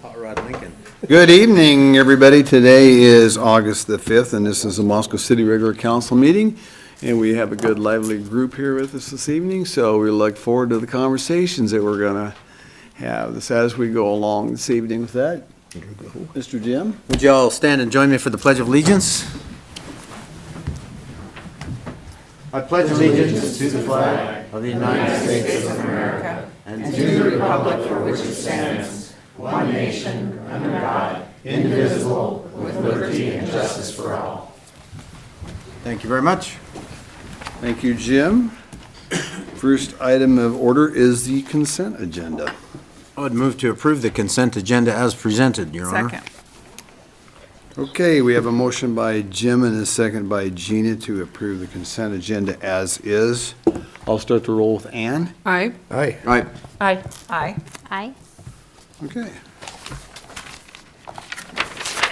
Hot Rod Lincoln. Good evening, everybody. Today is August the 5th, and this is the Moscow City Regular Council meeting. And we have a good, lively group here with us this evening, so we look forward to the conversations that we're going to have as we go along this evening with that. Mr. Jim? Would you all stand and join me for the Pledge of Allegiance? I pledge allegiance to the flag of the United States of America and to the republic for which it stands, one nation, under God, indivisible, with liberty and justice for all. Thank you very much. Thank you, Jim. First item of order is the consent agenda. I would move to approve the consent agenda as presented, Your Honor. Second. Okay, we have a motion by Jim and a second by Gina to approve the consent agenda as is. I'll start the roll with Ann. Aye. Aye. Aye. Aye. Aye. Aye. Okay.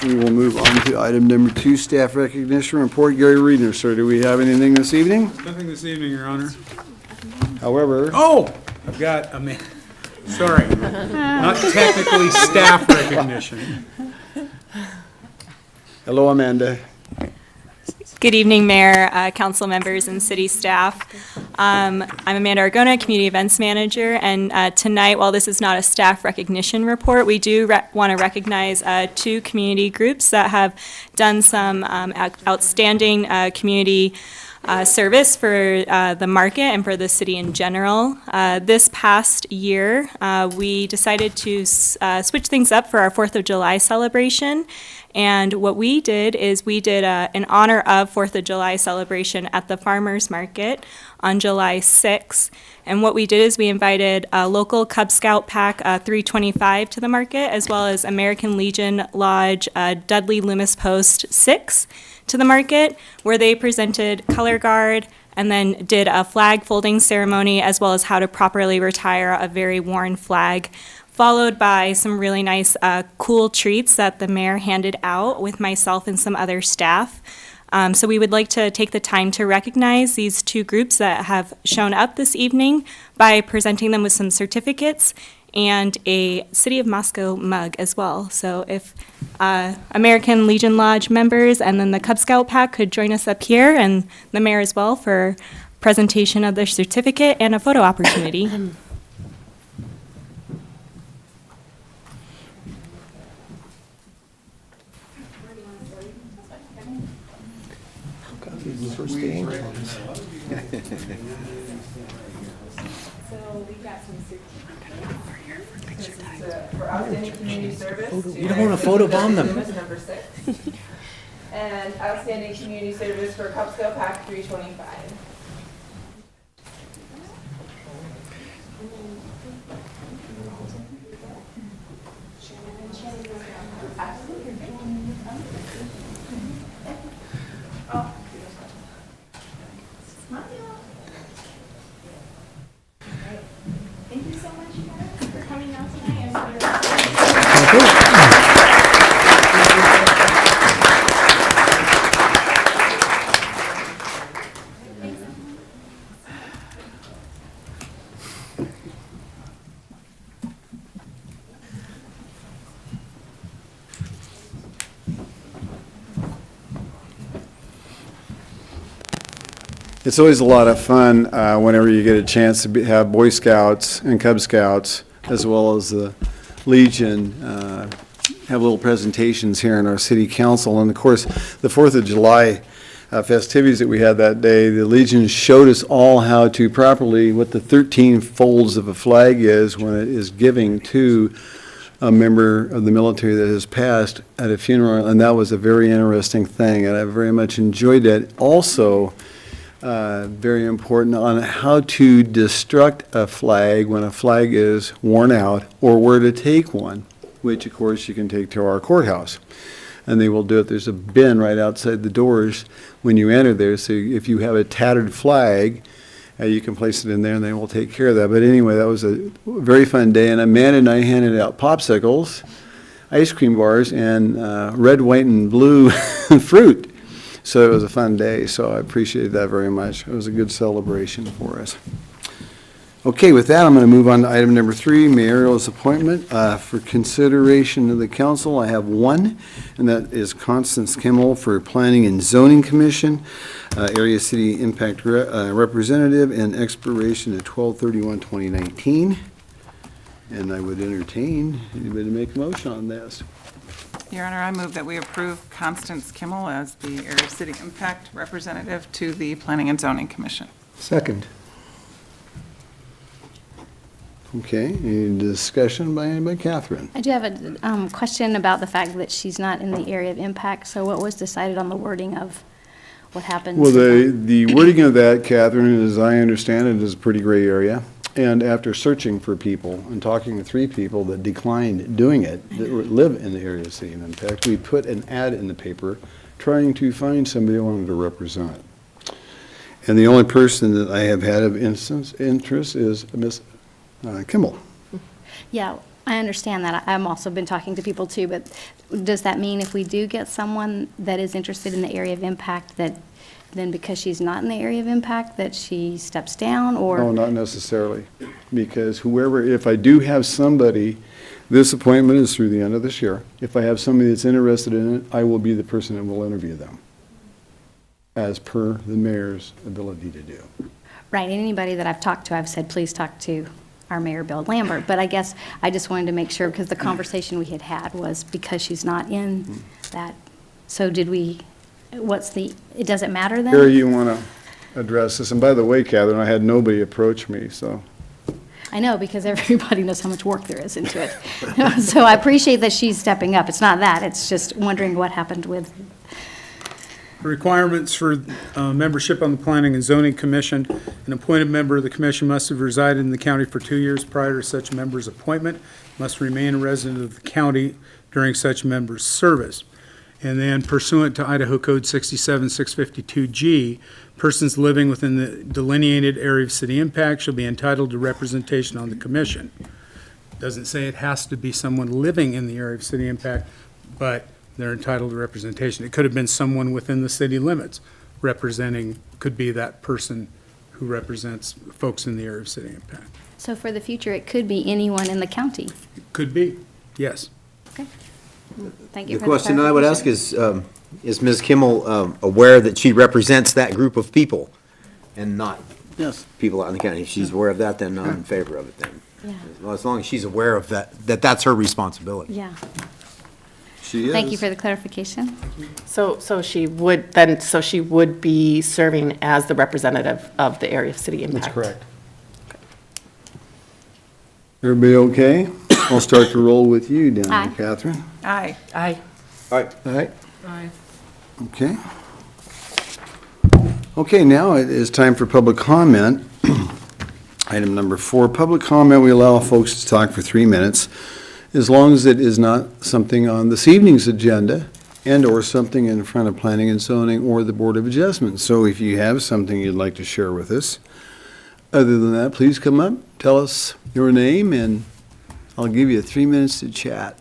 We will move on to item number 2, staff recognition report. Gary Reedner, sir, do we have anything this evening? Nothing this evening, Your Honor. However, Oh, I've got sorry, not technically staff recognition. hello, Amanda. Good evening, Mayor, council members, and city staff. I'm Amanda Argona, Community Events Manager, and tonight, while this is not a staff recognition report, we do want to recognize 2 community groups that have done some outstanding community service for the market and for the city in general. This past year, we decided to switch things up for our 4th of July celebration. And what we did is we did an honor of 4th of July celebration at the Farmers Market on July 6th. And what we did is we invited a local Cub Scout Pack 325 to the market, as well as American Legion Lodge Dudley Loomis Post 6 to the market, where they presented color guard and then did a flag folding ceremony, as well as how to properly retire a very worn flag, followed by some really nice cool treats that the mayor handed out with myself and some other staff. So we would like to take the time to recognize these 2 groups that have shown up this evening by presenting them with some certificates and a City of Moscow mug as well. So if American Legion Lodge members and then the Cub Scout Pack could join us up here, and the mayor as well, for presentation of their certificate and a photo opportunity. For outstanding community service. You don't want to photobomb them. Number 6. And outstanding community service for Cub Scout Pack 325. Thank you so much, guys, for coming out tonight and It's always a lot of fun whenever you get a chance to have Boy Scouts and Cub Scouts, as well as the Legion, have little presentations here in our city council. And of course, the 4th of July festivities that we had that day, the Legion showed us all how to properly, what the 13 folds of a flag is when it is giving to a member of the military that has passed at a funeral. And that was a very interesting thing, and I very much enjoyed it. Also, very important on how to destruct a flag when a flag is worn out, or where to take one, which of course you can take to our courthouse. And they will do it. There's a bin right outside the doors when you enter there, so if you have a tattered flag, you can place it in there and they will take care of that. But anyway, that was a very fun day, and Amanda and I handed out popsicles, ice cream bars, and red, white, and blue fruit. So it was a fun day, so I appreciated that very much. It was a good celebration for us. Okay, with that, I'm going to move on to item number 3, mayoral's appointment. For consideration of the council, I have one, and that is Constance Kimmel for Planning and Zoning Commission, Area City Impact Representative, and expiration at 12/31/2019. And I would entertain anybody to make a motion on this. Your Honor, I move that we approve Constance Kimmel as the Area City Impact Representative to the Planning and Zoning Commission. Second. Okay, any discussion by anybody? Catherine? I do have a question about the fact that she's not in the area of impact. So what was decided on the wording of what happens? Well, the wording of that, Catherine, as I understand it, is a pretty gray area. And after searching for people and talking to 3 people that declined doing it, that live in the area of city of impact, we put an ad in the paper trying to find somebody who wanted to represent. And the only person that I have had of interest is Ms. Kimmel. Yeah, I understand that. I've also been talking to people too, but does that mean if we do get someone that is interested in the area of impact, that then because she's not in the area of impact, that she steps down, or? No, not necessarily, because whoever, if I do have somebody, this appointment is through the end of this year. If I have somebody that's interested in it, I will be the person that will interview them, as per the mayor's ability to do. Right, and anybody that I've talked to, I've said, please talk to our mayor, Bill Lambert. But I guess I just wanted to make sure, because the conversation we had was because she's not in that. So did we, it doesn't matter then? Gary, you want to address this? And by the way, Catherine, I had nobody approach me, so. I know, because everybody knows how much work there is into it. So I appreciate that she's stepping up. It's not that, it's just wondering what happened with. Requirements for membership on the Planning and Zoning Commission. An appointed member of the commission must have resided in the county for 2 years prior to such member's appointment, must remain a resident of the county during such member's service. And then pursuant to Idaho Code 67652G, persons living within the delineated area of city impact shall be entitled to representation on the commission. Doesn't say it has to be someone living in the area of city impact, but they're entitled to representation. It could have been someone within the city limits representing, could be that person who represents folks in the area of city impact. So for the future, it could be anyone in the county. Could be, yes. Okay. Thank you The for the question I would ask clarification. is Ms. Kimmel aware that she represents that group of people and not Yes. people out in the county? If she's aware of that, then I'm in favor of it then. Yeah. Well, as long as she's aware of that's her responsibility. Yeah, She is. thank you for the clarification. So she would be serving as the representative of the area of city impact? That's correct. Everybody okay? I'll start to roll with you down Aye. there, Catherine. Aye. Aye. All right. All right. Aye. Okay. Okay, now it is time for public comment. Item number 4, public comment. We allow folks to talk for 3 minutes, as long as it is not something on this evening's agenda and/or something in front of Planning and Zoning or the Board of Adjustment. So if you have something you'd like to share with us, other than that, please come up, tell us your name, and I'll give you 3 minutes to chat.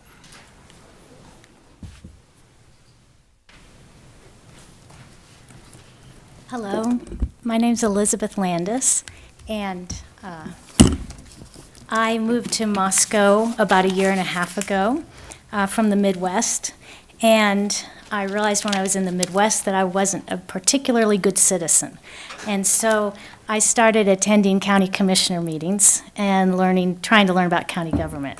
Hello, my name's Elizabeth Landis, and I moved to Moscow about 1.5 years ago from the Midwest, and I realized when I was in the Midwest that I wasn't a particularly good citizen. And so I started attending county commissioner meetings and trying to learn about county government.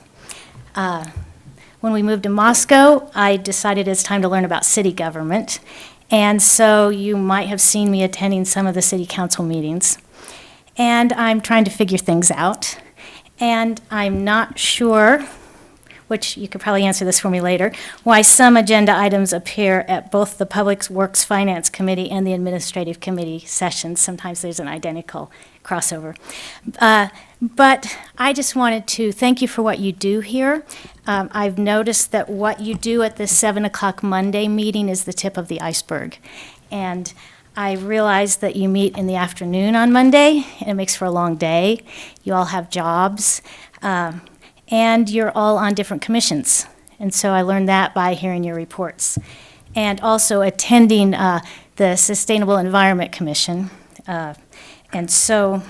When we moved to Moscow, I decided it's time to learn about city government. And so you might have seen me attending some of the city council meetings. And I'm trying to figure things out. And I'm not sure, which you could probably answer this for me later, why some agenda items appear at both the Public Works Finance Committee and the Administrative Committee sessions. Sometimes there's an identical crossover. But I just wanted to thank you for what you do here. I've noticed that what you do at the 7 o'clock Monday meeting is the tip of the iceberg. And I realize that you meet in the afternoon on Monday, and it makes for a long day. You all have jobs, and you're all on different commissions. And so I learned that by hearing your reports. And also attending the Sustainable Environment Commission. And so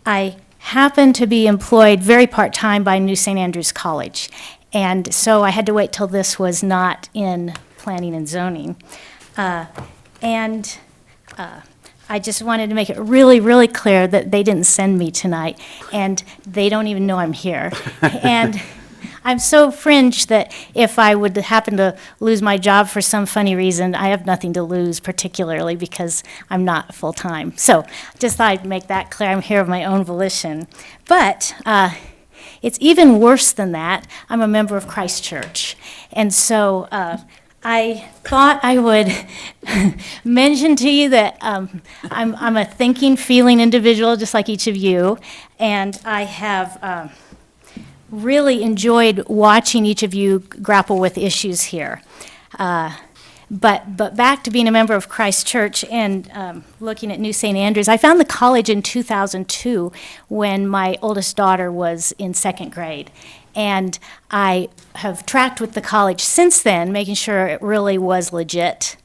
I happened to be employed very part-time by New St. Andrews College. And so I had to wait till this was not in planning and zoning. I just wanted to make it really, really clear that they didn't send me tonight, and they don't even know I'm here. And I'm so fringe that if I would happen to lose my job for some funny reason, I have nothing to lose particularly because I'm not full-time. So just thought I'd make that clear. I'm here of my own volition. But it's even worse than that. I'm a member of Christ Church. And so I thought I would mention to you that I'm a thinking, feeling individual, just like each of you, and I have really enjoyed watching each of you grapple with issues here. But back to being a member of Christ Church and looking at New St. Andrews, I found the college in 2002 when my oldest daughter was in second grade. And I have tracked with the college since then, making sure it really was legitimate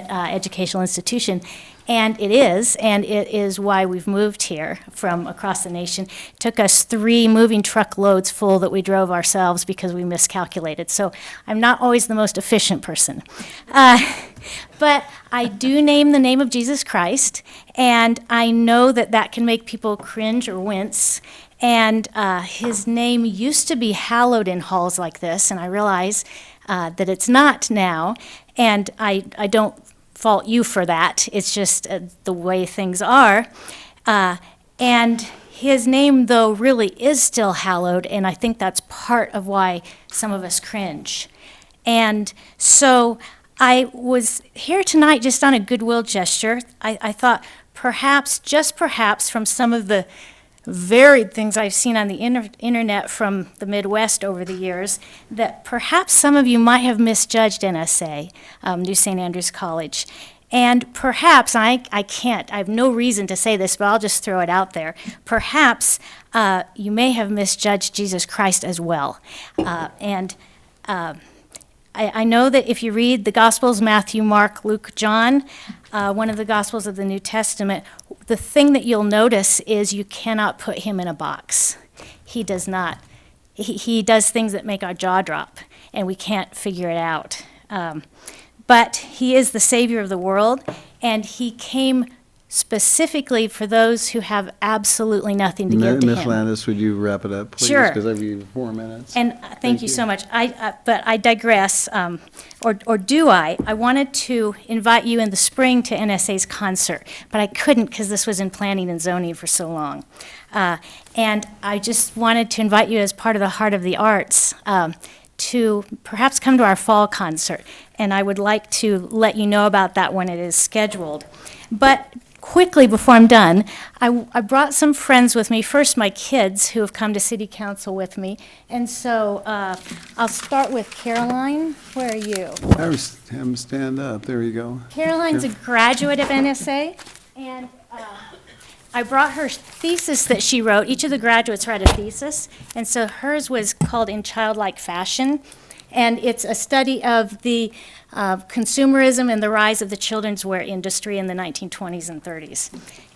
educational institution. And it is why we've moved here from across the nation. It took us 3 moving truckloads full that we drove ourselves because we miscalculated. So I'm not always the most efficient person. But I do name the name of Jesus Christ, and I know that that can make people cringe or wince. And his name used to be hallowed in halls like this, and I realize that it's not now. And I don't fault you for that. It's just the way things are. And his name, though, really is still hallowed, and I think that's part of why some of us cringe. And so I was here tonight just on a goodwill gesture. I thought perhaps, just perhaps, from some of the varied things I've seen on the internet from the Midwest over the years, that perhaps some of you might have misjudged NSA, New St. Andrews College. And perhaps, I have no reason to say this, but I'll just throw it out there. Perhaps you may have misjudged Jesus Christ as well. I know that if you read the Gospels, Matthew, Mark, Luke, John, one of the Gospels of the New Testament, the thing that you'll notice is you cannot put him in a box. He does not. He does things that make our jaw drop, and we can't figure it out. But he is the Savior of the world, and he came specifically for those who have absolutely nothing to give to him. Ms. Landis, would you wrap it up, please? Sure. Because I've used 4 minutes. And thank you so much. But I digress, or do I? I wanted to invite you in the spring to NSA's concert, but I couldn't because this was in planning and zoning for so long. And I just wanted to invite you as part of the Heart of the Arts to perhaps come to our fall concert. And I would like to let you know about that when it is scheduled. But quickly, before I'm done, I brought some friends with me. First, my kids, who have come to City Council with me. And so I'll start with Caroline. Where are you? Have him stand up. There you go. Caroline's a graduate of NSA, and I brought her thesis that she wrote. Each of the graduates wrote a thesis, and so hers was called In Childlike Fashion. And it's a study of the consumerism and the rise of the children's wear industry in the 1920s and 30s.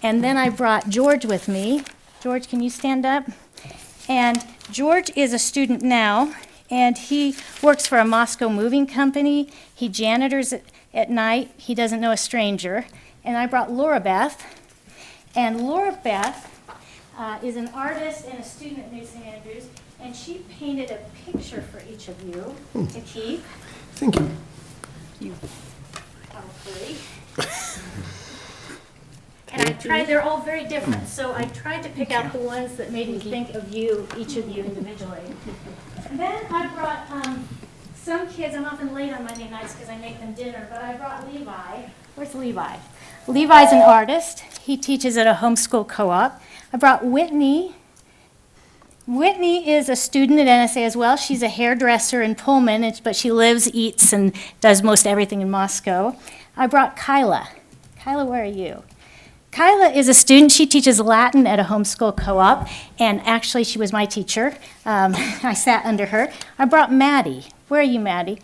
And then I brought George with me. George, can you stand up? And George is a student now, and he works for a Moscow moving company. He janitors at night. He doesn't know a stranger. And I brought Laura Beth. And Laura Beth is an artist and a student at New St. Andrews. And she painted a picture for each of you to keep. Thank you. You are free. And I tried, they're all very different, so I tried to pick out the ones that made me think of you, each of you individually. And then I brought some kids, I'm often late on Monday nights because I make them dinner, but I brought Levi. Where's Levi? Levi's an artist. He teaches at a homeschool co-op. I brought Whitney. Whitney is a student at NSA as well. She's a hairdresser in Pullman, but she lives, eats, and does most everything in Moscow. I brought Kyla. Kyla, where are you? Kyla is a student. She teaches Latin at a homeschool co-op, and actually she was my teacher. I sat under her. I brought Maddie. Where are you, Maddie?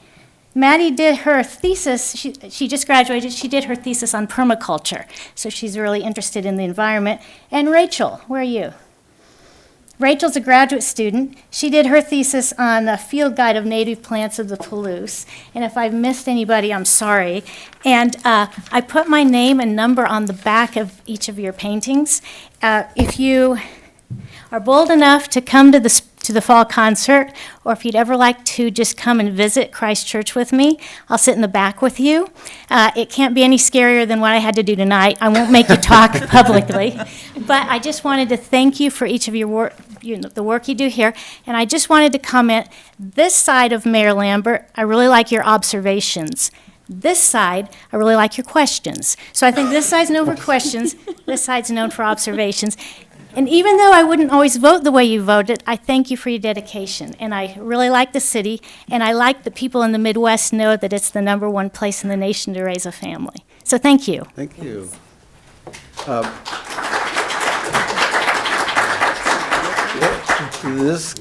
Maddie did her thesis, she just graduated, she did her thesis on permaculture, so she's really interested in the environment. And Rachel, where are you? Rachel's a graduate student. She did her thesis on a field guide of native plants of the Palouse. And if I've missed anybody, I'm sorry. And I put my name and number on the back of each of your paintings. If you are bold enough to come to the fall concert, or if you'd ever like to just come and visit Christ Church with me, I'll sit in the back with you. It can't be any scarier than what I had to do tonight. I won't make you talk publicly. But I just wanted to thank you for each of your work, the work you do here. And I just wanted to comment, this side of Mayor Lambert, I really like your observations. This side, I really like your questions. So I think this side's known for questions, this side's known for observations. And even though I wouldn't always vote the way you voted, I thank you for your dedication. And I really like the city, and I like that people in the Midwest know that it's the #1 place in the nation to raise a family. So thank you. Thank you. This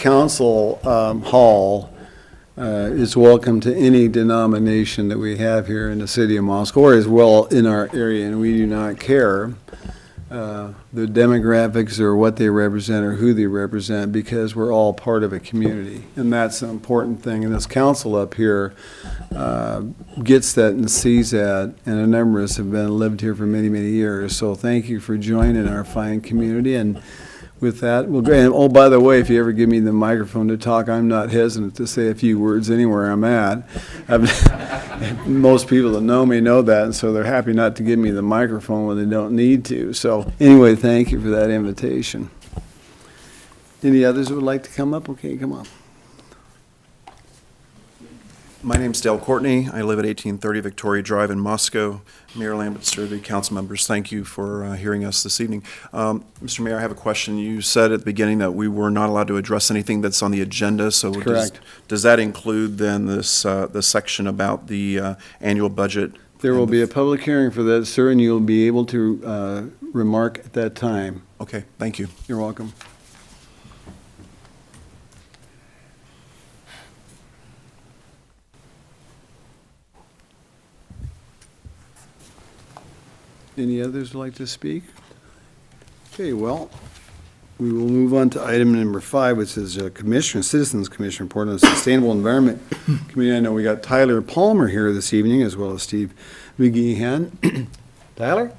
council hall is welcome to any denomination that we have here in the city of Moscow, or as well in our area, and we do not care the demographics or what they represent or who they represent, because we're all part of a community. And that's an important thing. And this council up here gets that and sees that, and a number of us have lived here for many, many years. So thank you for joining our fine community. And with that, we'll go. And oh, by the way, if you ever give me the microphone to talk, I'm not hesitant to say a few words anywhere I'm at. Most people that know me know that, and so they're happy not to give me the microphone when they don't need to. So anyway, thank you for that invitation. Any others who would like to come up? Okay, come on. My name's Dale Courtney. I live at 1830 Victoria Drive in Moscow. Mayor Lambert, the council members, thank you for hearing us this evening. Mr. Mayor, I have a question. You said at the beginning that we were not allowed to address anything that's on the agenda. So correct. Does that include then this the section about the annual budget? There will be a public hearing for that, sir, and you'll be able to remark at that time. Okay, thank you. You're welcome. Any others would like to speak? Okay, well, we will move on to item number 5, which is Citizens Commission report on the Sustainable Environment Committee. I know we got Tyler Palmer here this evening, as well as Steve McGeehan. Tyler?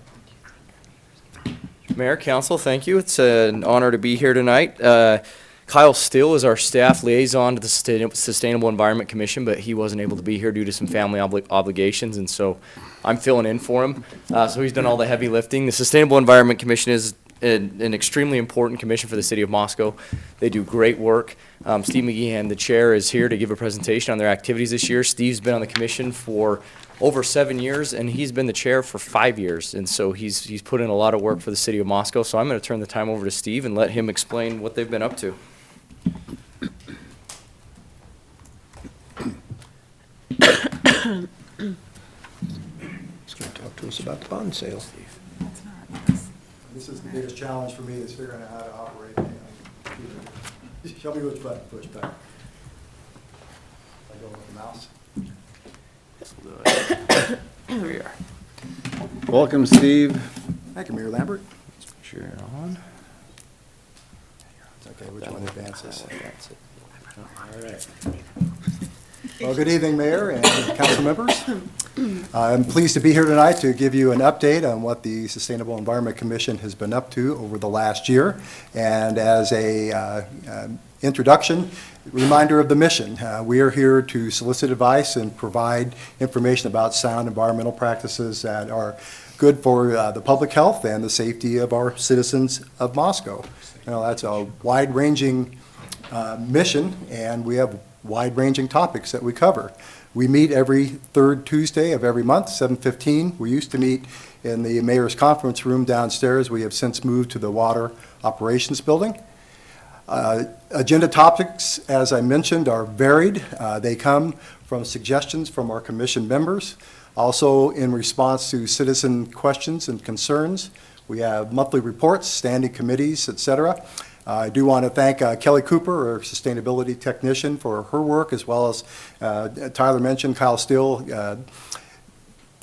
Mayor, Council, thank you. It's an honor to be here tonight. Kyle Still is our staff liaison to the Sustainable Environment Commission, but he wasn't able to be here due to some family obligations, and so I'm filling in for him. So he's done all the heavy lifting. The Sustainable Environment Commission is an extremely important commission for the city of Moscow. They do great work. Steve McGeehan, the chair, is here to give a presentation on their activities this year. Steve's been on the commission for over 7 years, and he's been the chair for 5 years, and so he's put in a lot of work for the city of Moscow. So I'm going to turn the time over to Steve and let him explain what they've been up to. He's going to talk to us about the bond sale. This is the biggest challenge for me, is figuring out how to operate a computer. Show me which button to push back. I go with the mouse. There we are. Welcome, Steve. Thank you, Mayor Lambert. Sure, on. It's okay, which one advances? That's it. All right. Well, good evening, Mayor and council members. I'm pleased to be here tonight to give you an update on what the Sustainable Environment Commission has been up to over the last year. And as a introduction, reminder of the mission. We are here to solicit advice and provide information about sound environmental practices that are good for the public health and the safety of our citizens of Moscow. You know, that's a wide-ranging mission, and we have wide-ranging topics that we cover. We meet every third Tuesday of every month, 7:15. We used to meet in the mayor's conference room downstairs. We have since moved to the Water Operations Building. Agenda topics, as I mentioned, are varied. They come from suggestions from our commission members. Also, in response to citizen questions and concerns, we have monthly reports, standing committees, etc. I do want to thank Kelly Cooper, our sustainability technician, for her work, as well as Tyler mentioned, Kyle Steele.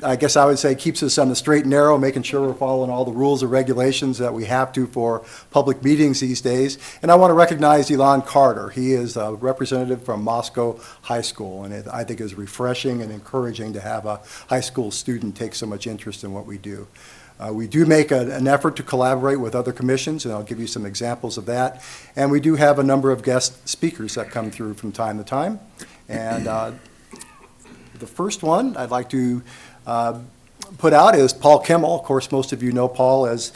I guess I would say keeps us on the straight and narrow, making sure we're following all the rules and regulations that we have to for public meetings these days. And I want to recognize Elon Carter. He is a representative from Moscow High School, and I think is refreshing and encouraging to have a high school student take so much interest in what we do. We do make an effort to collaborate with other commissions, and I'll give you some examples of that. And we do have a number of guest speakers that come through from time to time. And the first one I'd like to put out is Paul Kimmel. Of course, most of you know Paul as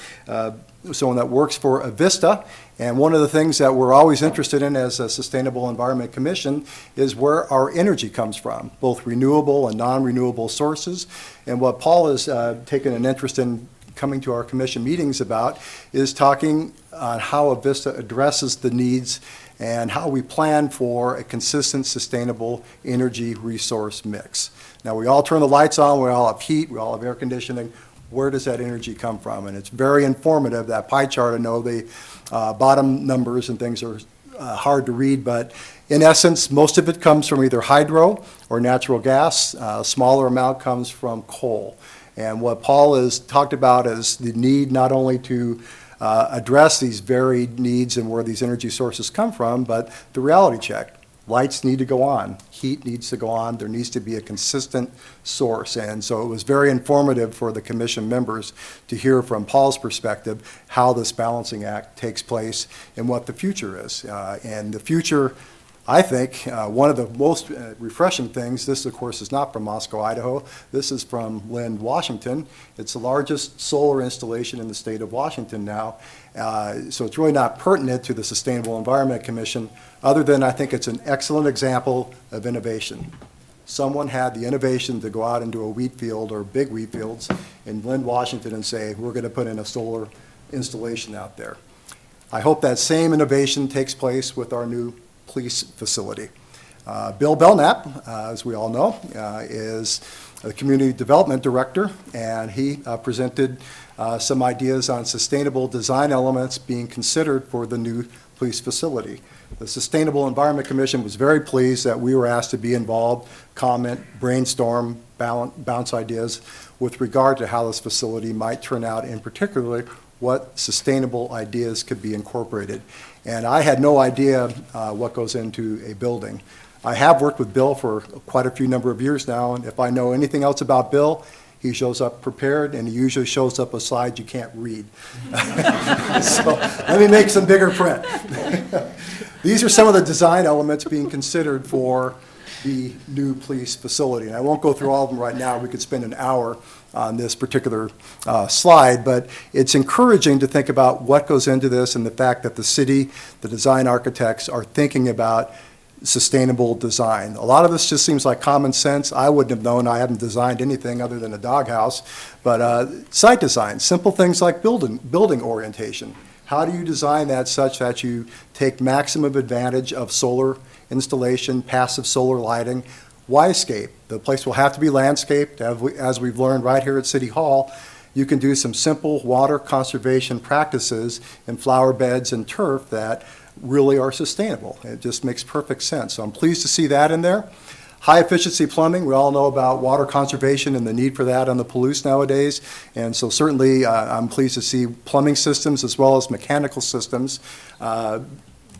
someone that works for Avista. And one of the things that we're always interested in as a Sustainable Environment Commission is where our energy comes from, both renewable and non-renewable sources. And what Paul has taken an interest in coming to our commission meetings about is talking on how Avista addresses the needs and how we plan for a consistent, sustainable energy resource mix. Now, we all turn the lights on, we all have heat, we all have air conditioning. Where does that energy come from? And it's very informative, that pie chart. I know the bottom numbers and things are hard to read, but in essence, most of it comes from either hydro or natural gas. A smaller amount comes from coal. And what Paul has talked about is the need not only to address these varied needs and where these energy sources come from, but the reality check. Lights need to go on, heat needs to go on, there needs to be a consistent source. And so it was very informative for the commission members to hear from Paul's perspective how this balancing act takes place and what the future is. And the future, I think, one of the most refreshing things, this of course is not from Moscow, Idaho, this is from Lynn, Washington. It's the largest solar installation in the state of Washington now. So it's really not pertinent to the Sustainable Environment Commission, other than I think it's an excellent example of innovation. Someone had the innovation to go out into a wheat field or big wheat fields in Lynn, Washington and say, we're going to put in a solar installation out there. I hope that same innovation takes place with our new police facility. Bill Belknap, as we all know, is the Community Development Director, and he presented some ideas on sustainable design elements being considered for the new police facility. The Sustainable Environment Commission was very pleased that we were asked to be involved, comment, brainstorm, bounce ideas with regard to how this facility might turn out, and particularly what sustainable ideas could be incorporated. And I had no idea what goes into a building. I have worked with Bill for quite a few number of years now, and if I know anything else about Bill, he shows up prepared, and he usually shows up with slides you can't read. So let me make some bigger print. These are some of the design elements being considered for the new police facility. And I won't go through all of them right now. We could spend an hour on this particular slide, but it's encouraging to think about what goes into this and the fact that the city, the design architects are thinking about sustainable design. A lot of this just seems like common sense. I wouldn't have known. I haven't designed anything other than a doghouse. But site design, simple things like building orientation. How do you design that such that you take maximum advantage of solar installation, passive solar lighting? Whyscape, the place will have to be landscaped. As we've learned right here at City Hall, you can do some simple water conservation practices in flower beds and turf that really are sustainable. It just makes perfect sense. So I'm pleased to see that in there. High efficiency plumbing, we all know about water conservation and the need for that on the Palouse nowadays. And so certainly I'm pleased to see plumbing systems as well as mechanical systems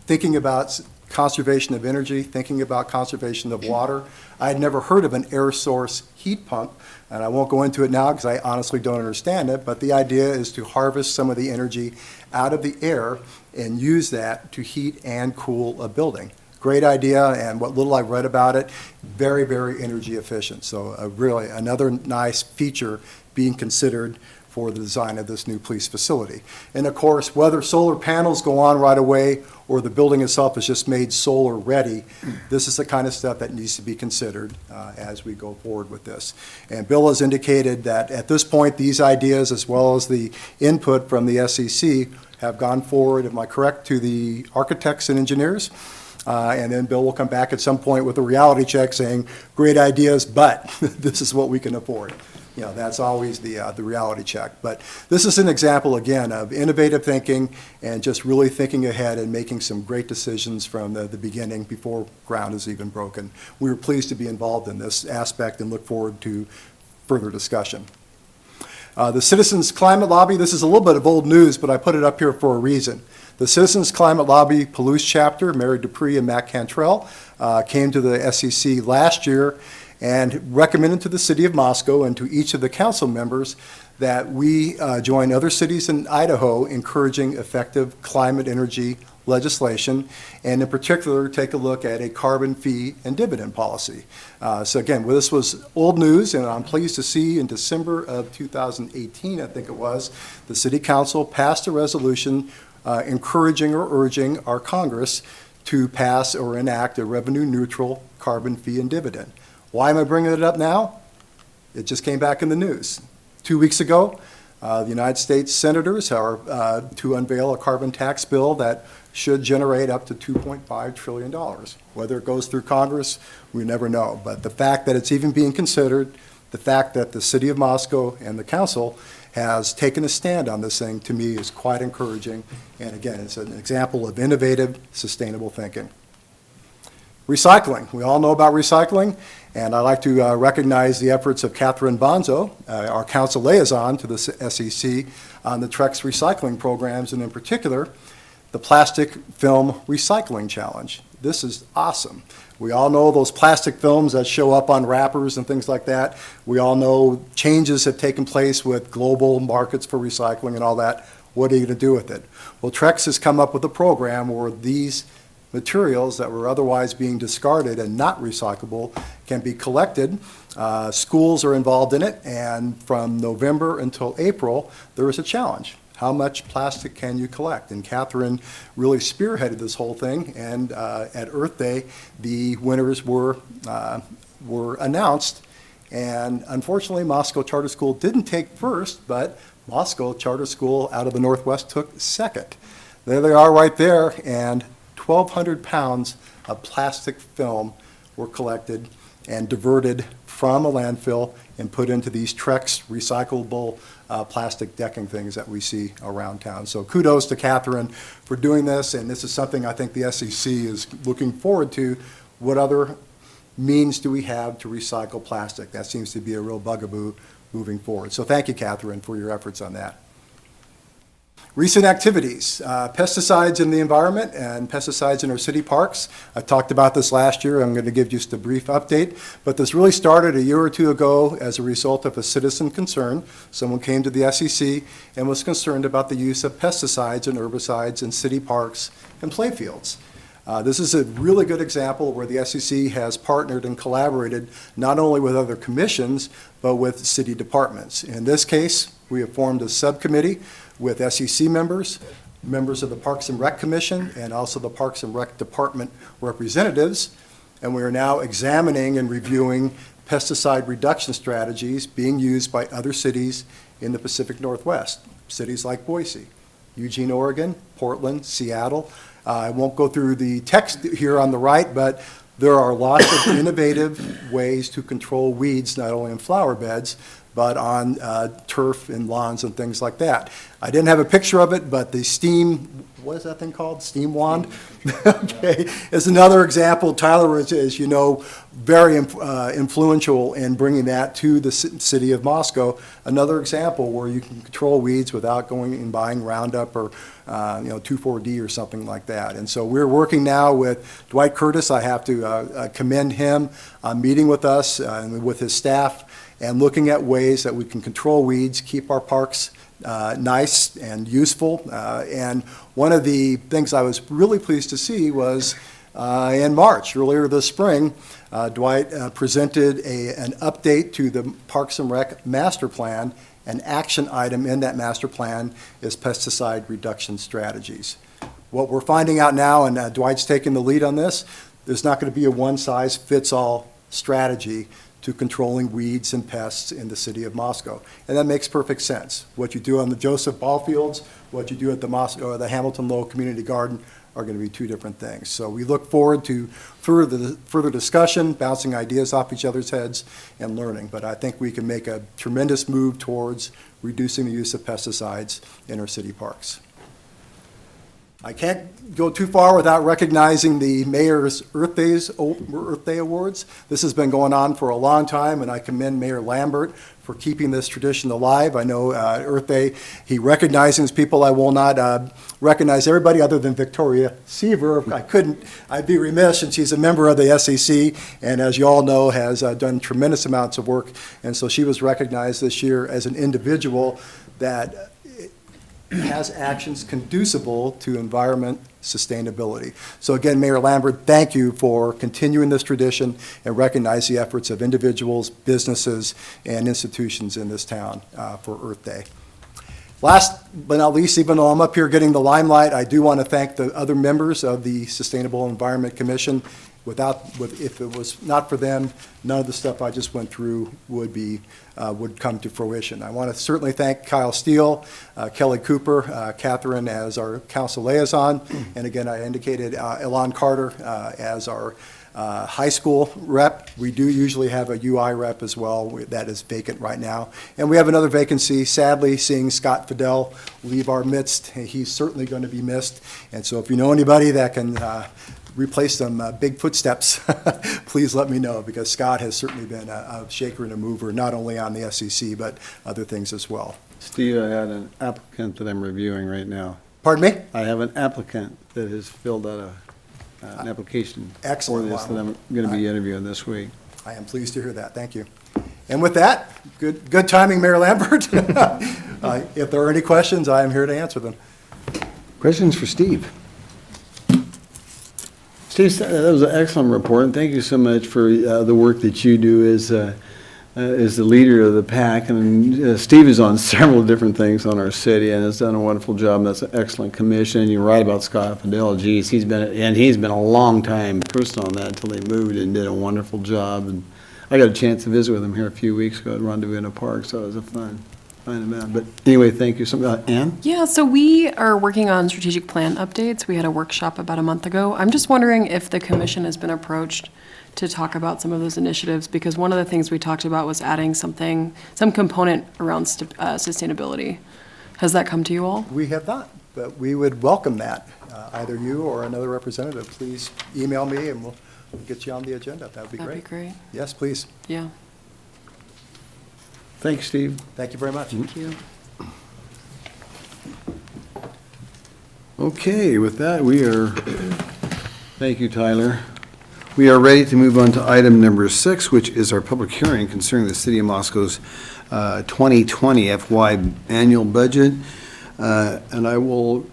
thinking about conservation of energy, thinking about conservation of water. I had never heard of an air source heat pump, and I won't go into it now because I honestly don't understand it, but the idea is to harvest some of the energy out of the air and use that to heat and cool a building. Great idea, and what little I've read about it, very, very energy efficient. So really another nice feature being considered for the design of this new police facility. And of course, whether solar panels go on right away or the building itself is just made solar ready, this is the kind of stuff that needs to be considered as we go forward with this. And Bill has indicated that at this point, these ideas, as well as the input from the SEC, have gone forward, am I correct, to the architects and engineers? And then Bill will come back at some point with a reality check saying, great ideas, but this is what we can afford. that's always the reality check. But this is an example, again, of innovative thinking and just really thinking ahead and making some great decisions from the beginning before ground is even broken. We were pleased to be involved in this aspect and look forward to further discussion. The Citizens Climate Lobby, this is a little bit of old news, but I put it up here for a reason. The Citizens Climate Lobby Palouse chapter, Mary Dupree and Matt Cantrell, came to the SEC last year and recommended to the city of Moscow and to each of the council members that we join other cities in Idaho encouraging effective climate energy legislation, and in particular, take a look at a carbon fee and dividend policy. So again, well, this was old news, and I'm pleased to see in December of 2018, I think it was, the city council passed a resolution encouraging or urging our Congress to pass or enact a revenue-neutral carbon fee and dividend. Why am I bringing it up now? It just came back in the news. 2 weeks ago, the United States senators are to unveil a carbon tax bill that should generate up to $2.5 trillion. Whether it goes through Congress, we never know. But the fact that it's even being considered, the fact that the city of Moscow and the council has taken a stand on this thing, to me, is quite encouraging. And again, it's an example of innovative, sustainable thinking. Recycling. We all know about recycling, and I'd like to recognize the efforts of Catherine Bonzo, our council liaison to the SEC, on the TREX recycling programs, and in particular, the Plastic Film Recycling Challenge. This is awesome. We all know those plastic films that show up on wrappers and things like that. We all know changes have taken place with global markets for recycling and all that. What are you going to do with it? Well, TREX has come up with a program where these materials that were otherwise being discarded and not recyclable can be collected. Schools are involved in it, and from November until April, there is a challenge. How much plastic can you collect? And Catherine really spearheaded this whole thing, and at Earth Day, the winners were announced, and unfortunately, Moscow Charter School didn't take first, but Moscow Charter School out of the Northwest took second. There they are right there, and 1,200 pounds of plastic film were collected and diverted from a landfill and put into these TREX recyclable plastic decking things that we see around town. So kudos to Catherine for doing this, and this is something I think the SEC is looking forward to. What other means do we have to recycle plastic? That seems to be a real bugaboo moving forward. So thank you, Catherine, for your efforts on that. Recent activities, pesticides in the environment and pesticides in our city parks. I talked about this last year. I'm going to give just a brief update, but this really started a year or two ago as a result of a citizen concern. Someone came to the SEC and was concerned about the use of pesticides and herbicides in city parks and playfields. This is a really good example where the SEC has partnered and collaborated not only with other commissions, but with city departments. In this case, we have formed a subcommittee with SEC members, members of the Parks and Rec Commission, and also the Parks and Rec Department representatives. And we are now examining and reviewing pesticide reduction strategies being used by other cities in the Pacific Northwest. Cities like Boise, Eugene, Oregon, Portland, Seattle. I won't go through the text here on the right, but there are lots of innovative ways to control weeds, not only in flower beds, but on turf and lawns and things like that. I didn't have a picture of it, but the steam, what is that thing called? Steam wand? Okay, is another example. Tyler is, as you know, very influential in bringing that to the city of Moscow. Another example where you can control weeds without going and buying Roundup or 2,4-D or something like that. And so we're working now with Dwight Curtis. I have to commend him on meeting with us and with his staff and looking at ways that we can control weeds, keep our parks nice and useful. And one of the things I was really pleased to see was in March, earlier this spring, Dwight presented an update to the Parks and Rec Master Plan. An action item in that master plan is pesticide reduction strategies. What we're finding out now, and Dwight's taking the lead on this, there's not going to be a one-size-fits-all strategy to controlling weeds and pests in the city of Moscow. And that makes perfect sense. What you do on the Joseph Ball Fields, what you do at the Hamilton Low Community Garden, are going to be two different things. So we look forward to further discussion, bouncing ideas off each other's heads, and learning. But I think we can make a tremendous move towards reducing the use of pesticides in our city parks. I can't go too far without recognizing the Mayor's Earth Day Awards. This has been going on for a long time, and I commend Mayor Lambert for keeping this tradition alive. I know Earth Day, he recognizes people. I will not recognize everybody other than Victoria Seaver. I'd be remiss, and she's a member of the SEC, and as you all know, has done tremendous amounts of work. And so she was recognized this year as an individual that has actions conducible to environment sustainability. So again, Mayor Lambert, thank you for continuing this tradition and recognize the efforts of individuals, businesses, and institutions in this town for Earth Day. Last but not least, even though I'm up here getting the limelight, I do want to thank the other members of the Sustainable Environment Commission. If it was not for them, none of the stuff I just went through would come to fruition. I want to certainly thank Kyle Steele, Kelly Cooper, Catherine as our council liaison, and again, I indicated Elon Carter as our high school rep. We do usually have a UI rep as well that is vacant right now. And we have another vacancy, sadly, seeing Scott Fidel leave our midst. He's certainly going to be missed. And so if you know anybody that can replace some big footsteps, please let me know, because Scott has certainly been a shaker and a mover, not only on the SEC, but other things as well. Steve, I had an applicant that I'm reviewing right now. Pardon me? I have an applicant that has filled out an application Excellent. for this Wow. that I'm going to be interviewing this week. I am pleased to hear that. Thank you. And with that, good timing, Mayor Lambert. If there are any questions, I am here to answer them. Questions for Steve? Steve, that was an excellent report, and thank you so much for the work that you do as the leader of the pack. And Steve is on several different things on our city and has done a wonderful job. And that's an excellent commission. And you're right about Scott Fidel. Geez, he's been a long time person on that until they moved and did a wonderful job. And I got a chance to visit with him here a few weeks ago at Rendezvous in a Park, so it was a fun event. But anyway, thank you. Ann? Yeah, so we are working on strategic plan updates. We had a workshop about a month ago. I'm just wondering if the commission has been approached to talk about some of those initiatives, because one of the things we talked about was adding some component around sustainability. Has that come to you all? We have not, but we would welcome that. Either you or another representative, please email me and we'll get you on the agenda. That would be great. That'd be great. Yes, please. Yeah. Thanks, Steve. Thank you very much. Thank you. Okay, with that, thank you, Tyler. We are ready to move on to item number 6, which is our public hearing concerning the City of Moscow's 2020 FY annual budget. And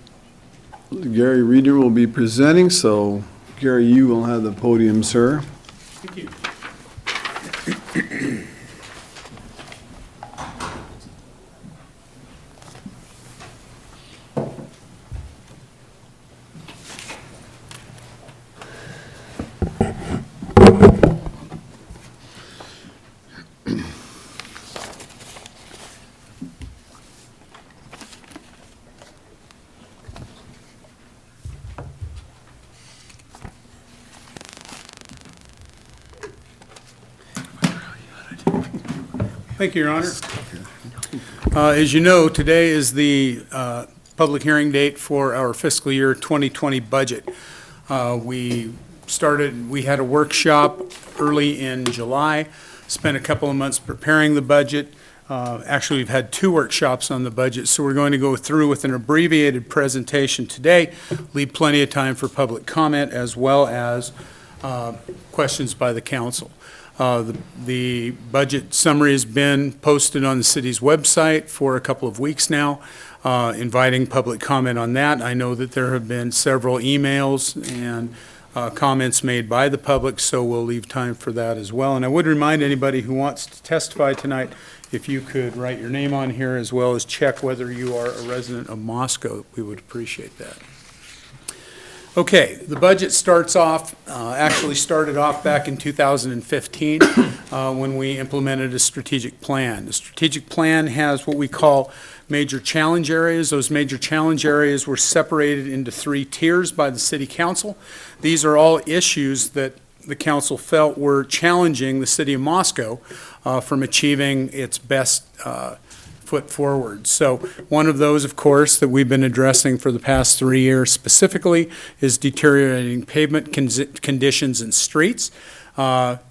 Gary Reeder will be presenting, so Gary, you will have the podium, sir. Thank you. Thank you, Your Honor. As you know, today is the public hearing date for our fiscal year 2020 budget. We had a workshop early in July, spent a couple of months preparing the budget. Actually, we've had 2 workshops on the budget, so we're going to go through with an abbreviated presentation today, leave plenty of time for public comment as well as questions by the council. The budget summary has been posted on the city's website for a couple of weeks now, inviting public comment on that. I know that there have been several emails and comments made by the public, so we'll leave time for that as well. And I would remind anybody who wants to testify tonight, if you could write your name on here as well as check whether you are a resident of Moscow, we would appreciate that. Okay, the budget actually started off back in 2015 when we implemented a strategic plan. The strategic plan has what we call major challenge areas. Those major challenge areas were separated into 3 tiers by the city council. These are all issues that the council felt were challenging the city of Moscow from achieving its best foot forward. So one of those, of course, that we've been addressing for the past 3 years specifically is deteriorating pavement conditions in streets,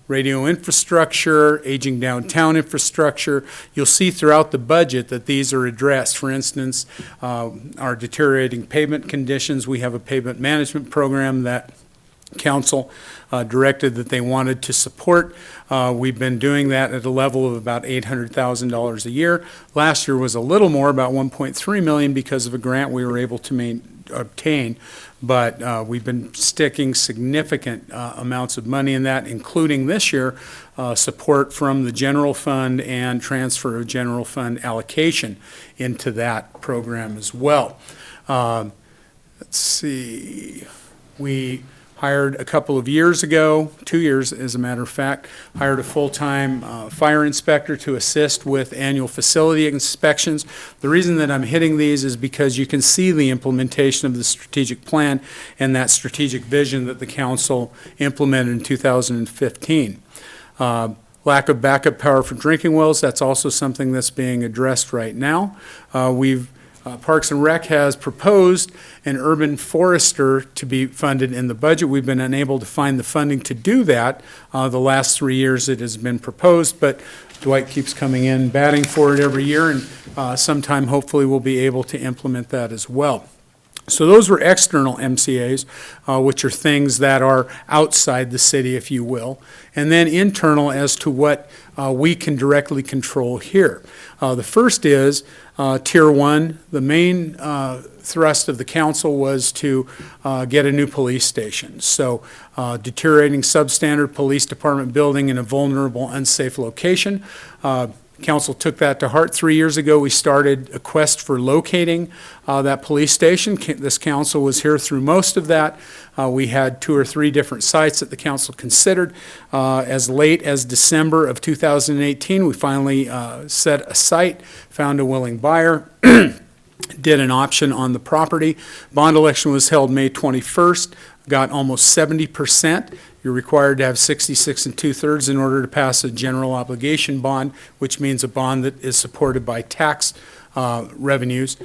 radio infrastructure, aging downtown infrastructure. You'll see throughout the budget that these are addressed. For instance, our deteriorating pavement conditions, we have a pavement management program that council directed that they wanted to support. We've been doing that at a level of about $800,000 a year. Last year was a little more, about $1.3 million, because of a grant we were able to obtain. But we've been sticking significant amounts of money in that, including this year, support from the general fund and transfer of general fund allocation into that program as well. Let's see. We hired a couple of years ago, 2 years as a matter of fact, hired a full-time fire inspector to assist with annual facility inspections. The reason that I'm hitting these is because you can see the implementation of the strategic plan and that strategic vision that the council implemented in 2015. Lack of backup power for drinking wells, that's also something that's being addressed right now. Parks and Rec has proposed an urban forester to be funded in the budget. We've been unable to find the funding to do that the last 3 years it has been proposed, but Dwight keeps coming in, batting for it every year, and sometime hopefully we'll be able to implement that as well. So those were external MCAs, which are things that are outside the city, if you will, and then internal as to what we can directly control here. The first is Tier 1. The main thrust of the council was to get a new police station. So deteriorating substandard police department building in a vulnerable, unsafe location. Council took that to heart. 3 years ago, we started a quest for locating that police station. This council was here through most of that. We had 2 or 3 different sites that the council considered. As late as December of 2018, we finally set a site, found a willing buyer, did an option on the property. Bond election was held May 21st, got almost 70%. You're required to have 66 2/3 in order to pass a general obligation bond, which means a bond that is supported by tax revenues.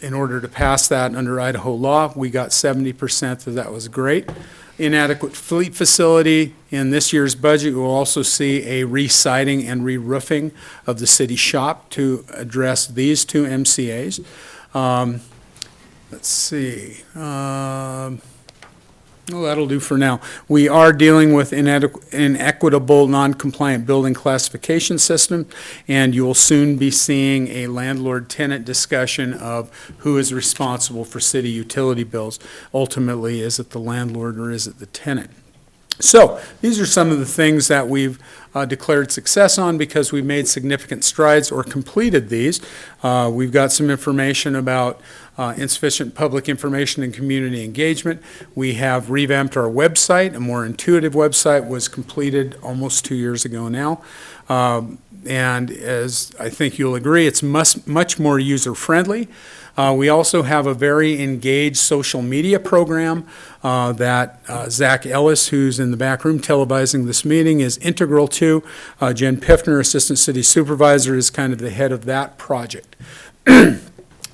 In order to pass that under Idaho law, we got 70%, so that was great. Inadequate fleet facility. In this year's budget, we'll also see a re-siding and re-roofing of the city shop to address these 2 MCAs. Let's see. Well, that'll do for now. We are dealing with inequitable, non-compliant building classification system, and you'll soon be seeing a landlord-tenant discussion of who is responsible for city utility bills. Ultimately, is it the landlord or is it the tenant? So these are some of the things that we've declared success on because we've made significant strides or completed these. We've got some information about insufficient public information and community engagement. We have revamped our website. A more intuitive website was completed almost 2 years ago now. And as I think you'll agree, it's much more user-friendly. We also have a very engaged social media program that Zach Ellis, who's in the back room televising this meeting, is integral to. Jen Piffner, Assistant City Supervisor, is kind of the head of that project.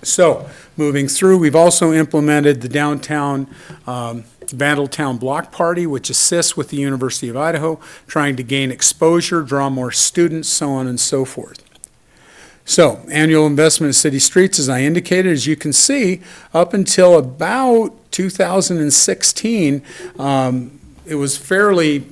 So, moving through, we've also implemented the downtown Vandaltown Block Party, which assists with the University of Idaho, trying to gain exposure, draw more students, so on and so forth. So, annual investment in city streets, as I indicated, as you can see, up until about 2016, it was fairly,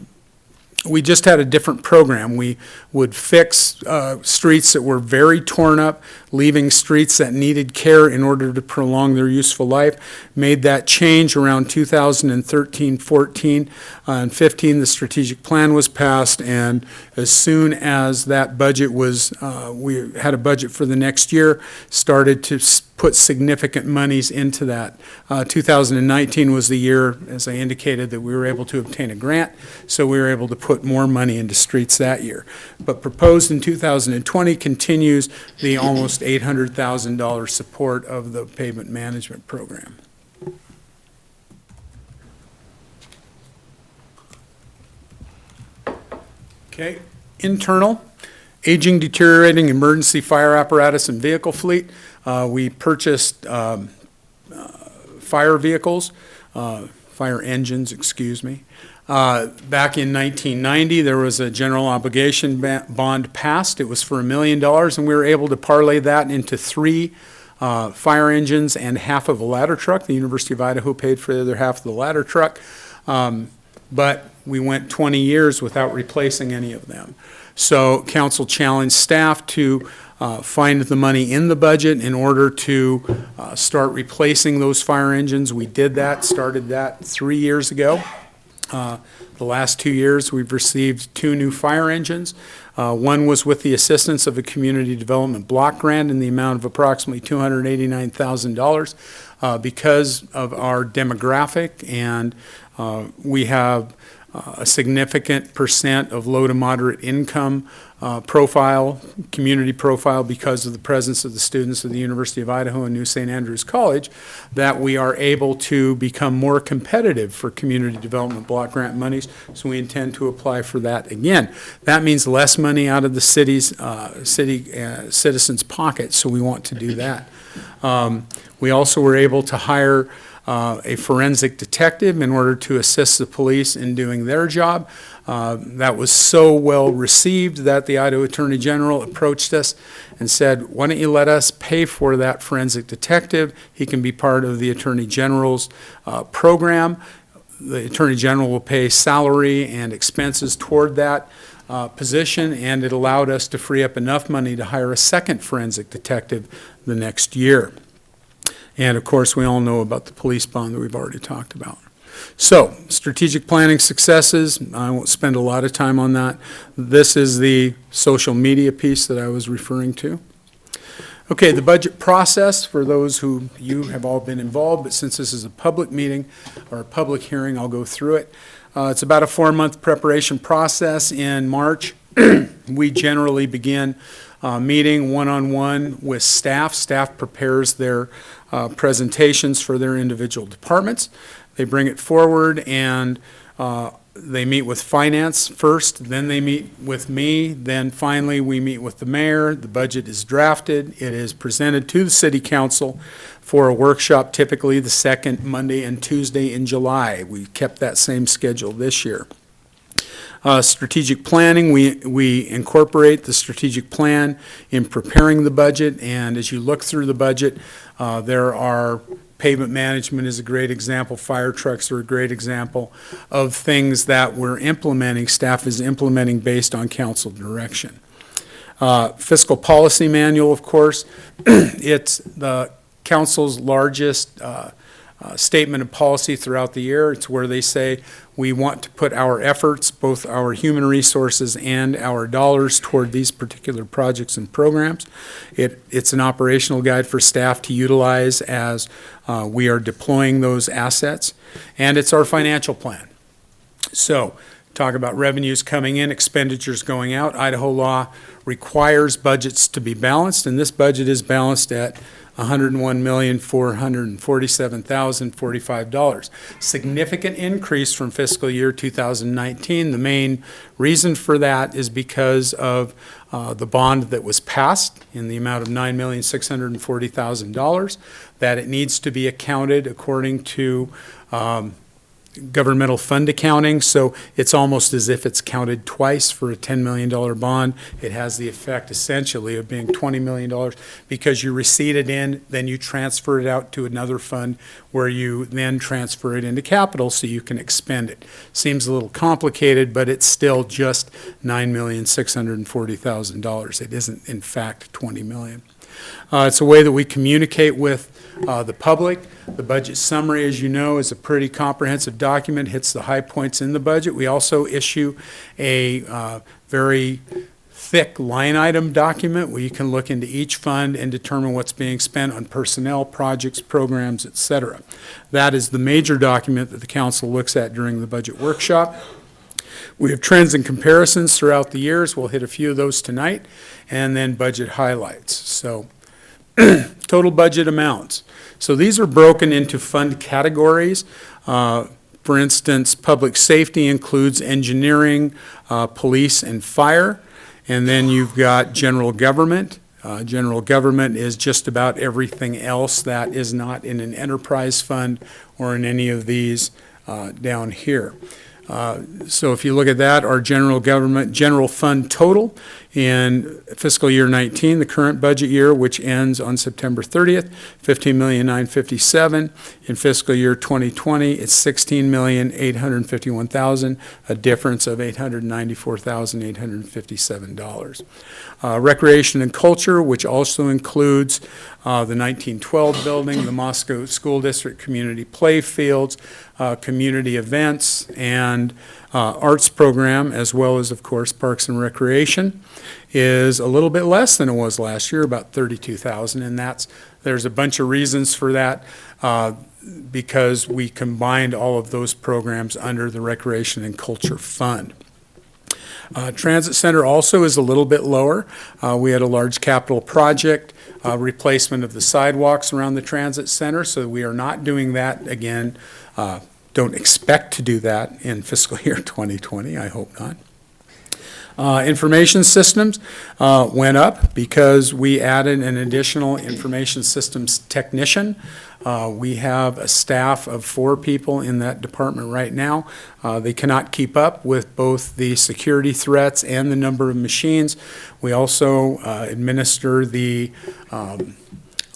we just had a different program. We would fix streets that were very torn up, leaving streets that needed care in order to prolong their useful life. Made that change around 2013, 14, and 15. The strategic plan was passed, and as soon as that budget was, we had a budget for the next year, started to put significant monies into that. 2019 was the year, as I indicated, that we were able to obtain a grant, so we were able to put more money into streets that year. But proposed in 2020 continues the almost $800,000 support of the pavement management program. Okay, internal, aging, deteriorating emergency fire apparatus and vehicle fleet. We purchased fire vehicles, fire engines, excuse me. Back in 1990, there was a general obligation bond passed. It was for $1 million, and we were able to parlay that into 3 fire engines and half of a ladder truck. The University of Idaho paid for the other half of the ladder truck. But we went 20 years without replacing any of them. So council challenged staff to find the money in the budget in order to start replacing those fire engines. We did that, started that 3 years ago. The last 2 years, we've received 2 new fire engines. One was with the assistance of a community development block grant in the amount of approximately $289,000 because of our demographic, and we have a significant percent of low to moderate income profile, community profile, because of the presence of the students of the University of Idaho and New St. Andrews College, that we are able to become more competitive for community development block grant monies. So we intend to apply for that again. That means less money out of the city's citizens' pockets, so we want to do that. We also were able to hire a forensic detective in order to assist the police in doing their job. That was so well received that the Idaho Attorney General approached us and said, why don't you let us pay for that forensic detective? He can be part of the Attorney General's program. The Attorney General will pay salary and expenses toward that position, and it allowed us to free up enough money to hire a second forensic detective the next year. And of course, we all know about the police bond that we've already talked about. So, strategic planning successes, I won't spend a lot of time on that. This is the social media piece that I was referring to. Okay, the budget process, for those who you have all been involved, but since this is a public meeting or a public hearing, I'll go through it. It's about a 4-month preparation process. In March, we generally begin meeting one-on-one with staff. Staff prepares their presentations for their individual departments. They bring it forward, and they meet with finance first, then they meet with me, then finally we meet with the mayor. The budget is drafted. It is presented to the city council for a workshop, typically the second Monday and Tuesday in July. We kept that same schedule this year. Strategic planning, we incorporate the strategic plan in preparing the budget, and as you look through the budget, there are pavement management is a great example, fire trucks are a great example of things that we're implementing, staff is implementing based on council direction. Fiscal policy manual, of course, it's the council's largest statement of policy throughout the year. It's where they say we want to put our efforts, both our human resources and our dollars, toward these particular projects and programs. It's an operational guide for staff to utilize as we are deploying those assets. And it's our financial plan. So, talk about revenues coming in, expenditures going out. Idaho law requires budgets to be balanced, and this budget is balanced at $101,447,045. Significant increase from fiscal year 2019. The main reason for that is because of the bond that was passed in the amount of $9,640,000, that it needs to be accounted according to governmental fund accounting, so it's almost as if it's counted twice for a $10 million bond. It has the effect essentially of being $20 million because you receipt it in, then you transfer it out to another fund where you then transfer it into capital so you can expend it. Seems a little complicated, but it's still just $9,640,000. It isn't in fact $20 million. It's a way that we communicate with the public. The budget summary, as you know, is a pretty comprehensive document, hits the high points in the budget. We also issue a very thick line item document where you can look into each fund and determine what's being spent on personnel, projects, programs, etc. That is the major document that the council looks at during the budget workshop. We have trends and comparisons throughout the years. We'll hit a few of those tonight, and then budget highlights. So total budget amounts. So these are broken into fund categories. For instance, public safety includes engineering, police, and fire. And then you've got general government. General government is just about everything else that is not in an enterprise fund or in any of these down here. So if you look at that, our general government, general fund total in fiscal year 19, the current budget year, which ends on September 30th, $15,957,000. In fiscal year 2020, it's $16,851,000, a difference of $894,857. Recreation and culture, which also includes the 1912 building, the Moscow School District community play fields, community events, and arts program, as well as, of course, Parks and Recreation, is a little bit less than it was last year, about $32,000, and there's a bunch of reasons for that, because we combined all of those programs under the Recreation and Culture Fund. Transit Center also is a little bit lower. We had a large capital project, replacement of the sidewalks around the Transit Center, so we are not doing that again. Don't expect to do that in fiscal year 2020, I hope not. Information systems went up because we added an additional information systems technician. We have a staff of 4 people in that department right now. They cannot keep up with both the security threats and the number of machines. We also administer the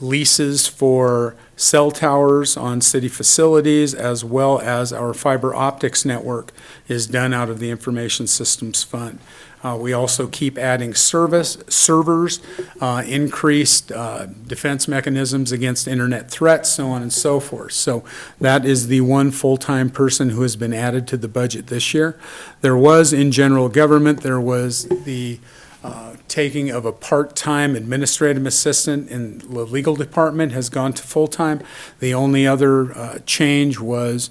leases for cell towers on city facilities, as well as our fiber optics network is done out of the Information Systems Fund. We also keep adding servers, increased defense mechanisms against internet threats, so on and so forth. So that is the one full-time person who has been added to the budget this year. There was, in general government, there was the taking of a part-time administrative assistant in the legal department has gone to full-time. The only other change was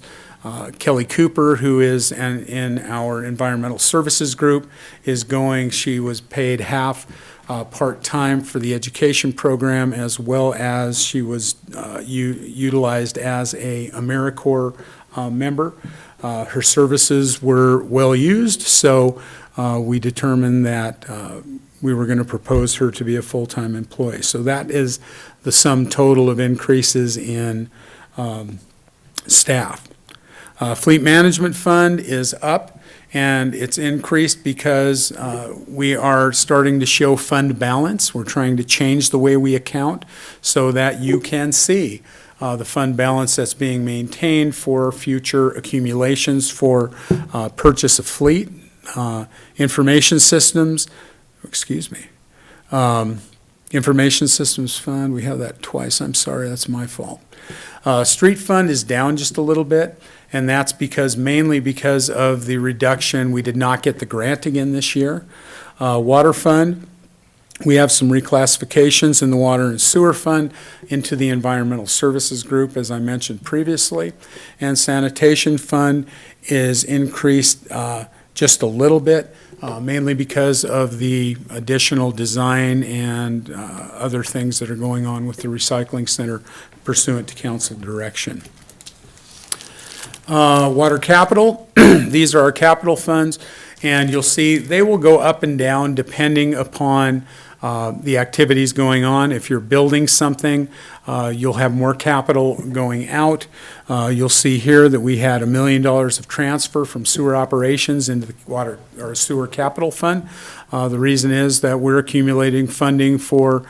Kelly Cooper, who is in our environmental services group, is going. She was paid half part-time for the education program, as well as she was utilized as a AmeriCorps member. Her services were well used, so we determined that we were going to propose her to be a full-time employee. So that is the sum total of increases in staff. Fleet Management Fund is up, and it's increased because we are starting to show fund balance. We're trying to change the way we account so that you can see the fund balance that's being maintained for future accumulations for purchase of fleet, information systems, Information Systems Fund, we have that twice. I'm sorry, that's my fault. Street Fund is down just a little bit, and that's mainly because of the reduction. We did not get the grant again this year. Water Fund, we have some reclassifications in the Water and Sewer Fund into the Environmental Services Group, as I mentioned previously. And Sanitation Fund is increased just a little bit, mainly because of the additional design and other things that are going on with the recycling center pursuant to council direction. Water capital, these are our capital funds, and you'll see they will go up and down depending upon the activities going on. If you're building something, you'll have more capital going out. You'll see here that we had $1 million of transfer from sewer operations into the water or sewer capital fund. The reason is that we're accumulating funding for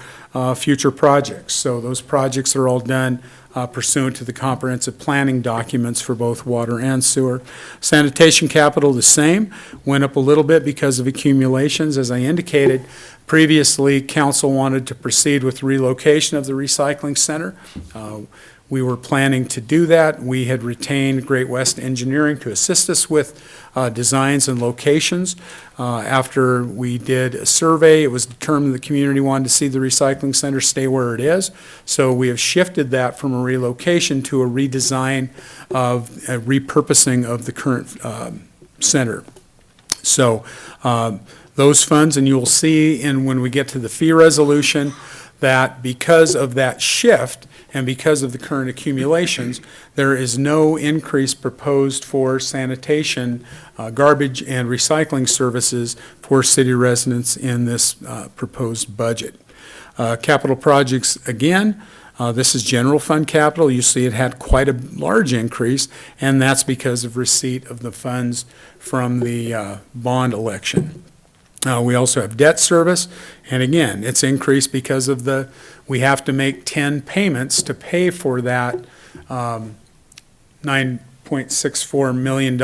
future projects. So those projects are all done pursuant to the comprehensive planning documents for both water and sewer. Sanitation capital, the same, went up a little bit because of accumulations. As I indicated previously, council wanted to proceed with relocation of the recycling center. We were planning to do that. We had retained Great West Engineering to assist us with designs and locations. After we did a survey, it was determined the community wanted to see the recycling center stay where it is. So we have shifted that from a relocation to a redesign of a repurposing of the current center. So those funds, and you'll see when we get to the fee resolution, that because of that shift and because of the current accumulations, there is no increase proposed for sanitation, garbage and recycling services for city residents in this proposed budget. Capital projects, again, this is general fund capital. You see it had quite a large increase, and that's because of receipt of the funds from the bond election. We also have debt service, and again, it's increased because of we have to make 10 payments to pay for that $9.64 million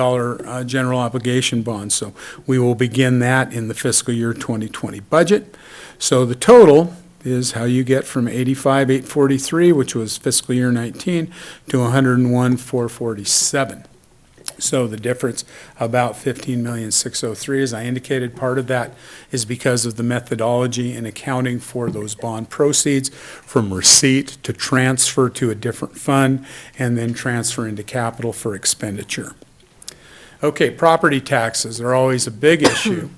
general obligation bond. So we will begin that in the fiscal year 2020 budget. So the total is how you get from 85,843, which was fiscal year 19, to 101,447. So the difference, about 15,603,000, as I indicated, part of that is because of the methodology in accounting for those bond proceeds from receipt to transfer to a different fund and then transfer into capital for expenditure. Okay, property taxes are always a big issue.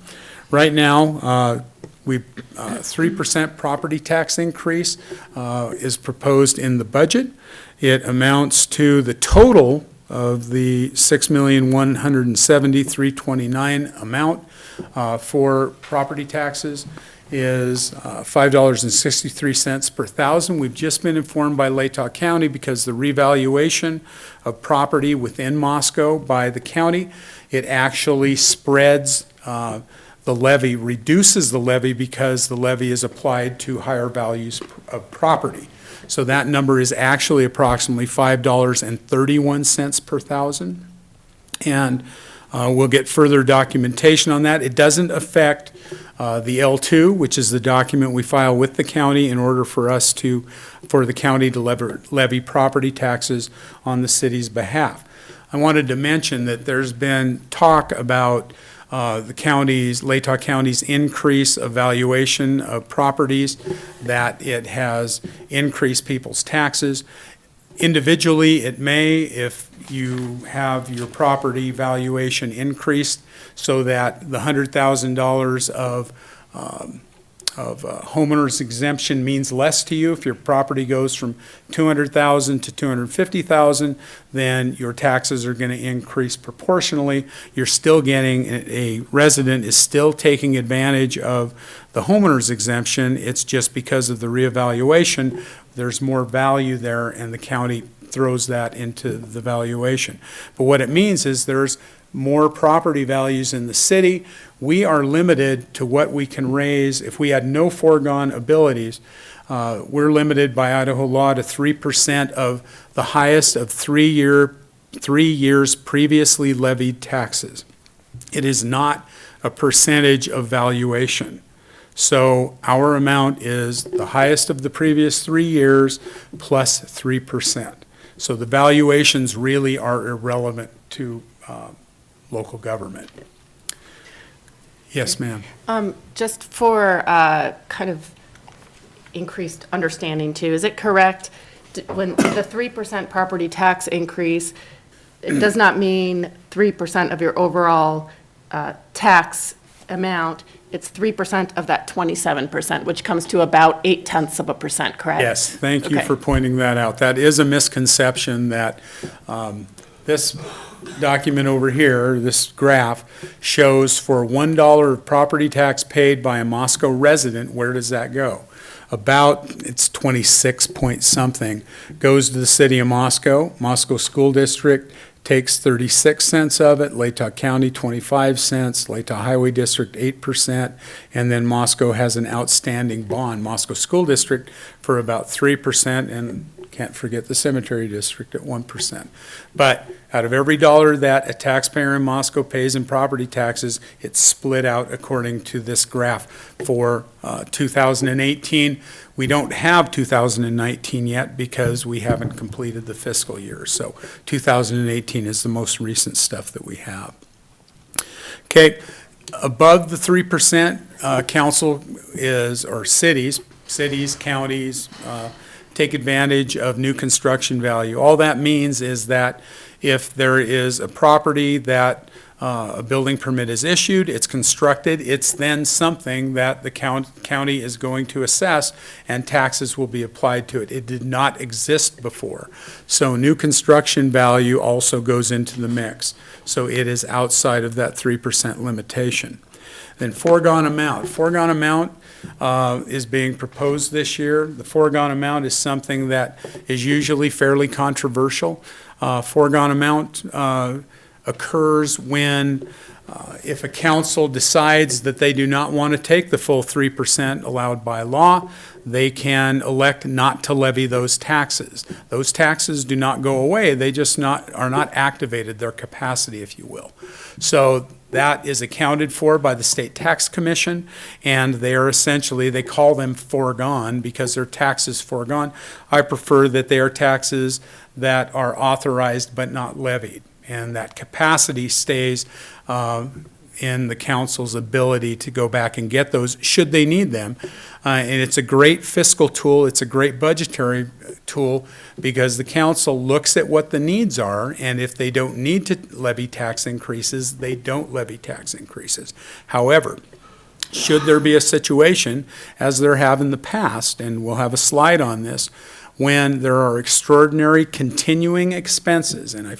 Right now, 3% property tax increase is proposed in the budget. It amounts to the total of the $6,170,329 amount for property taxes is $5.63 per thousand. We've just been informed by Latah County because the revaluation of property within Moscow by the county, it actually spreads the levy, reduces the levy because the levy is applied to higher values of property. So that number is actually approximately $5.31 per thousand. And we'll get further documentation on that. It doesn't affect the L2, which is the document we file with the county in order for the county to levy property taxes on the city's behalf. I wanted to mention that there's been talk about Latah County's increase of valuation of properties, that it has increased people's taxes. Individually, it may, if you have your property valuation increased so that the $100,000 of homeowner's exemption means less to you. If your property goes from $200,000 to $250,000, then your taxes are going to increase proportionally. You're still getting, a resident is still taking advantage of the homeowner's exemption. It's just because of the reevaluation, there's more value there, and the county throws that into the valuation. But what it means is there's more property values in the city. We are limited to what we can raise. If we had no foregone abilities, we're limited by Idaho law to 3% of the highest of 3 years previously levied taxes. It is not a percentage of valuation. So our amount is the highest of the previous 3 years plus 3%. So the valuations really are irrelevant to local government. Yes, ma'am. Just for kind of increased understanding too, is it correct, when the 3% property tax increase, it does not mean 3% of your overall tax amount, it's 3% of that 27%, which comes to about 0.8%, correct? Yes, thank you Okay. for pointing that out. That is a misconception that this document over here, this graph, shows for $1 of property tax paid by a Moscow resident, where does that go? It's 26 point something, goes to the city of Moscow. Moscow School District takes 36 cents of it, Latah County 25 cents, Latah Highway District 8%, and then Moscow has an outstanding bond, Moscow School District, for about 3%, and can't forget the Cemetery District at 1%. But out of every dollar that a taxpayer in Moscow pays in property taxes, it's split out according to this graph for 2018. We don't have 2019 yet because we haven't completed the fiscal year. So 2018 is the most recent stuff that we have. Okay, above the 3%, council is, or cities, counties, take advantage of new construction value. All that means is that If there is a property that a building permit is issued, it's constructed, it's then something that the county is going to assess and taxes will be applied to it. It did not exist before. So new construction value also goes into the mix. So it is outside of that 3% limitation. Then foregone amount. Foregone amount is being proposed this year. The foregone amount is something that is usually fairly controversial. Foregone amount occurs when if a council decides that they do not want to take the full 3% allowed by law, they can elect not to levy those taxes. Those taxes do not go away. They just are not activated, their capacity, if you will. So that is accounted for by the State Tax Commission, and they are essentially, they call them foregone because they're taxes foregone. I prefer that they are taxes that are authorized but not levied, and that capacity stays in the council's ability to go back and get those should they need them. And it's a great fiscal tool, it's a great budgetary tool, because the council looks at what the needs are, and if they don't need to levy tax increases, they don't levy tax increases. However, should there be a situation, as there have in the past, and we'll have a slide on this, when there are extraordinary continuing expenses, and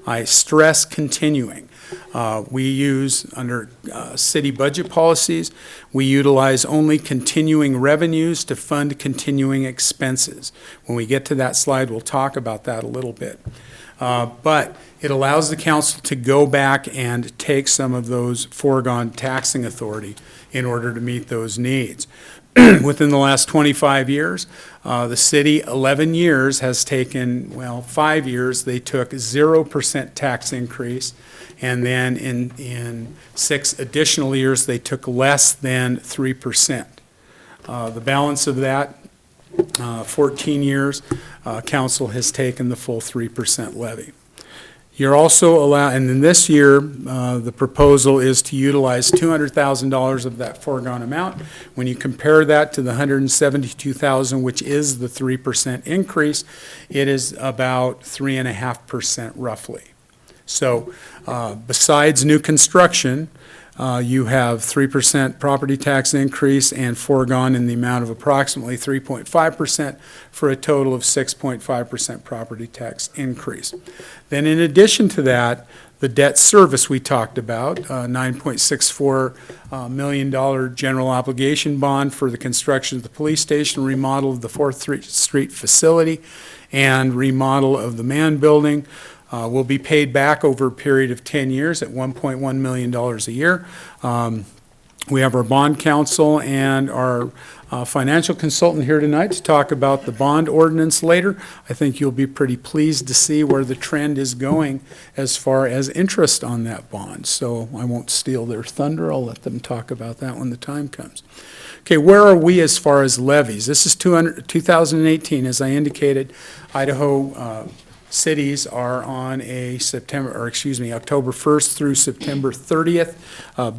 I stress continuing. We use, under city budget policies, we utilize only continuing revenues to fund continuing expenses. When we get to that slide, we'll talk about that a little bit. But it allows the council to go back and take some of those foregone taxing authority in order to meet those needs. Within the last 25 years, the city, 11 years, has taken, 5 years, they took 0% tax increase, and then in 6 additional years, they took less than 3%. The balance of that, 14 years, council has taken the full 3% levy. You're also allowed, and in this year, the proposal is to utilize $200,000 of that foregone amount. When you compare that to the $172,000, which is the 3% increase, it is about 3.5% roughly. So besides new construction, you have 3% property tax increase and foregone in the amount of approximately 3.5% for a total of 6.5% property tax increase. Then in addition to that, the debt service we talked about, $9.64 million general obligation bond for the construction of the police station, remodel of the 4th Street facility, and remodel of the man building. Will be paid back over a period of 10 years at $1.1 million a year. We have our bond counsel and our financial consultant here tonight to talk about the bond ordinance later. I think you'll be pretty pleased to see where the trend is going as far as interest on that bond. So I won't steal their thunder. I'll let them talk about that when the time comes. Okay, where are we as far as levies? This is 2018. As I indicated, Idaho cities are on a October 1st through September 30th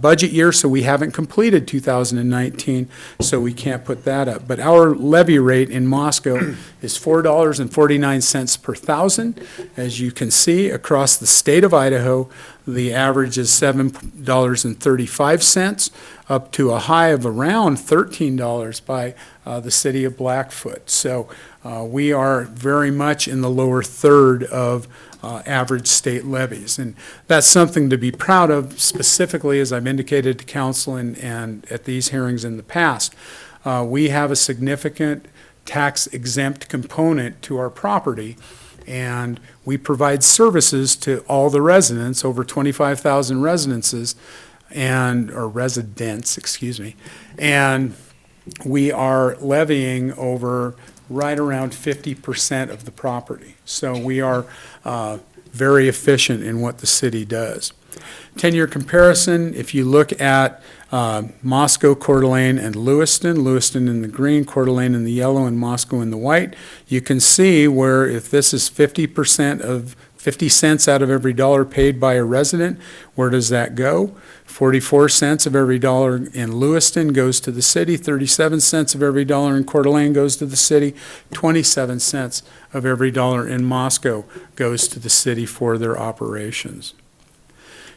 budget year, so we haven't completed 2019, so we can't put that up. But our levy rate in Moscow is $4.49 per thousand. As you can see, across the state of Idaho, the average is $7.35, up to a high of around $13 by the city of Blackfoot. So we are very much in the lower third of average state levies. And that's something to be proud of, specifically, as I've indicated to council and at these hearings in the past. We have a significant tax exempt component to our property, and we provide services to all the residents, over 25,000 residences, or residents, and we are levying over right around 50% of the property. So we are very efficient in what the city does. 10-year comparison, if you look at Moscow, Coeur d'Alene, and Lewiston in the green, Coeur d'Alene in the yellow, and Moscow in the white, you can see where if this is 50% of 50 cents out of every dollar paid by a resident. Where does that go? 44 cents of every dollar in Lewiston goes to the city, 37 cents of every dollar in Coeur d'Alene goes to the city, 27 cents of every dollar in Moscow goes to the city for their operations.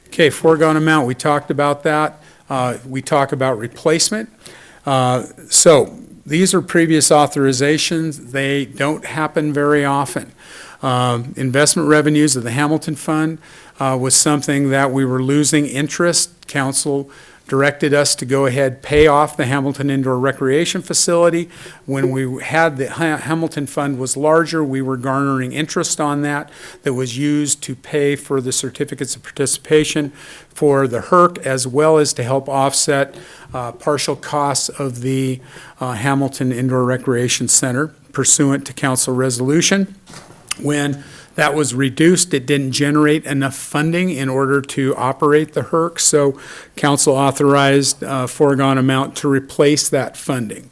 Okay, foregone amount, we talked about that. We talk about replacement. So these are previous authorizations. They don't happen very often. Investment revenues of the Hamilton Fund was something that we were losing interest. Council directed us to go ahead, pay off the Hamilton Indoor Recreation Facility. When we had the Hamilton Fund was larger, we were garnering interest on that was used to pay for the certificates of participation for the HERC, as well as to help offset partial costs of the Hamilton Indoor Recreation Center pursuant to council resolution. When that was reduced, it didn't generate enough funding in order to operate the HERC, so council authorized a foregone amount to replace that funding.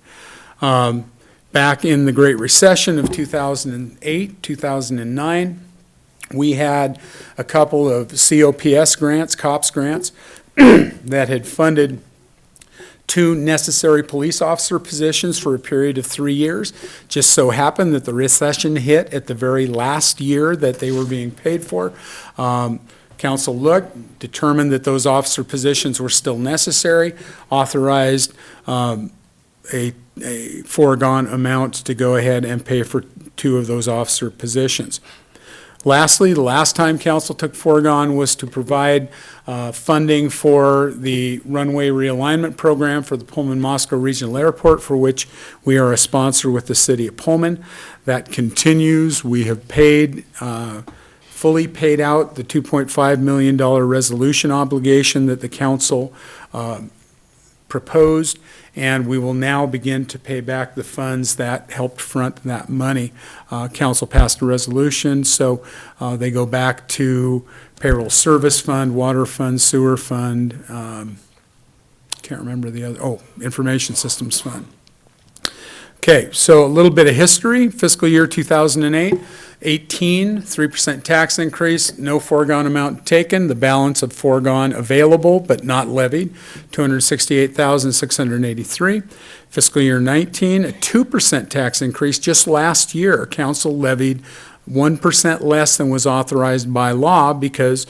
Back in the Great Recession of 2008, 2009, we had a couple of COPS grants, COPS grants, that had funded 2 necessary police officer positions for a period of 3 years. Just so happened that the recession hit at the very last year that they were being paid for. Council looked, determined that those officer positions were still necessary, authorized a foregone amount to go ahead and pay for 2 of those officer positions. Lastly, the last time council took foregone was to provide funding for the runway realignment program for the Pullman-Moscow Regional Airport, for which we are a sponsor with the city of Pullman. That continues. We have fully paid out the $2.5 million resolution obligation that the council proposed, and we will now begin to pay back the funds that helped front that money. Council passed a resolution, so they go back to payroll service fund, water fund, sewer fund, can't remember the other, information systems fund. Okay, so a little bit of history. Fiscal year 2008, 3% tax increase, no foregone amount taken, the balance of foregone available but not levied, $268,683. Fiscal year 19, a 2% tax increase. Just last year, council levied 1% less than was authorized by law because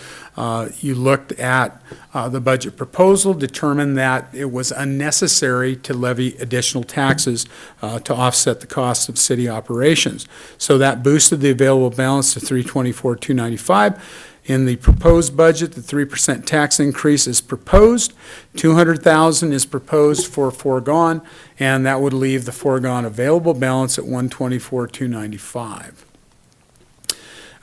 you looked at the budget proposal, determined that it was unnecessary to levy additional taxes to offset the cost of city operations. So that boosted the available balance to $324,295. In the proposed budget, the 3% tax increase is proposed. $200,000 is proposed for foregone, and that would leave the foregone available balance at $124,295.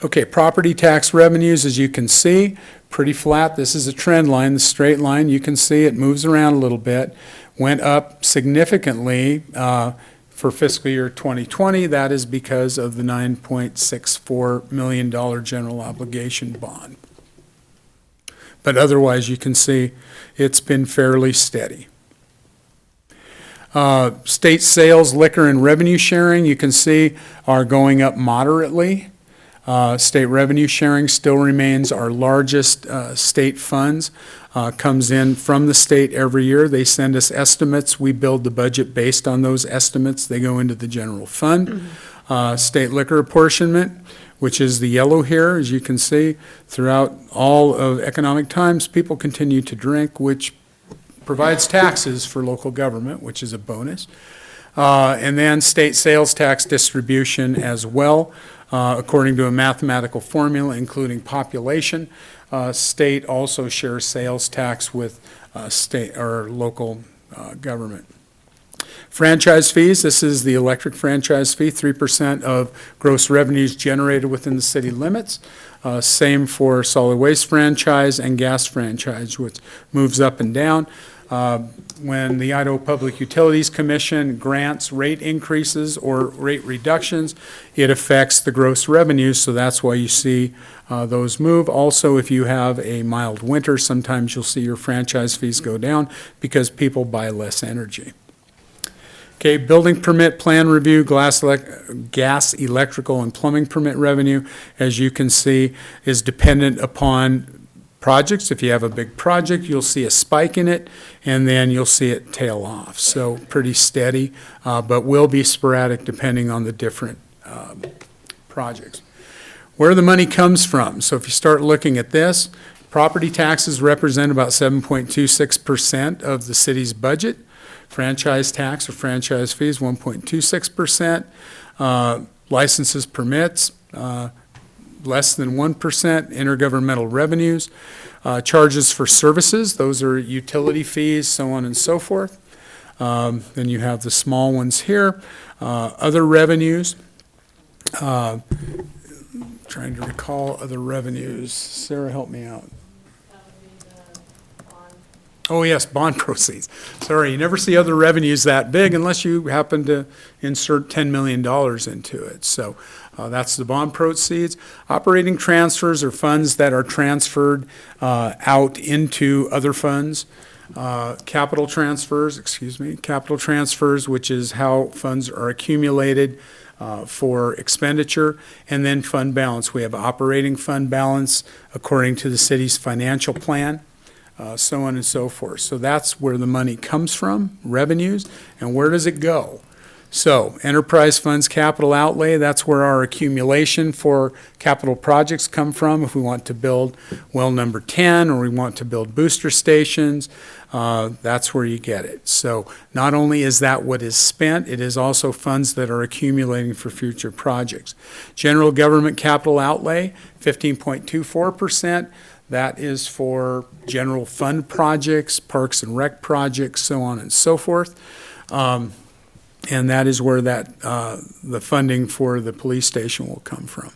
Okay, property tax revenues, as you can see, pretty flat. This is a trend line, the straight line. You can see it moves around a little bit. Went up significantly for fiscal year 2020. That is because of the $9.64 million general obligation bond. But otherwise, you can see it's been fairly steady. State sales, liquor, and revenue sharing, you can see, are going up moderately. State revenue sharing still remains our largest state funds. Comes in from the state every year. They send us estimates. We build the budget based on those estimates. They go into the general fund. State liquor apportionment, which is the yellow here, as you can see, throughout all of economic times, people continue to drink, which provides taxes for local government, which is a bonus. And then state sales tax distribution as well. According to a mathematical formula, including population, state also shares sales tax with state or local government. Franchise fees, this is the electric franchise fee, 3% of gross revenues generated within the city limits. Same for solid waste franchise and gas franchise, which moves up and down. When the Idaho Public Utilities Commission grants rate increases or rate reductions, it affects the gross revenues, so that's why you see those move. Also, if you have a mild winter, sometimes you'll see your franchise fees go down because people buy less energy. Okay, building permit, plan review, gas, electrical, and plumbing permit revenue, as you can see, is dependent upon projects. If you have a big project, you'll see a spike in it, and then you'll see it tail off. So pretty steady, but will be sporadic depending on the different projects. Where the money comes from. So if you start looking at this, property taxes represent about 7.26% of the city's budget. Franchise tax or franchise fees, 1.26%. Licenses, permits, less than 1%. Intergovernmental revenues. Charges for services, those are utility fees, so on and so forth. Then you have the small ones here. Other revenues. Trying to recall other revenues. Sarah, help me out. Oh, yes, bond proceeds. Sorry, you never see other revenues that big unless you happen to insert $10 million into it. So that's the bond proceeds. Operating transfers are funds that are transferred out into other funds. Capital transfers, which is how funds are accumulated for expenditure, and then fund balance. We have operating fund balance according to the city's financial plan. So on and so forth. So that's where the money comes from, revenues, and where does it go? So enterprise funds capital outlay, that's where our accumulation for capital projects come from. If we want to build well number 10 or we want to build booster stations, that's where you get it. So not only is that what is spent, it is also funds that are accumulating for future projects. General government capital outlay, 15.24%. That is for general fund projects, parks and rec projects, so on and so forth. And that is where the funding for the police station will come from.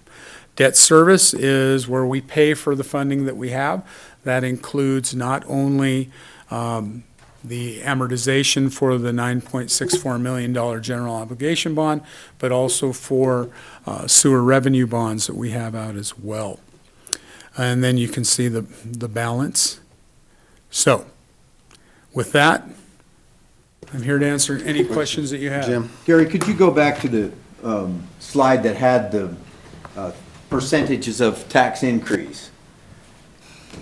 Debt service is where we pay for the funding that we have. That includes not only the amortization for the $9.64 million general obligation bond, but also for sewer revenue bonds that we have out as well. And then you can see the balance. So, with that, I'm here to answer any questions that you have. Jim? Gary, could you go back to the slide that had the percentages of tax increase?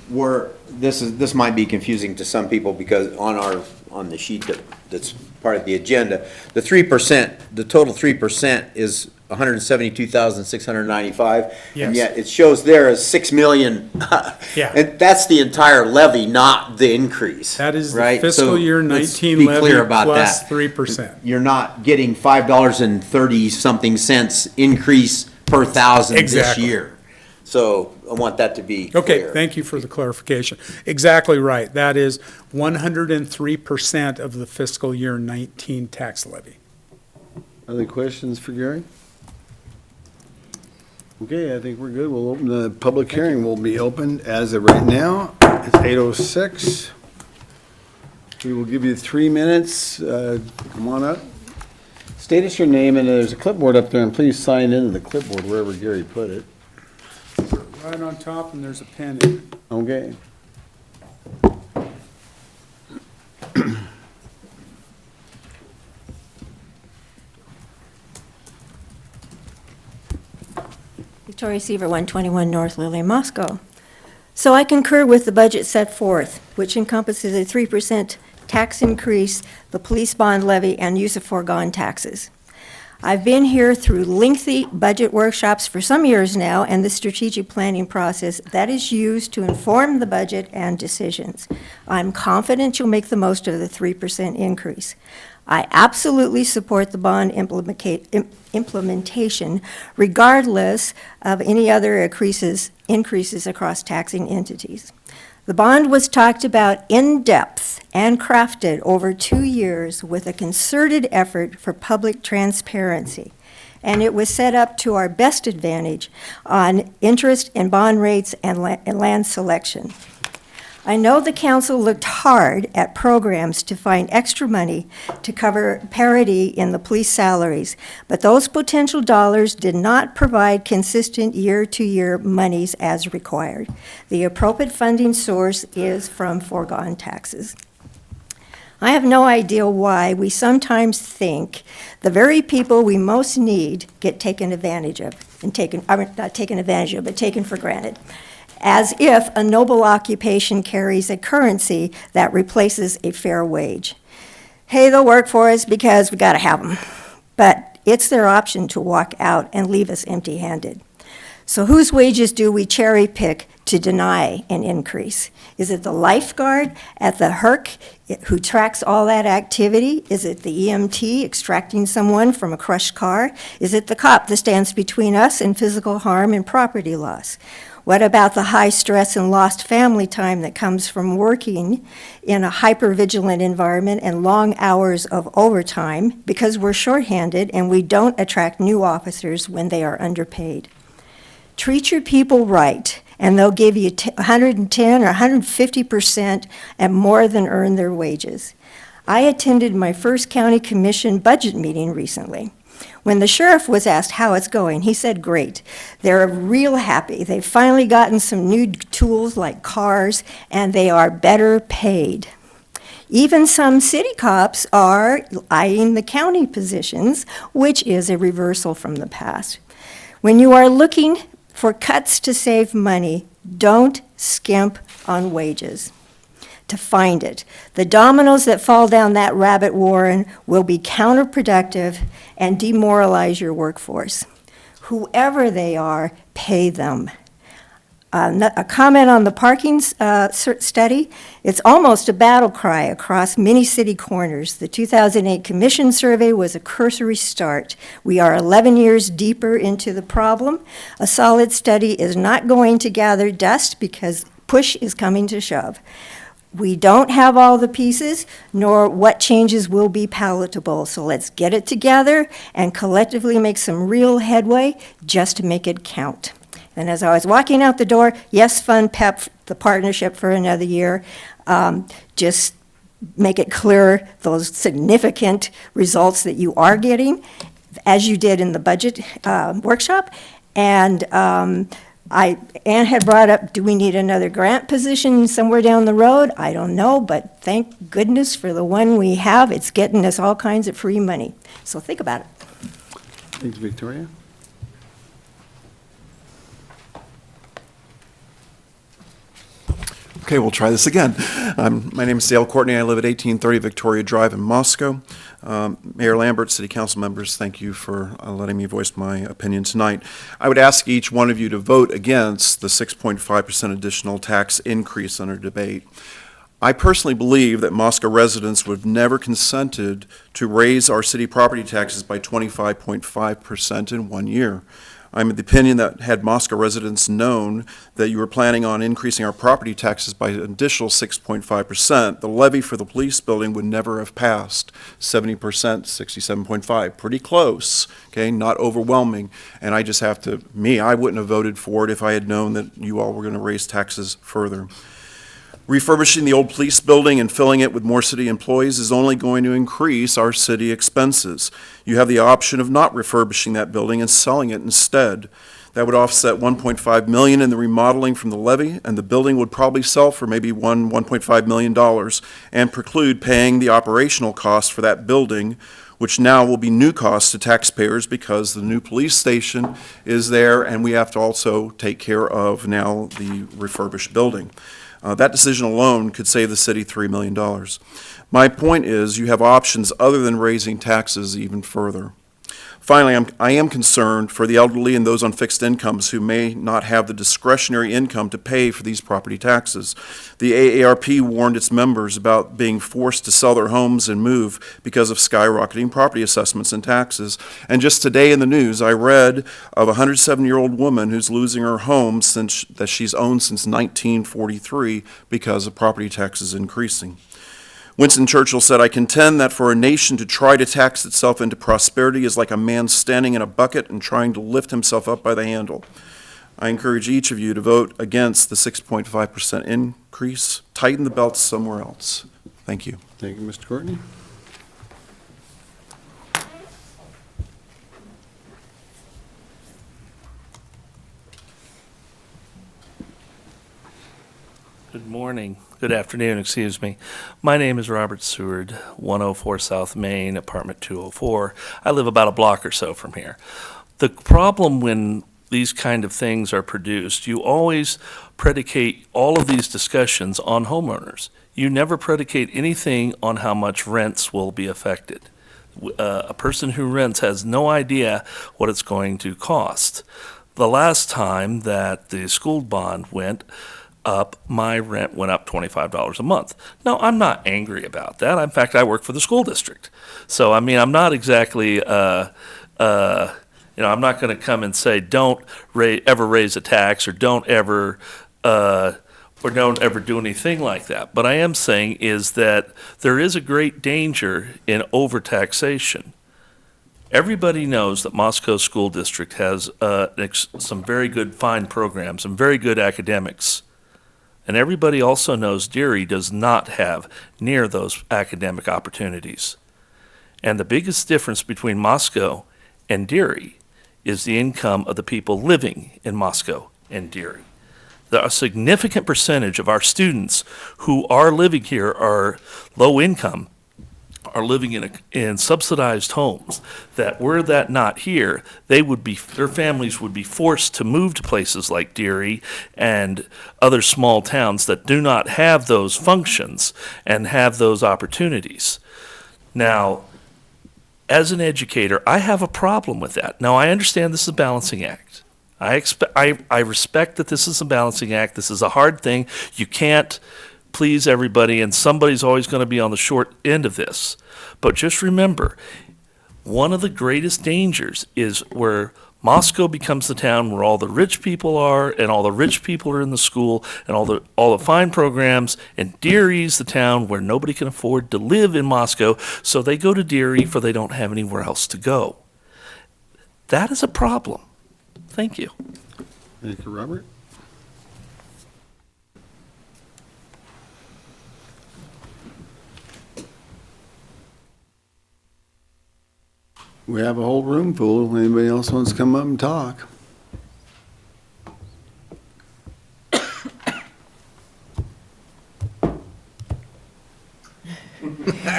Where this might be confusing to some people because on the sheet that's part of the agenda, the total 3% is 172,695, Yes. and yet it shows there as 6 million. Yeah. And that's the entire levy, not the increase. That is the right? fiscal So year let's 19 be levy clear about plus that. 3%. You're not getting $5.30-something cents increase per thousand this Exactly. year. So I want that to be Okay, clear. thank you for the clarification. Exactly right. That is 103% of the fiscal year 19 tax levy. Other questions for Gary? Okay, I think we're good. We'll open the public hearing. Will be open as of right now. It's 8:06. We will give you 3 minutes. Come on up. State us your name, and there's a clipboard up there, and please sign into the clipboard wherever Gary put it. Right on top, and there's a pen in it. Okay. Victoria Seaver, 121 North Lillian, Moscow. So I concur with the budget set forth, which encompasses a 3% tax increase, the police bond levy, and use of foregone taxes. I've been here through lengthy budget workshops for some years now and the strategic planning process that is used to inform the budget and decisions. I'm confident you'll make the most of the 3% increase. I absolutely support the bond implementation regardless of any other increases across taxing entities. The bond was talked about in depth and crafted over 2 years with a concerted effort for public transparency. And it was set up to our best advantage on interest and bond rates and land selection. I know the council looked hard at programs to find extra money to cover parity in the police salaries, but those potential dollars did not provide consistent year-to-year monies as required. The appropriate funding source is from foregone taxes. I have no idea why we sometimes think the very people we most need get taken advantage of, not taken advantage of, but taken for granted, as if a noble occupation carries a currency that replaces a fair wage. Hey, they'll work for us because we gotta have them, but it's their option to walk out and leave us empty-handed. So whose wages do we cherry pick to deny an increase? Is it the lifeguard at the HERC who tracks all that activity? Is it the EMT extracting someone from a crushed car? Is it the cop that stands between us and physical harm and property loss? What about the high stress and lost family time that comes from working in a hyper-vigilant environment and long hours of overtime because we're shorthanded and we don't attract new officers when they are underpaid? Treat your people right, and they'll give you 110 or 150% and more than earn their wages. I attended my first county commission budget meeting recently. When the sheriff was asked how it's going, he said, great. They're real happy. They've finally gotten some new tools like cars, and they are better paid. Even some city cops are eyeing the county positions, which is a reversal from the past. When you are looking for cuts to save money, don't skimp on wages. To find it. The dominoes that fall down that rabbit warren will be counterproductive and demoralize your workforce. Whoever they are, pay them. A comment on the parking study. It's almost a battle cry across many city corners. The 2008 Commission survey was a cursory start. We are 11 years deeper into the problem. A solid study is not going to gather dust because push is coming to shove. We don't have all the pieces, nor what changes will be palatable. So let's get it together and collectively make some real headway just to make it count. And as I was walking out the door, yes, fund PEP, the partnership for another year. Just make it clear those significant results that you are getting, as you did in the budget workshop. And Ann had brought up, do we need another grant position somewhere down the road? I don't know, but thank goodness for the one we have. It's getting us all kinds of free money. So think about it. Thanks, Victoria. Okay, we'll try this again. My name is Dale Courtney. I live at 1830 Victoria Drive in Moscow. Mayor Lambert, City Council members, thank you for letting me voice my opinion tonight. I would ask each one of you to vote against the 6.5% additional tax increase under debate. I personally believe that Moscow residents would have never consented to raise our city property taxes by 25.5% in 1 year. I'm of the opinion that had Moscow residents known that you were planning on increasing our property taxes by an additional 6.5%, the levy for the police building would never have passed. 70%, 67.5, pretty close, okay, not overwhelming. And I just have to, I wouldn't have voted for it if I had known that you all were going to raise taxes further. Refurbishing the old police building and filling it with more city employees is only going to increase our city expenses. You have the option of not refurbishing that building and selling it instead. That would offset $1.5 million in the remodeling from the levy, and the building would probably sell for maybe $1.5 million and preclude paying the operational costs for that building, which now will be new costs to taxpayers because the new police station is there, and we have to also take care of now the refurbished building. That decision alone could save the city $3 million. My point is you have options other than raising taxes even further. Finally, I am concerned for the elderly and those on fixed incomes who may not have the discretionary income to pay for these property taxes. The AARP warned its members about being forced to sell their homes and move because of skyrocketing property assessments and taxes. And just today in the news, I read of a 107-year-old woman who's losing her home that she's owned since 1943 because of property taxes increasing. Winston Churchill said, "I contend that for a nation to try to tax itself into prosperity is like a man standing in a bucket and trying to lift himself up by the handle." I encourage each of you to vote against the 6.5% increase. Tighten the belts somewhere else. Thank you. Thank you, Mr. Courtney. Good morning, good afternoon, excuse me. My name is Robert Seward, 104 South Main, apartment 204. I live about a block or so from here. The problem when these kind of things are produced, you always predicate all of these discussions on homeowners. You never predicate anything on how much rents will be affected. A person who rents has no idea what it's going to cost. The last time that the school bond went up, my rent went up $25 a month. Now, I'm not angry about that. In fact, I work for the school district. So, I mean, I'm not exactly, I'm not going to come and say, don't ever raise a tax or don't ever do anything like that. But I am saying is that there is a great danger in overtaxation. Everybody knows that Moscow School District has some very good fine programs and very good academics. And everybody also knows Deary does not have near those academic opportunities. And the biggest difference between Moscow and Deary is the income of the people living in Moscow and Deary. A significant percentage of our students who are living here are low income, are living in subsidized homes, that were that not here, their families would be forced to move to places like Deary and other small towns that do not have those functions and have those opportunities. Now, as an educator, I have a problem with that. Now, I understand this is a balancing act. I respect that this is a balancing act. This is a hard thing. You can't please everybody, and somebody's always going to be on the short end of this. But just remember, one of the greatest dangers is where Moscow becomes the town where all the rich people are, and all the rich people are in the school, and all the fine programs, and Deary's the town where nobody can afford to live in Moscow, so they go to Deary for they don't have anywhere else to go. That is a problem. Thank you. Thank you, Robert. We have a whole room full. Anybody else wants to come up and talk?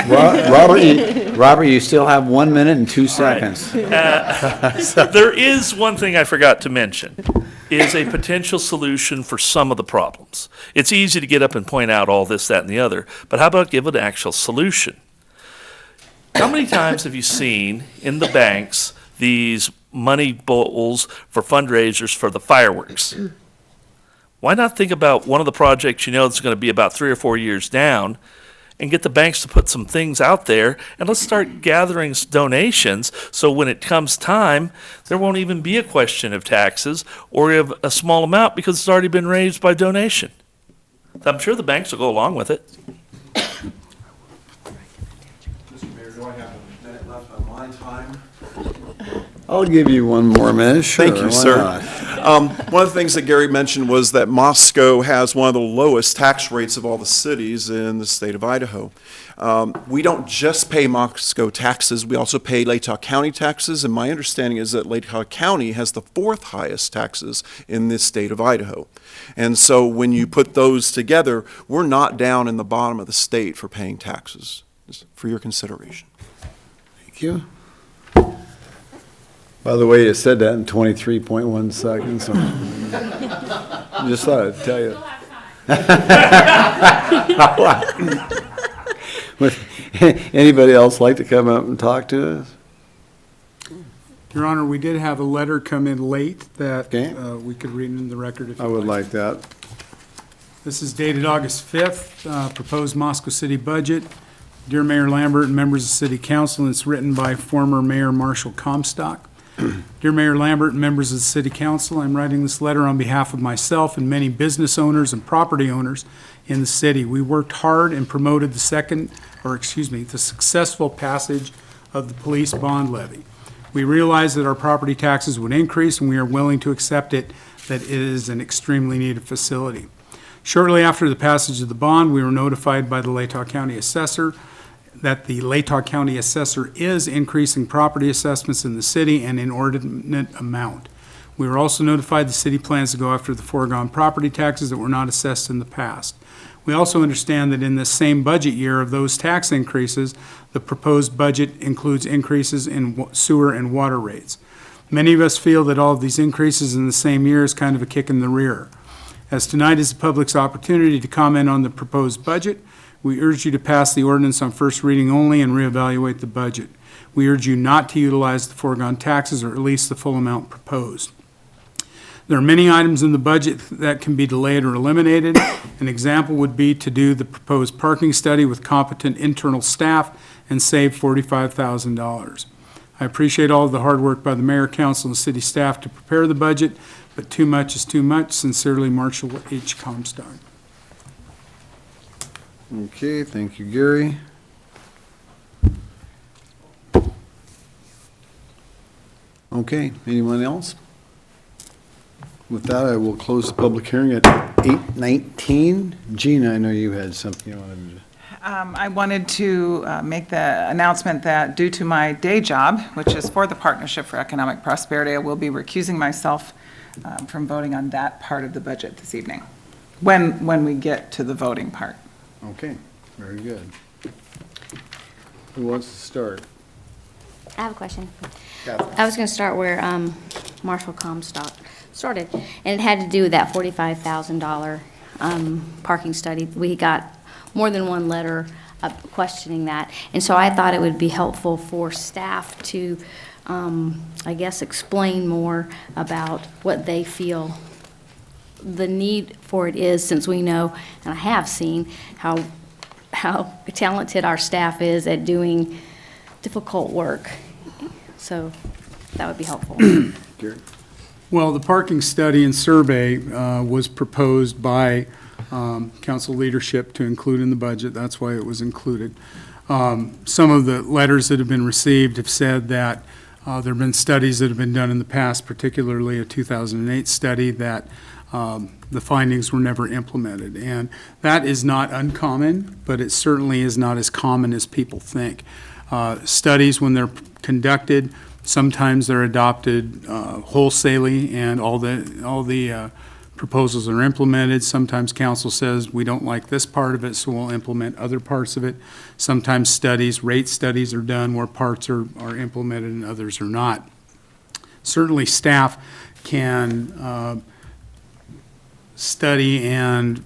Robert, you still have 1 minute and 2 seconds. There is one thing I forgot to mention, is a potential solution for some of the problems. It's easy to get up and point out all this, that, and the other, but how about give an actual solution? How many times have you seen in the banks these money bowls for fundraisers for the fireworks? Why not think about one of the projects you know that's going to be about 3 or 4 years down, and get the banks to put some things out there, and let's start gathering donations so when it comes time, there won't even be a question of taxes or of a small amount because it's already been raised by donation. I'm sure the banks will go along with it. Mr. Mayor, do I have a minute left on my time? I'll give you 1 more minute, sure. Thank you, why sir. not? One of the things that Gary mentioned was that Moscow has one of the lowest tax rates of all the cities in the state of Idaho. We don't just pay Moscow taxes, we also pay Latah County taxes, and my understanding is that Latah County has the 4th highest taxes in this state of Idaho. And so when you put those together, we're not down in the bottom of the state for paying taxes, just for your consideration. Thank you. By the way, you said that in 23.1 seconds. So just thought I'd tell you. Would anybody else like to come up and talk to us? Your Honor, we did have a letter come in late that Okay. we could read in the record if you I would like that. This is dated August 5th, proposed Moscow City budget. Dear Mayor Lambert and members of City Council, and it's written by former Mayor Marshall Comstock. Dear Mayor Lambert and members of the City Council, I'm writing this letter on behalf of myself and many business owners and property owners in the city. We worked hard and promoted the successful passage of the police bond levy. We realized that our property taxes would increase, and we are willing to accept it, that it is an extremely needed facility. Shortly after the passage of the bond, we were notified by the Latah County Assessor that the Latah County Assessor is increasing property assessments in the city an inordinate amount. We were also notified the city plans to go after the foregone property taxes that were not assessed in the past. We also understand that in this same budget year of those tax increases, the proposed budget includes increases in sewer and water rates. Many of us feel that all of these increases in the same year is kind of a kick in the rear. As tonight is the public's opportunity to comment on the proposed budget, we urge you to pass the ordinance on first reading only and reevaluate the budget. We urge you not to utilize the foregone taxes or at least the full amount proposed. There are many items in the budget that can be delayed or eliminated. An example would be to do the proposed parking study with competent internal staff and save $45,000. I appreciate all of the hard work by the mayor, council, and city staff to prepare the budget, but too much is too much. Sincerely, Marshall H. Comstock. Okay, thank you, Gary. Okay, anyone else? With that, I will close the public hearing at 8:19. Gina, I know you had something you wanted to... I wanted to make the announcement that due to my day job, which is for the Partnership for Economic Prosperity, I will be recusing myself from voting on that part of the budget this evening, when we get to the voting part. Okay, very good. Who wants to start? I have a question. Catherine. I was going to start where Marshall Comstock started, and it had to do with that $45,000 parking study. We got more than one letter questioning that, and so I thought it would be helpful for staff to, I guess, explain more about what they feel the need for it is, since we know, and I have seen, how talented our staff is at doing difficult work. So that would be helpful. Gary? Well, the parking study and survey was proposed by council leadership to include in the budget. That's why it was included. Some of the letters that have been received have said that there have been studies that have been done in the past, particularly a 2008 study, that the findings were never implemented. And that is not uncommon, but it certainly is not as common as people think. Studies, when they're conducted, sometimes they're adopted wholesalely, and all the proposals are implemented. Sometimes council says, we don't like this part of it, so we'll implement other parts of it. Sometimes rate studies are done where parts are implemented and others are not. Certainly staff can study and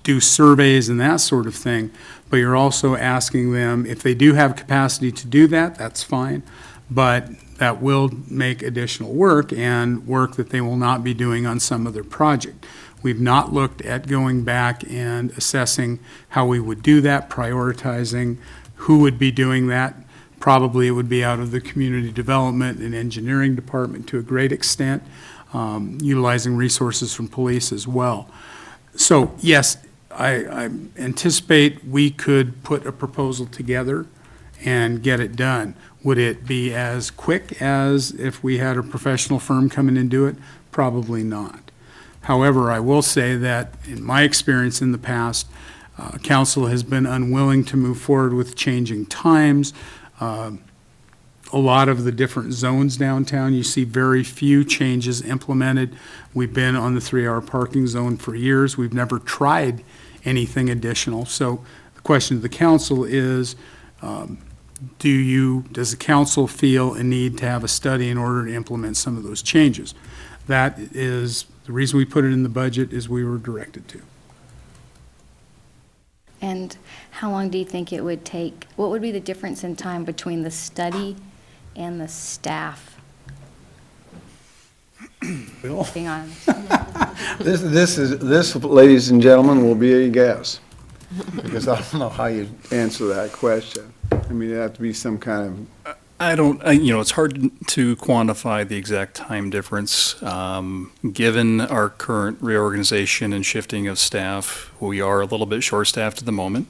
do surveys and that sort of thing, but you're also asking them, if they do have capacity to do that, that's fine, but that will make additional work, and work that they will not be doing on some other project. We've not looked at going back and assessing how we would do that, prioritizing who would be doing that. Probably it would be out of the community development and engineering department to a great extent, utilizing resources from police as well. So yes, I anticipate we could put a proposal together and get it done. Would it be as quick as if we had a professional firm come in and do it? Probably not. However, I will say that in my experience in the past, council has been unwilling to move forward with changing times. A lot of the different zones downtown, you see very few changes implemented. We've been on the 3-hour parking zone for years. We've never tried anything additional. So the question to the council is, does the council feel a need to have a study in order to implement some of those changes? That is, the reason we put it in the budget is we were directed to. And how long do you think it would take? What would be the difference in time between the study and the staff? Bill? Being honest. This, ladies and gentlemen, will be a guess, because I don't know how you answer that question. I mean, it'd have to be some kind of... it's hard to quantify the exact time difference. Given our current reorganization and shifting of staff, we are a little bit short-staffed at the moment.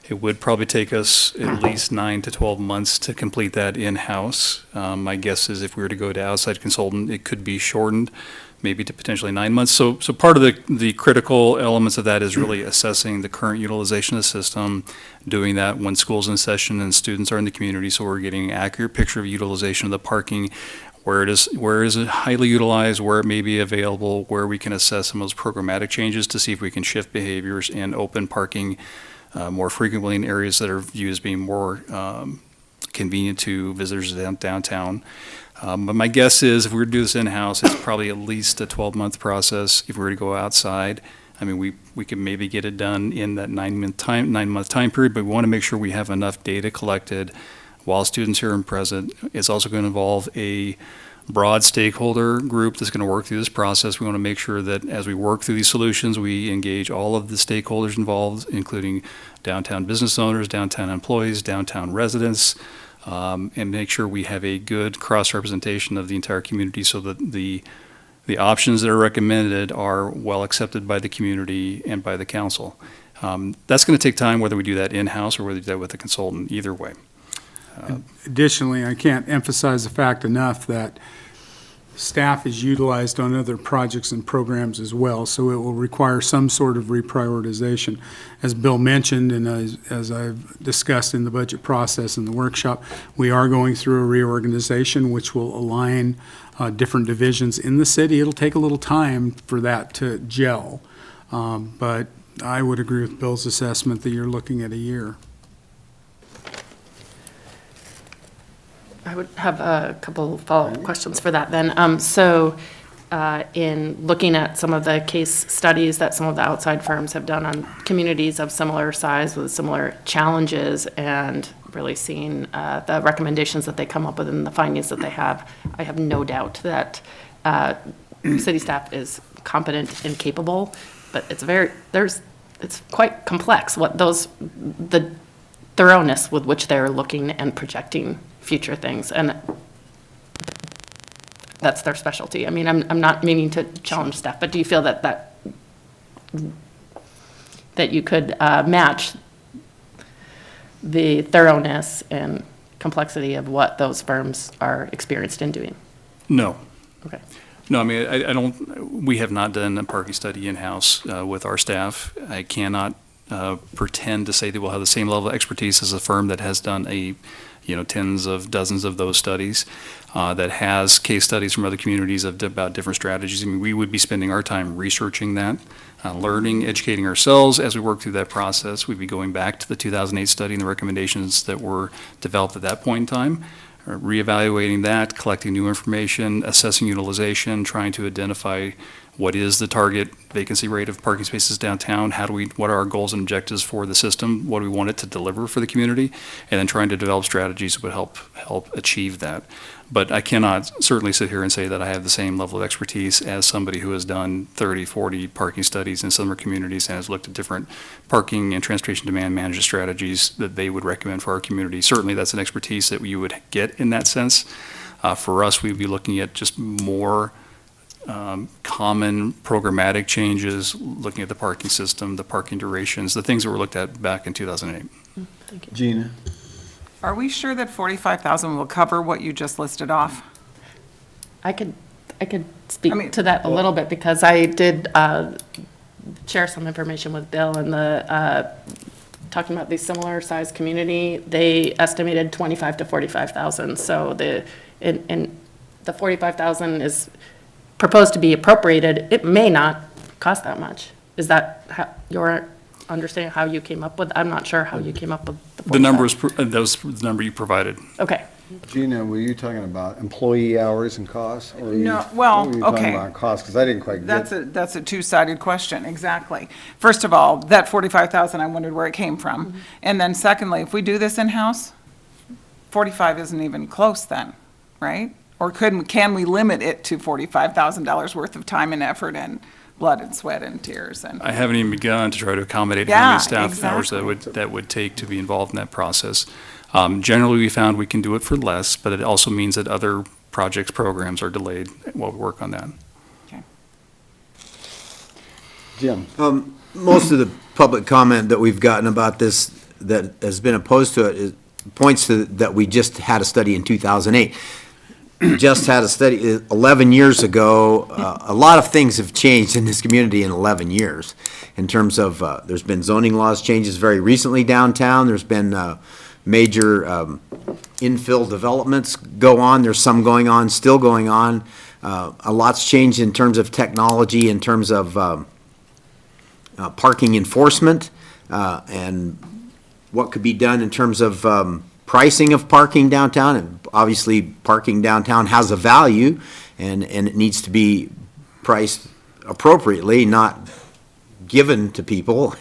It would probably take us at least 9 to 12 months to complete that in-house. My guess is if we were to go to outside consultant, it could be shortened, maybe to potentially 9 months. So part of the critical elements of that is really assessing the current utilization of the system, doing that when school's in session and students are in the community, so we're getting an accurate picture of utilization of the parking. where it is highly utilized, where it may be available, where we can assess some of those programmatic changes to see if we can shift behaviors and open parking more frequently in areas that are viewed as being more convenient to visitors downtown. But my guess is if we were to do this in-house, it's probably at least a 12-month process. If we were to go outside, I mean, we could maybe get it done in that 9-month time period, but we want to make sure we have enough data collected while students here and present. It's also going to involve a broad stakeholder group that's going to work through this process. We want to make sure that as we work through these solutions, we engage all of the stakeholders involved, including downtown business owners, downtown employees, downtown residents, and make sure we have a good cross-representation of the entire community so that the options that are recommended are well accepted by the community and by the council. That's going to take time, whether we do that in-house or whether we do that with a consultant, either way. Additionally, I can't emphasize the fact enough that staff is utilized on other projects and programs as well, so it will require some sort of reprioritization. As Bill mentioned, and as I've discussed in the budget process in the workshop, we are going through a reorganization which will align different divisions in the city. It'll take a little time for that to gel, but I would agree with Bill's assessment that you're looking at a year. I would have a couple follow-up questions for that then. In looking at some of the case studies that some of the outside firms have done on communities of similar size with similar challenges and really seeing the recommendations that they come up with and the findings that they have, I have no doubt that city staff is competent and capable, but it's quite complex the thoroughness with which they're looking and projecting future things, and that's their specialty. I mean, I'm not meaning to challenge staff, but do you feel that you could match the thoroughness and complexity of what those firms are experienced in doing? No. Okay. No, I mean, I don't, we have not done a parking study in-house with our staff. I cannot pretend to say that we'll have the same level of expertise as a firm that has done tens of dozens of those studies, that has case studies from other communities about different strategies. I mean, we would be spending our time researching that, learning, educating ourselves as we work through that process. We'd be going back to the 2008 study and the recommendations that were developed at that point in time, reevaluating that, collecting new information, assessing utilization, trying to identify what is the target vacancy rate of parking spaces downtown, what are our goals and objectives for the system, what do we want it to deliver for the community, and then trying to develop strategies that would help achieve that. But I cannot certainly sit here and say that I have the same level of expertise as somebody who has done 30, 40 parking studies in similar communities and has looked at different parking and transportation demand management strategies that they would recommend for our community. Certainly that's an expertise that you would get in that sense. For us, we'd be looking at just more common programmatic changes, looking at the parking system, the parking durations, the things that were looked at back in 2008. Thank you. Gina? Are we sure that 45,000 will cover what you just listed off? I could speak to that a little bit because I did share some information with Bill and talking about the similar size community. They estimated 25 to 45,000. So the 45,000 is proposed to be appropriated. It may not cost that much. Is that your understanding how you came up with? I'm not sure how you came up with the 45. The number was the number you provided. Okay. Gina, were you talking about employee hours and costs? Or No, well, were you okay. talking about costs? Because I didn't quite get. That's a two-sided question, exactly. First of all, that 45,000, I wondered where it came from. Mm-hmm. And then secondly, if we do this in-house, 45 isn't even close then, right? Or can we limit it to $45,000 worth of time and effort and blood and sweat and tears? And I haven't even begun to try to accommodate how Yeah, many staff hours exactly. that would take to be involved in that process. Generally, we found we can do it for less, but it also means that other projects, programs are delayed while we work on that. Okay. Jim? Most of the public comment that we've gotten about this that has been opposed to it points to that we just had a study in 2008. Just had a study 11 years ago. A lot of things have changed in this community in 11 years in terms of there's been zoning laws changes very recently downtown. There's been major infill developments go on. There's some going on, still going on. A lot's changed in terms of technology, in terms of parking enforcement, and what could be done in terms of pricing of parking downtown. And obviously, parking downtown has a value, and it needs to be priced appropriately, not given to people.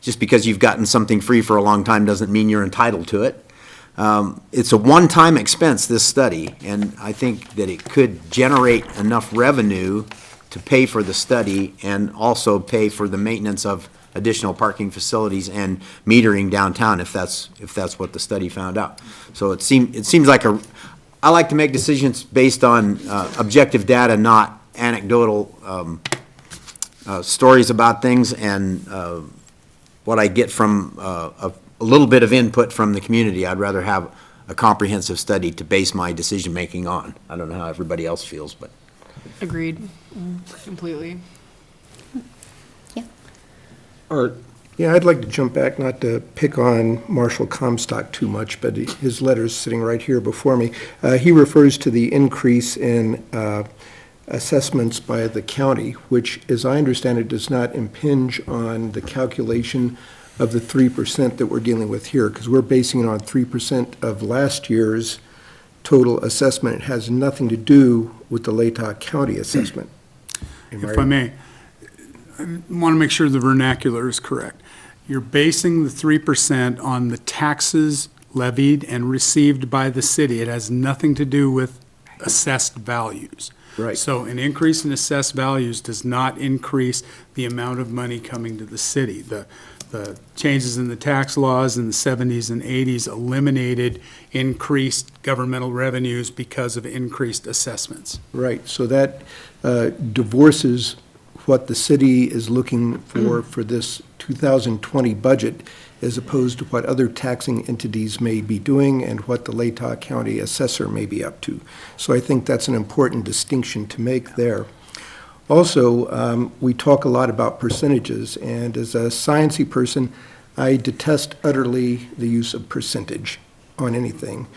Just because you've gotten something free for a long time doesn't mean you're entitled to it. It's a one-time expense, this study, and I think that it could generate enough revenue to pay for the study and also pay for the maintenance of additional parking facilities and metering downtown, if that's what the study found out. So it seems like I like to make decisions based on objective data, not anecdotal stories about things, and what I get from a little bit of input from the community. I'd rather have a comprehensive study to base my decision-making on. I don't know how everybody else feels, but. Agreed, completely. Art. Yeah, I'd like to jump back, not to pick on Marshall Comstock too much, but his letter's sitting right here before me. He refers to the increase in assessments by the county, which, as I understand it, does not impinge on the calculation of the 3% that we're dealing with here, because we're basing it on 3% of last year's total assessment. It has nothing to do with the Latah County assessment. If I may, I want to make sure the vernacular is correct. You're basing the 3% on the taxes levied and received by the city. It has nothing to do with assessed values. Right. So an increase in assessed values does not increase the amount of money coming to the city. The changes in the tax laws in the 70s and 80s eliminated increased governmental revenues because of increased assessments. Right, so that divorces what the city is looking for this 2020 budget, as opposed to what other taxing entities may be doing and what the Latah County assessor may be up to. So I think that's an important distinction to make there. Also, we talk a lot about percentages, and as a sciencey person, I detest utterly the use of percentage on anything.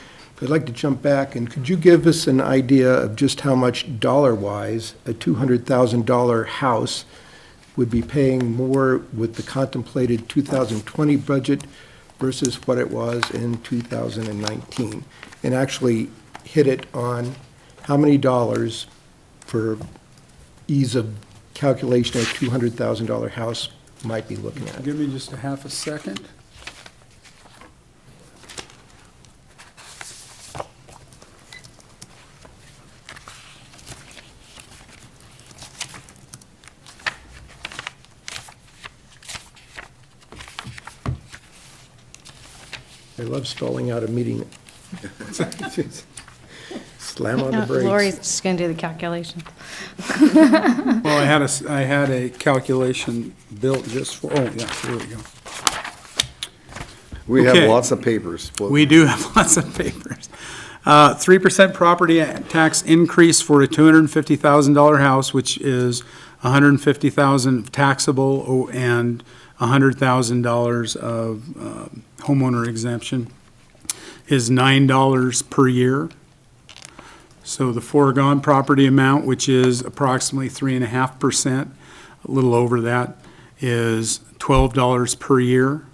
I'd like to jump back, and could you give us an idea of just how much dollar-wise a $200,000 house would be paying more with the contemplated 2020 budget versus what it was in 2019? And actually hit it on how many dollars, for ease of calculation, a $200,000 house might be looking at. Give me just a half a second. I love stalling out a meeting. Slam on the brakes. Lori's just going to do the calculation. Well, I had a calculation built just for, oh, yeah, here we go. We have Okay. lots of papers. We do have lots of papers. 3% property tax increase for a $250,000 house, which is $150,000 taxable and $100,000 of homeowner exemption, is $9 per year. So the foregone property amount, which is approximately 3.5%, a little over that, is $12 per year.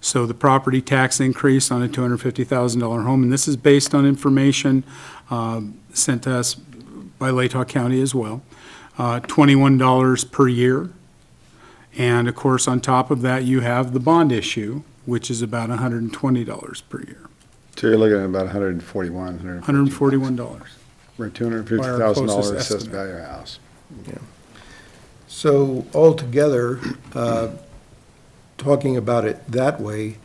So the property tax increase on a $250,000 home, and this is based on information sent to us by Latah County as well, $21 per year. And of course, on top of that, you have the bond issue, which is about $120 per year. So you're looking at about $141, $141. For a By our $250,000 closest assessed estimate. value house. So altogether, talking about it that way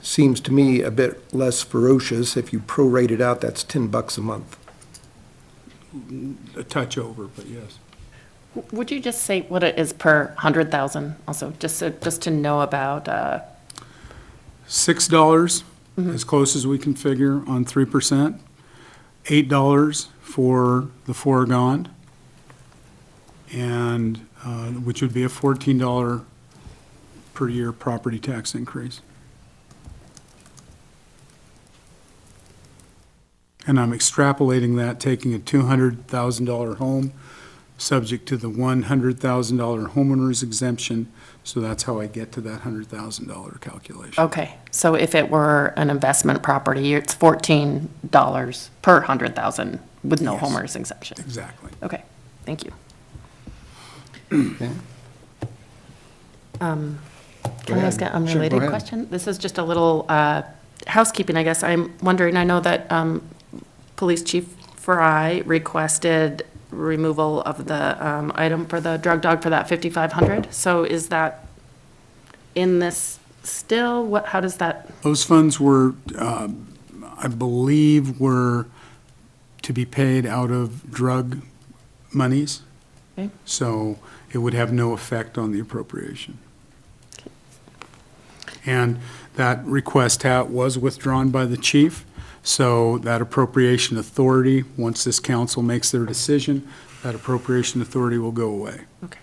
seems to me a bit less ferocious. If you prorate it out, that's $10 a month. A touch over, but yes. Would you just say what it is per 100,000 also, just to know about, $6, as close as we can figure on 3%. $8 for the foregone, and, which would be a $14 per year property tax increase. And I'm extrapolating that, taking a $200,000 home, subject to the $100,000 homeowner's exemption. So that's how I get to that $100,000 calculation. Okay, so if it were an investment property, it's $14 per 100,000 with no Yes. homeowner's exemption. Exactly. Okay, thank you. Okay. Can Go I ahead. ask an Sure, go unrelated ahead. question? This is just a little housekeeping, I guess. I'm wondering, I know that Police Chief Fry requested removal of the item for the drug dog for that 5,500. So is that in this still? What, how does that? Those funds were, I believe, were to be paid out of drug monies. Okay. So it would have no effect on the appropriation. And that request was withdrawn by the chief, so that appropriation authority, once this council makes their decision, that appropriation authority will go away. Okay.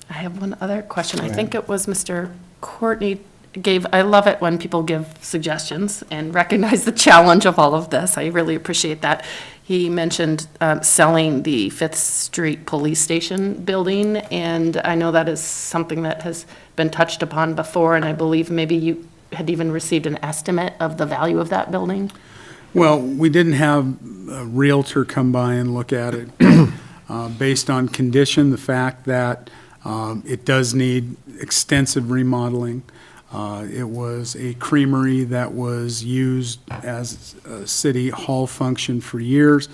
I have one other question. Go I ahead. think it was Mr. Courtney gave, I love it when people give suggestions and recognize the challenge of all of this. I really appreciate that. He mentioned selling the Fifth Street Police Station building, and I know that is something that has been touched upon before, and I believe maybe you had even received an estimate of the value of that building. Well, we didn't have a Realtor come by and look at it. Based on condition, the fact that it does need extensive remodeling. It was a creamery that was used as a city hall function for years.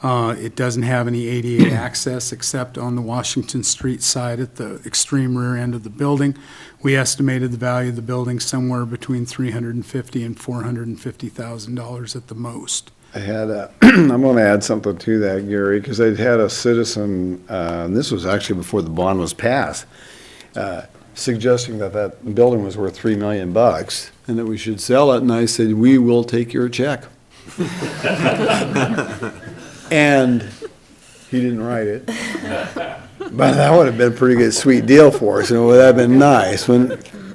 It doesn't have any ADA access except on the Washington Street side at the extreme rear end of the building. We estimated the value of the building somewhere between $350,000 and $450,000 at the most. I had I'm going to add something to that, Gary, because I'd had a citizen, and this was actually before the bond was passed, suggesting that that building was worth $3 million and that we should sell it. And I said, we will take your check. And he didn't write it. But that would have been a pretty good, sweet deal for us, and it would have been nice.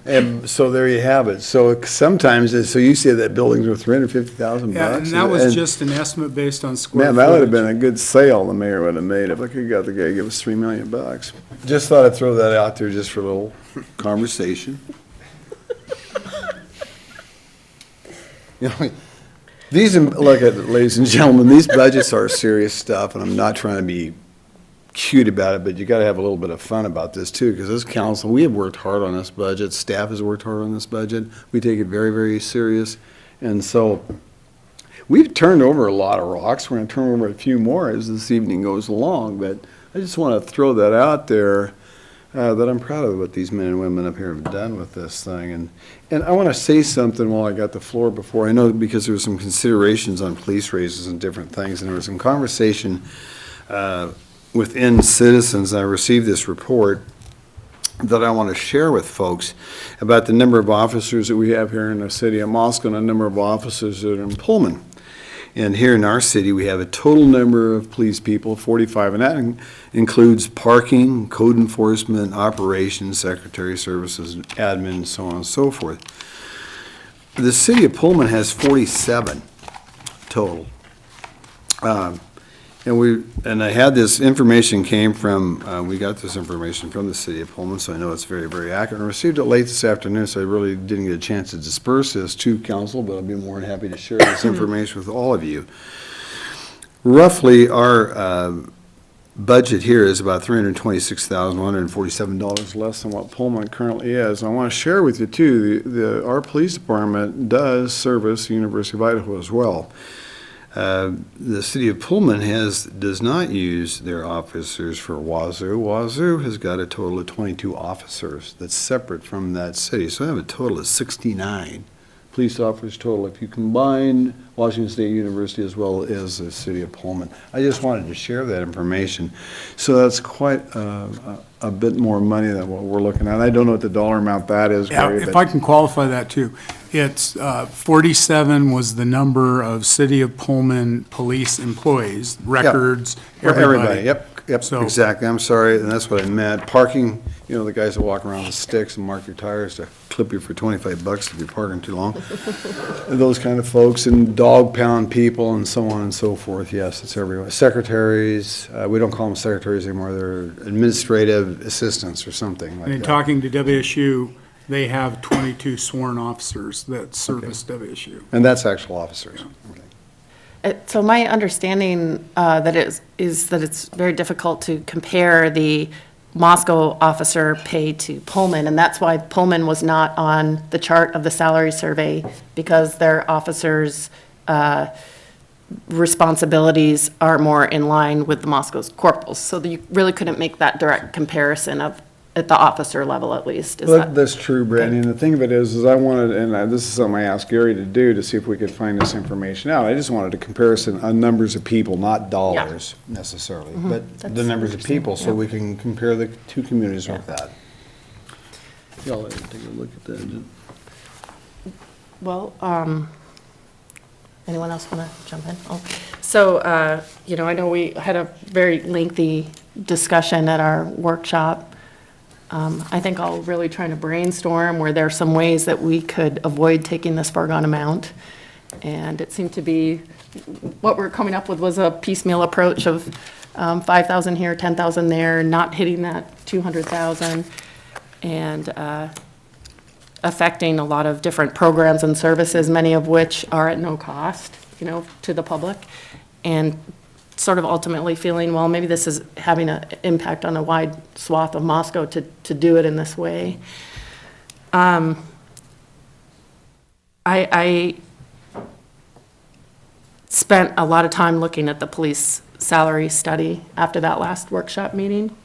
And so there you have it. So sometimes, so you say that buildings were $350,000. Yeah, and that was just an estimate based on square Man, footage. that would have been a good sale the mayor would have made if I could have got the guy to give us $3 million. Just thought I'd throw that out there just for a little conversation. You know, look at, ladies and gentlemen, these budgets are serious stuff, and I'm not trying to be cute about it, but you gotta have a little bit of fun about this too, because as council, we have worked hard on this budget, staff has worked hard on this budget, we take it very, very serious, and so we've turned over a lot of rocks, we're gonna turn over a few more as this evening goes along, but I just wanna throw that out there, that I'm proud of what these men and women up here have done with this thing, and I wanna say something while I got the floor before, I know because there were some considerations on police raises and different things, and there was some conversation, within citizens. I received this report that I want to share with folks about the number of officers that we have here in the city of Moscow and the number of officers that are in Pullman. And here in our city, we have a total number of police people, 45, and that includes parking, code enforcement, operations, secretary services, admin, and so on and so forth. The city of Pullman has 47 total. And I had this information came from, we got this information from the city of Pullman, so I know it's very, very accurate. I received it late this afternoon, so I really didn't get a chance to disperse this to council, but I'll be more than happy to share this information with all of you. Roughly, our budget here is about $326,147 less than what Pullman currently is. I want to share with you, too, our police department does service the University of Idaho as well. The city of Pullman does not use their officers for Wazoo. Wazoo has got a total of 22 officers that's separate from that city. So I have a total of 69 police officers total if you combine Washington State University as well as the city of Pullman. I just wanted to share that information. So that's quite a bit more money than what we're looking at. I don't know what the dollar amount that is, Yeah, Gary, if but I can qualify that too. It's 47 was the number of City of Pullman police employees, records, for everybody. Yep, Yep, So- exactly. I'm sorry, and that's what I meant. Parking, you know, the guys that walk around with sticks and mark your tires to clip you for $25 if you're parking too long. Those kind of folks, and dog pound people and so on and so forth. Yes, it's everywhere. Secretaries, we don't call them secretaries anymore. They're administrative assistants or something like And in that. talking to WSU, they have 22 sworn officers that service WSU. And that's actual officers. Okay. So my understanding that is that it's very difficult to compare the Moscow officer pay to Pullman, and that's why Pullman was not on the chart of the salary survey, because their officers' responsibilities are more in line with the Moscow's corporals. So you really couldn't make that direct comparison of, at the officer level at least. Is Well, that? that's true, Brittany, and the thing of it is I wanted, and this is something I asked Gary to do, to see if we could find this information out. I just wanted a comparison on numbers of people, not dollars necessarily, but the That's numbers of people, so yeah. we can compare the two communities with that. Y'all take a look at that. Well, anyone else want to jump in? Oh, so, you know, I know we had a very lengthy discussion at our workshop. I think I'll really try to brainstorm where there are some ways that we could avoid taking this foregone amount. And it seemed to be, what we're coming up with was a piecemeal approach of 5,000 here, 10,000 there, not hitting that 200,000, and affecting a lot of different programs and services, many of which are at no cost, you know, to the public. And sort of ultimately feeling, well, maybe this is having an impact on a wide swath of Moscow to do it in this way. I spent a lot of time looking at the police salary study after that last workshop meeting,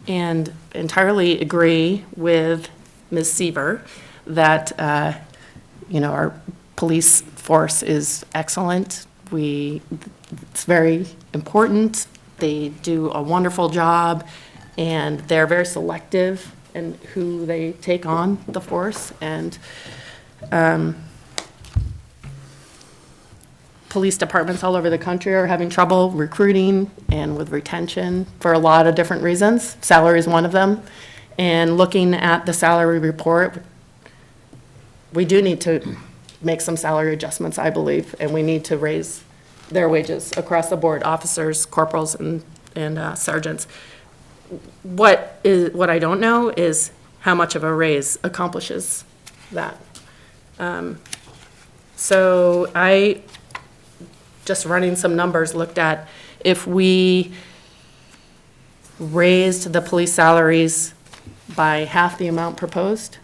and entirely agree with Ms. Seaver that, you know, our police force is excellent. It's very important. They do a wonderful job, and they're very selective in who they take on the force. And police departments all over the country are having trouble recruiting and with retention for a lot of different reasons. Salary is one of them. And looking at the salary report, we do need to make some salary adjustments, I believe, and we need to raise their wages across the board, officers, corporals, and sergeants. What I don't know is how much of a raise accomplishes that. So I, just running some numbers, looked at if we raised the police salaries by half the amount proposed,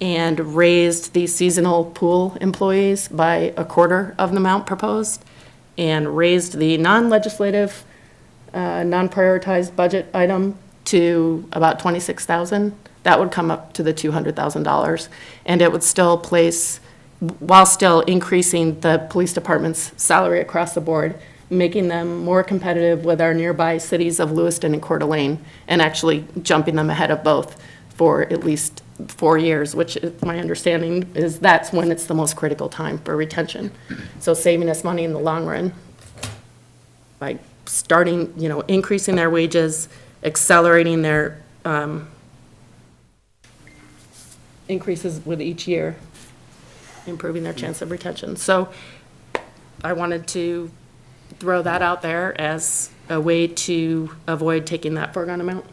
and raised the seasonal pool employees by a quarter of the amount proposed, and raised the non-legislative, non-prioritized budget item to about $26,000, that would come up to the $200,000. And it would still place, while still increasing the police department's salary across the board, making them more competitive with our nearby cities of Lewiston and Coeur d'Alene, and actually jumping them ahead of both for at least 4 years, which my understanding is that's when it's the most critical time for retention. So saving us money in the long run by starting, you know, increasing their wages, accelerating their increases with each year, improving their chance of retention. So I wanted to throw that out there as a way to avoid taking that foregone amount.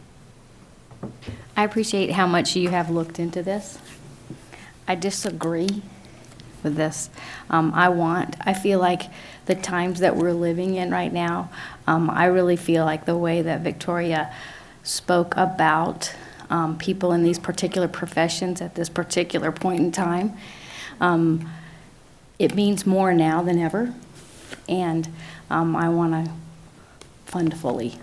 I appreciate how much you have looked into this. I disagree with this. I feel like the times that we're living in right now, I really feel like the way that Victoria spoke about people in these particular professions at this particular point in time, it means more now than ever. And I want to fund fully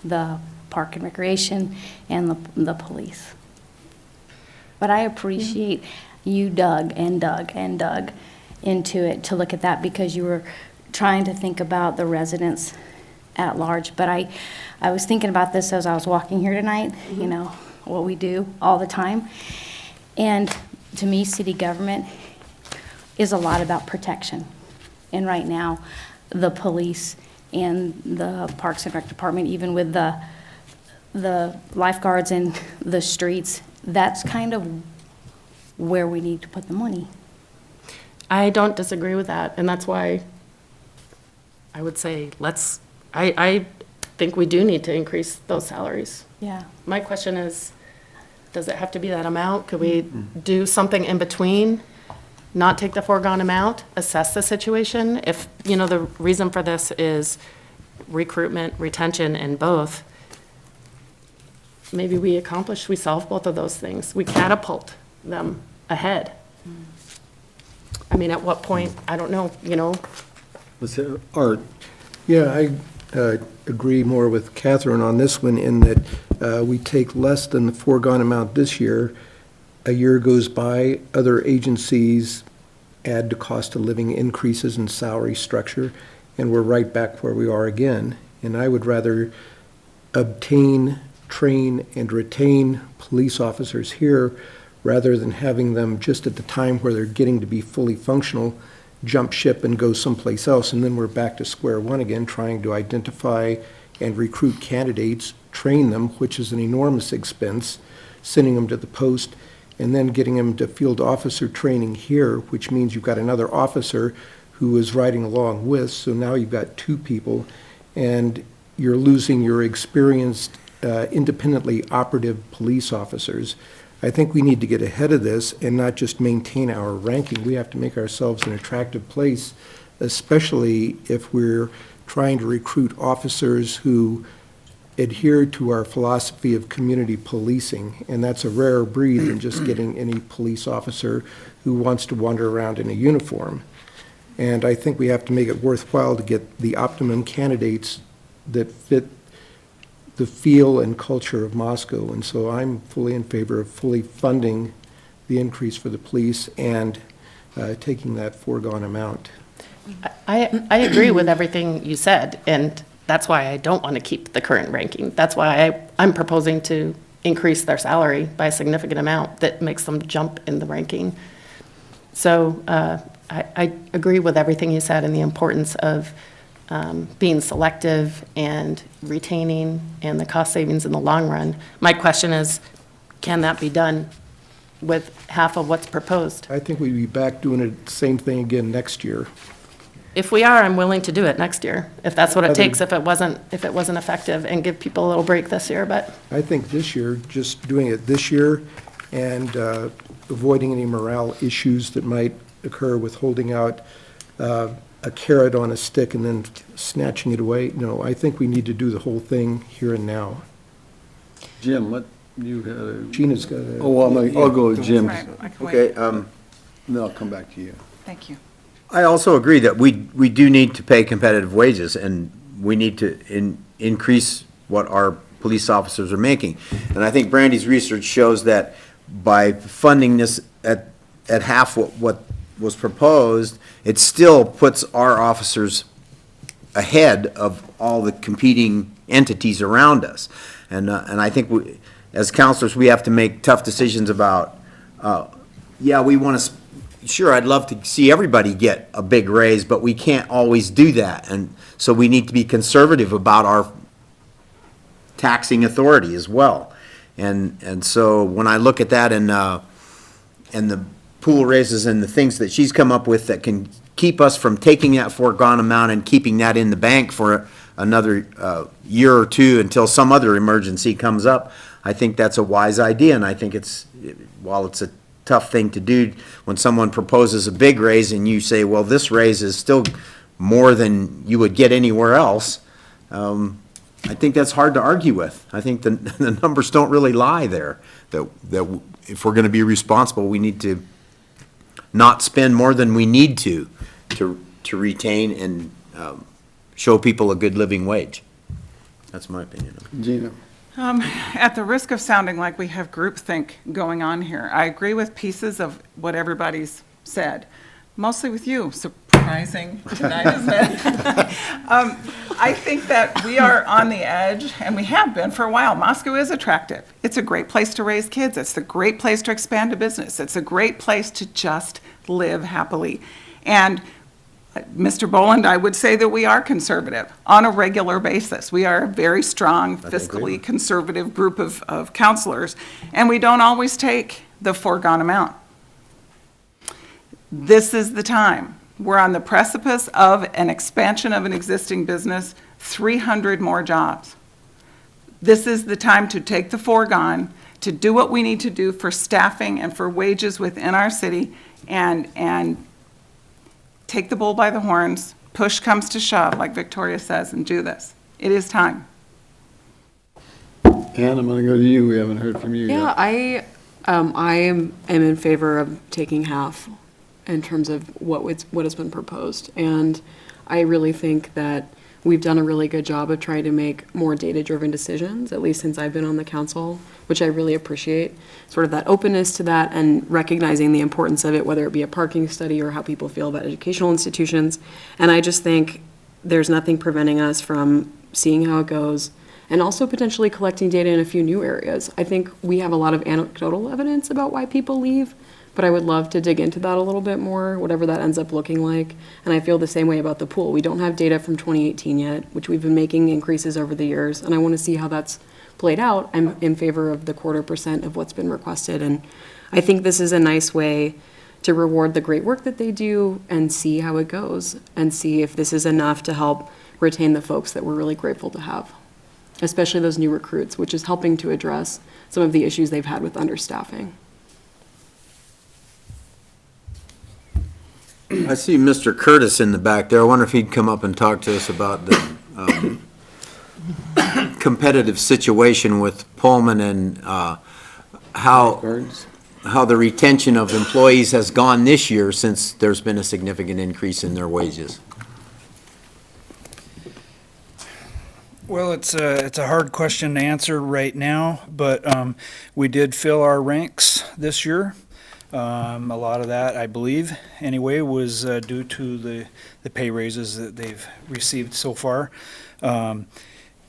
the Park and Recreation and the police. But I appreciate you dug into it to look at that, because you were trying to think about the residents at large. But I was thinking about this as I was walking here tonight, you know, what we do all the time. And to me, city government is a lot about protection. And right now, the police in the Parks and Rec Department, even with the lifeguards in the streets. That's kind of where we need to put the money. I don't disagree with that, and that's why I would say I think we do need to increase those salaries. Yeah. My question is, does it have to be that amount? Could we do something in between? Not take the foregone amount, assess the situation? If, the reason for this is recruitment, retention, and both, maybe we solve both of those things. We catapult them ahead. I mean, at what point, I don't know, Art? Yeah, I agree more with Catherine on this one in that we take less than the foregone amount this year. A year goes by, other agencies add to cost of living increases in salary structure, and we're right back where we are again. And I would rather obtain, train, and retain police officers here rather than having them just at the time where they're getting to be fully functional, jump ship and go someplace else, and then we're back to square one again, trying to identify and recruit candidates, train them, which is an enormous expense, sending them to the post, and then getting them to field officer training here, which means you've got another officer who is riding along with, so now you've got two people, and you're losing your experienced, independently operative police officers. I think we need to get ahead of this and not just maintain our ranking. We have to make ourselves an attractive place, especially if we're trying to recruit officers who adhere to our philosophy of community policing. And that's a rarer breed than just getting any police officer who wants to wander around in a uniform. And I think we have to make it worthwhile to get the optimum candidates that fit the feel and culture of Moscow. And so I'm fully in favor of fully funding the increase for the police and taking that foregone amount. I agree with everything you said, and that's why I don't want to keep the current ranking. That's why I'm proposing to increase their salary by a significant amount that makes them jump in the ranking. So I agree with everything you said and the importance of being selective and retaining and the cost savings in the long run. My question is, can that be done with half of what's proposed? I think we'd be back doing the same thing again next year. If we are, I'm willing to do it next year, if that's what it takes, if it wasn't effective, and give people a little break this year, but. I think this year, just doing it this year and avoiding any morale issues that might occur with holding out a carrot on a stick and then snatching it away. No, I think we need to do the whole thing here and now. Jim, what, you got Gina's got a. Oh, I'll go with Jim. Right, I can wait. Okay, Then I'll come back to you. Thank you. I also agree that we do need to pay competitive wages, and we need to increase what our police officers are making. And I think Brandy's research shows that by funding this at half what was proposed, it still puts our officers ahead of all the competing entities around us. And I think we, as counselors, we have to make tough decisions about, we want to. Sure, I'd love to see everybody get a big raise, but we can't always do that. And so we need to be conservative about our taxing authority as well. And so when I look at that and the pool raises and the things that she's come up with that can keep us from taking that foregone amount and keeping that in the bank for another year or two until some other emergency comes up, I think that's a wise idea. And I think while it's a tough thing to do when someone proposes a big raise and you say, well, this raise is still more than you would get anywhere else, I think that's hard to argue with. I think the numbers don't really lie there, that if we're going to be responsible, we need to not spend more than we need to retain and show people a good living wage. That's my opinion. Gina? At the risk of sounding like we have groupthink going on here, I agree with pieces of what everybody's said, mostly with you. Surprising tonight, isn't it? I think that we are on the edge, and we have been for a while. Moscow is attractive. It's a great place to raise kids. It's a great place to expand a business. It's a great place to just live happily. And Mr. Boland, I would say that we are conservative on a regular basis. We are a very strong fiscally conservative group of counselors, and we don't always take the foregone amount. This is the time. We're on the precipice of an expansion of an existing business, 300 more jobs. This is the time to take the foregone, to do what we need to do for staffing and for wages within our city, and take the bull by the horns, push comes to shove, like Victoria says, and do this. It is time. Ann, I'm going to go to you. We haven't heard from you yet. Yeah, I am in favor of taking half in terms of what has been proposed. And I really think that we've done a really good job of trying to make more data-driven decisions, at least since I've been on the council, which I really appreciate. Sort of that openness to that and recognizing the importance of it, whether it be a parking study or how people feel about educational institutions. And I just think there's nothing preventing us from seeing how it goes and also potentially collecting data in a few new areas. I think we have a lot of anecdotal evidence about why people leave, but I would love to dig into that a little bit more, whatever that ends up looking like. And I feel the same way about the pool. We don't have data from 2018 yet, which we've been making increases over the years, and I want to see how that's played out. I'm in favor of the 0.25% of what's been requested, and I think this is a nice way to reward the great work that they do and see how it goes, and see if this is enough to help retain the folks that we're really grateful to have, especially those new recruits, which is helping to address some of the issues they've had with understaffing. I see Mr. Curtis in the back there. I wonder if he'd come up and talk to us about the competitive situation with Pullman and how the retention of employees has gone this year since there's been a significant increase in their wages. Well, it's a hard question to answer right now, but we did fill our ranks this year. A lot of that, I believe, anyway, was due to the pay raises that they've received so far.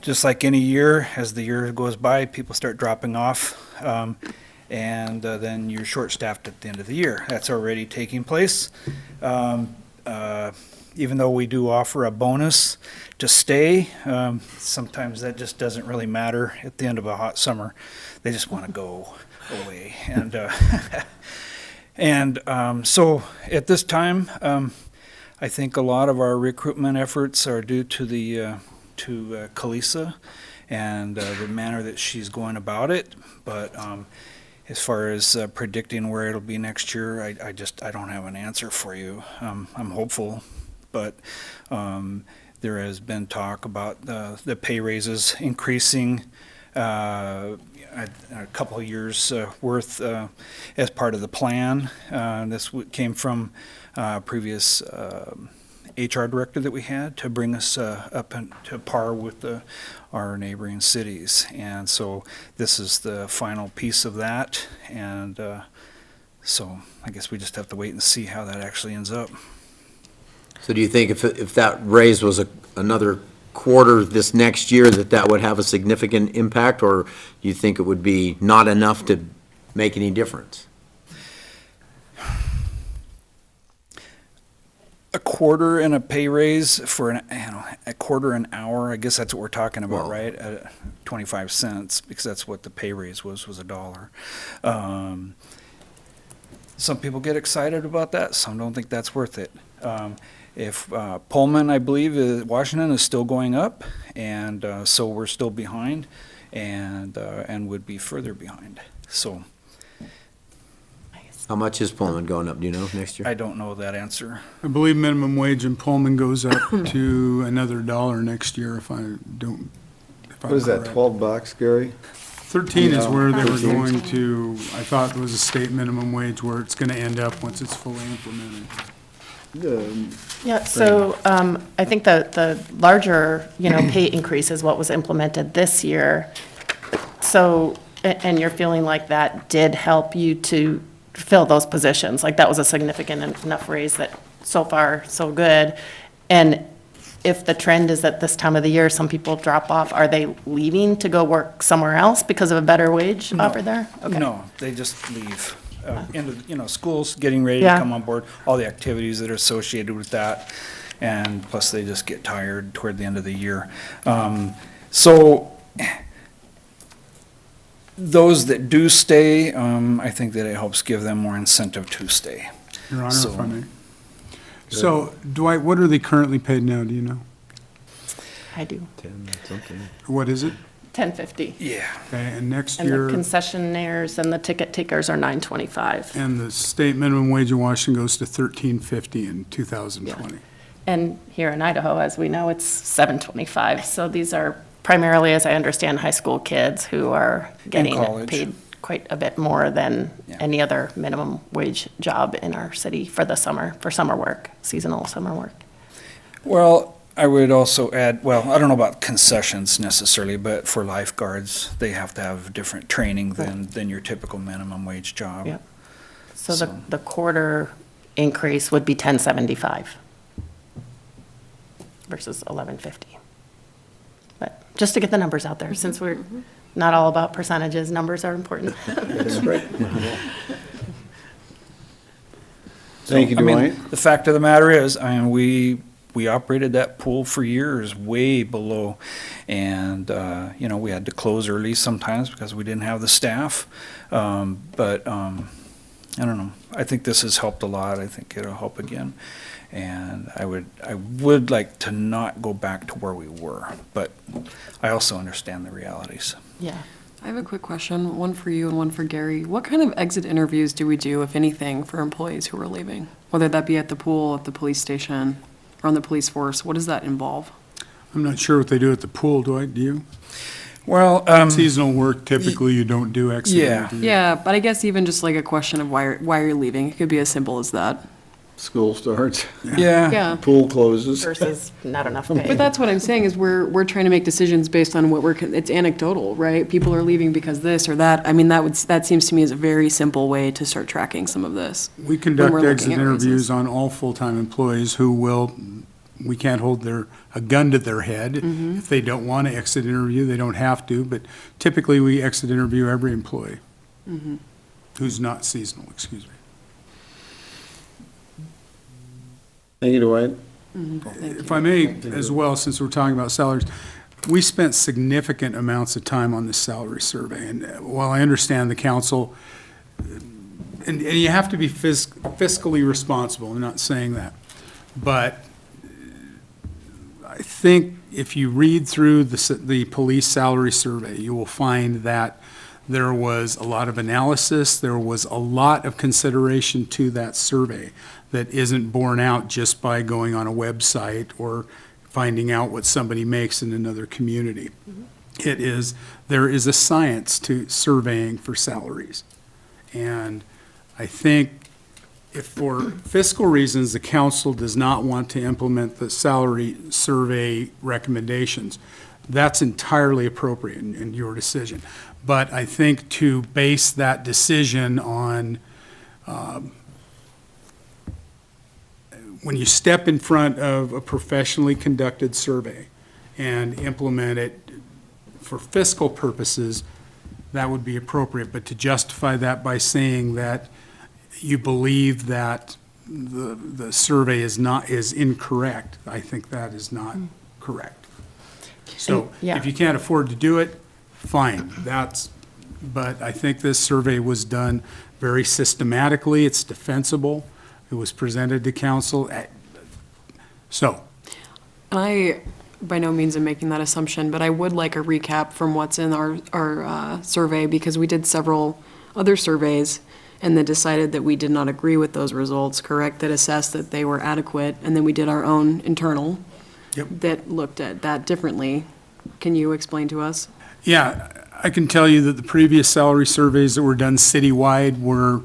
Just like any year, as the year goes by, people start dropping off, and then you're short-staffed at the end of the year. That's already taking place. Even though we do offer a bonus to stay, sometimes that just doesn't really matter at the end of a hot summer. They just want to go away. And so at this time, I think a lot of our recruitment efforts are due to to Kalisa and the manner that she's going about it. But as far as predicting where it'll be next year, I don't have an answer for you. I'm hopeful, but there has been talk about the pay raises increasing a couple of years worth as part of the plan. This came from previous HR director that we had to bring us up to par with our neighboring cities. And so this is the final piece of that. And so I guess we just have to wait and see how that actually ends up. So do you think if that raise was another quarter this next year, that would have a significant impact, or do you think it would be not enough to make any difference? A quarter and a pay raise for a quarter an hour, I guess that's what we're talking about, Well, right? 25 cents, because that's what the pay raise was $1. Some people get excited about that. Some don't think that's worth it. If Pullman, I believe, Washington is still going up, and so we're still behind, and would be further behind. So How much is Pullman going up, do you know, next year? I don't know that answer. I believe minimum wage in Pullman goes up to another $1 next year if I'm What is that, correct. $12, Gary? 13 is where they were 13. going to, I thought it was a state minimum wage where it's going to end up once it's fully implemented. Yeah, so I think the larger, pay increase is what was implemented this year. So, and you're feeling like that did help you to fill those positions, like that was a significant enough raise that so far, so good. And if the trend is that this time of the year, some people drop off, are they leaving to go work somewhere else because of a better wage offer there? Okay. No, they just leave. schools getting ready to Yeah. come on board, all the activities that are associated with that. And plus they just get tired toward the end of the year. So those that do stay, I think that it helps give them more incentive to stay. Your Honor, So- if I may. So Dwight, what are they currently paid now, do you know? I do. 10 something. What is it? 10.50. Yeah. Okay, and next And the year, concessionaires and the ticket takers are 9.25. and the state minimum wage in Washington goes to 13.50 in 2020. And here in Idaho, as we know, it's 7.25. So these are primarily, as I understand, high school kids who are getting college. paid quite a bit more than any other minimum wage job in our city for the summer, for summer work, seasonal summer work. Well, I would also add, well, I don't know about concessions necessarily, but for lifeguards, they have to have different training than your typical minimum wage job. Yep. So the quarter increase would be 10.75 versus 11.50. But just to get the numbers out there, since we're not all about percentages, numbers are important. That's right. Thank you, I mean, Dwight. the fact of the matter is, we operated that pool for years way below. And, we had to close early sometimes because we didn't have the staff. But I don't know. I think this has helped a lot. I think it'll help again. And I would like to not go back to where we were, but I also understand the realities. Yeah. I have a quick question, one for you and one for Gary. What kind of exit interviews do we do, if anything, for employees who are leaving? Whether that be at the pool, at the police station, or on the police force, what does that involve? I'm not sure what they do at the pool, Dwight, do you? Well, Seasonal work, typically you don't do exit Yeah. interviews. Yeah, but I guess even just like a question of why are you leaving? It could be as simple as that. School starts, Yeah. Yeah. pool closes. Versus not enough pay. But that's what I'm saying, is we're trying to make decisions based on what it's anecdotal, right? People are leaving because this or that. I mean, that seems to me as a very simple way to start tracking some of this. We when conduct we're looking exit at interviews raises. on all full-time employees who we can't hold a gun to their head. Mm-hmm. If they don't want to exit interview, they don't have to, but typically we exit interview every employee Mm-hmm. who's not seasonal, excuse me. Thank you, Dwight. If I may, as well, since we're talking about salaries, we spent significant amounts of time on this salary survey, and while I understand the council, and you have to be fiscally responsible, I'm not saying that, but I think if you read through the police salary survey, you will find that there was a lot of analysis, there was a lot of consideration to that survey that isn't borne out just by going on a website or finding out what somebody makes in another community. There is a science to surveying for salaries. And I think if for fiscal reasons, the council does not want to implement the salary survey recommendations, that's entirely appropriate in your decision. But I think to base that decision on, when you step in front of a professionally conducted survey and implement it for fiscal purposes, that would be appropriate. But to justify that by saying that you believe that the survey is incorrect, I think that is not correct. So yeah. if you can't afford to do it, fine, but I think this survey was done very systematically, it's defensible, it was presented to council, so. And I, by no means am making that assumption, but I would like a recap from what's in our survey, because we did several other surveys and then decided that we did not agree with those results, correct? That assessed that they were adequate, and then we did our own internal that looked at that differently. Can you explain to us? Yeah, I can tell you that the previous salary surveys that were done citywide were,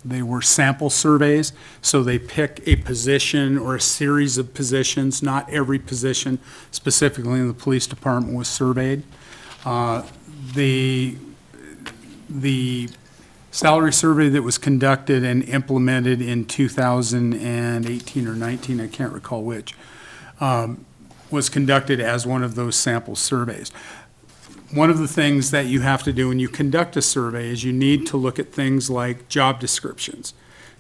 they were sample surveys, so they pick a position or a series of positions. Not every position specifically in the police department was surveyed. The salary survey that was conducted and implemented in 2018 or 19, I can't recall which, was conducted as one of those sample surveys. one of the things that you have to do when you conduct a survey is you need to look at things like job descriptions.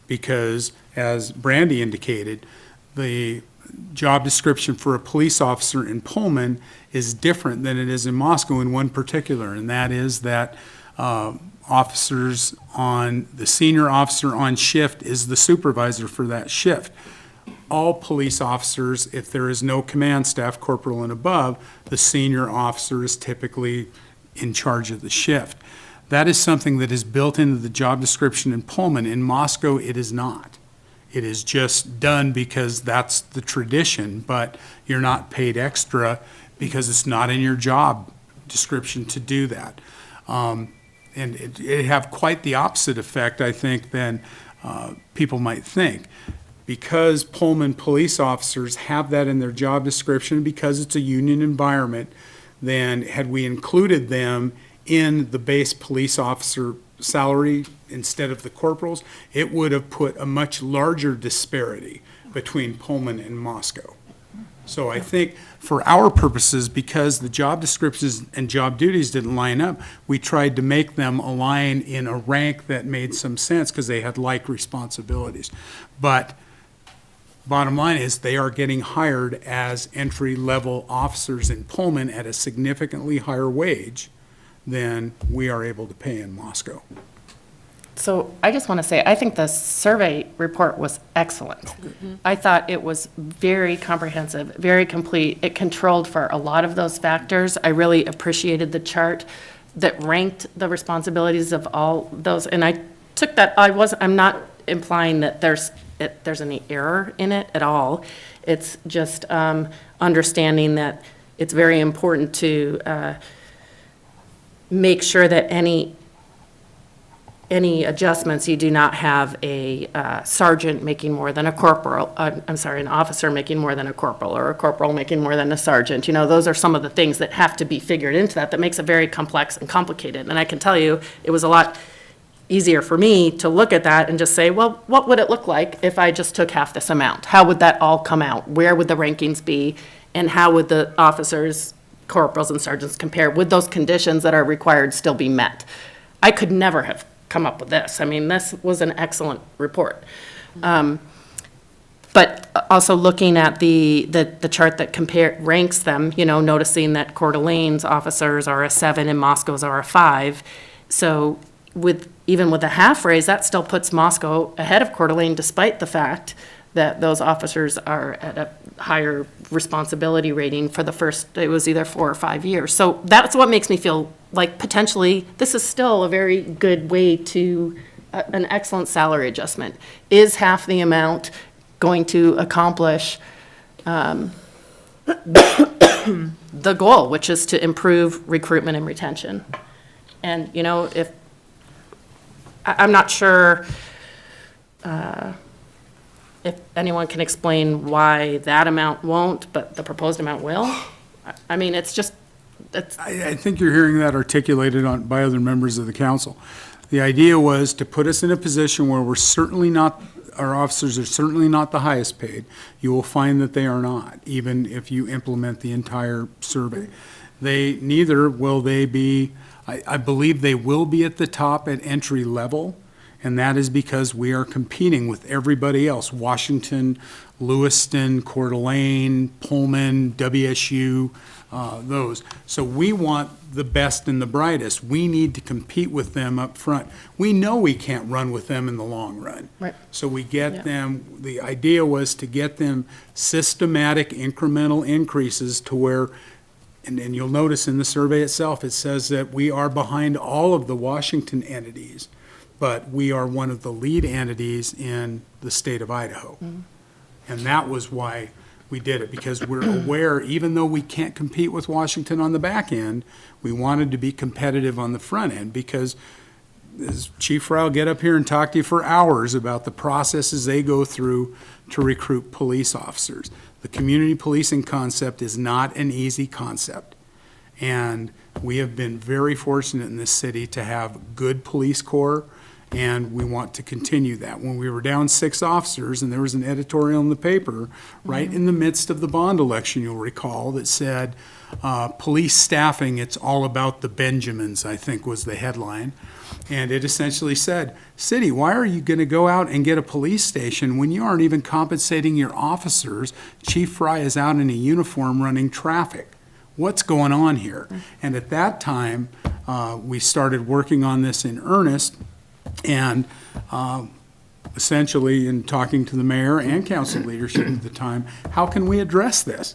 Because, as Brandy indicated, the job description for a police officer in Pullman is different than it is in Moscow in one particular, and that is that the senior officer on shift is the supervisor for that shift. All police officers, if there is no command staff, corporal and above, the senior officer is typically in charge of the shift. That is something that is built into the job description in Pullman. In Moscow, it is not. It is just done because that's the tradition, but you're not paid extra because it's not in your job description to do that. And it have quite the opposite effect, I think, than people might think. Because Pullman police officers have that in their job description, because it's a union environment, then had we included them in the base police officer salary instead of the corporals, it would have put a much larger disparity between Pullman and Moscow. So I think for our purposes, because the job descriptions and job duties didn't line up, we tried to make them align in a rank that made some sense because they had like responsibilities. But bottom line is they are getting hired as entry-level officers in Pullman at a significantly higher wage than we are able to pay in Moscow. So I just want to say, I think the survey report was excellent. I thought it was very comprehensive, very complete. It controlled for a lot of those factors. I really appreciated the chart that ranked the responsibilities of all those. And I took that, I'm not implying that there's any error in it at all. It's just understanding that it's very important to make sure that any adjustments, you do not have a sergeant making more than a corporal, an officer making more than a corporal, or a corporal making more than a sergeant. You know, those are some of the things that have to be figured into that makes it very complex and complicated. And I can tell you, it was a lot easier for me to look at that and just say, well, what would it look like if I just took half this amount? How would that all come out? Where would the rankings be? And how would the officers, corporals, and sergeants compare? Would those conditions that are required still be met? I could never have come up with this. I mean, this was an excellent report. But also looking at the chart that ranks them, you know, noticing that Coeur d'Alene's officers are a 7 and Moscow's are a 5. So even with a half raise, that still puts Moscow ahead of Coeur d'Alene, despite the fact that those officers are at a higher responsibility rating for the first, it was either 4 or 5 years. So that's what makes me feel like potentially this is still a very good way to, an excellent salary adjustment. Is half the amount going to accomplish the goal, which is to improve recruitment and retention? And, you know, I'm not sure if anyone can explain why that amount won't, but the proposed amount will. I mean, it's just, I think you're hearing that articulated by other members of the council. The idea was to put us in a position where our officers are certainly not the highest paid. You will find that they are not, even if you implement the entire survey. Neither will they be, I believe they will be at the top at entry level, and that is because we are competing with everybody else, Washington, Lewiston, Coeur d'Alene, Pullman, WSU, those. So we want the best and the brightest. We need to compete with them up front. We know we can't run with them in the long run. Right. So we get them, the idea was to get them systematic incremental increases to where, and you'll notice in the survey itself, it says that we are behind all of the Washington entities, but we are one of the lead entities in the state of Idaho. Mm-hmm. And that was why we did it, because we're aware, even though we can't compete with Washington on the back end, we wanted to be competitive on the front end, because as Chief Frye will get up here and talk to you for hours about the processes they go through to recruit police officers. The community policing concept is not an easy concept. And we have been very fortunate in this city to have good police corps and we want to continue that. When we were down 6 officers, and there was an editorial in the paper right in the midst of the bond election, you'll recall, that said, police staffing, it's all about the Benjamins, I think was the headline. And it essentially said, city, why are you going to go out and get a police station when you aren't even compensating your officers? Chief Fry is out in a uniform running traffic. What's going on here? And at that time, we started working on this in earnest, and essentially in talking to the mayor and council leadership at the time, how can we address this?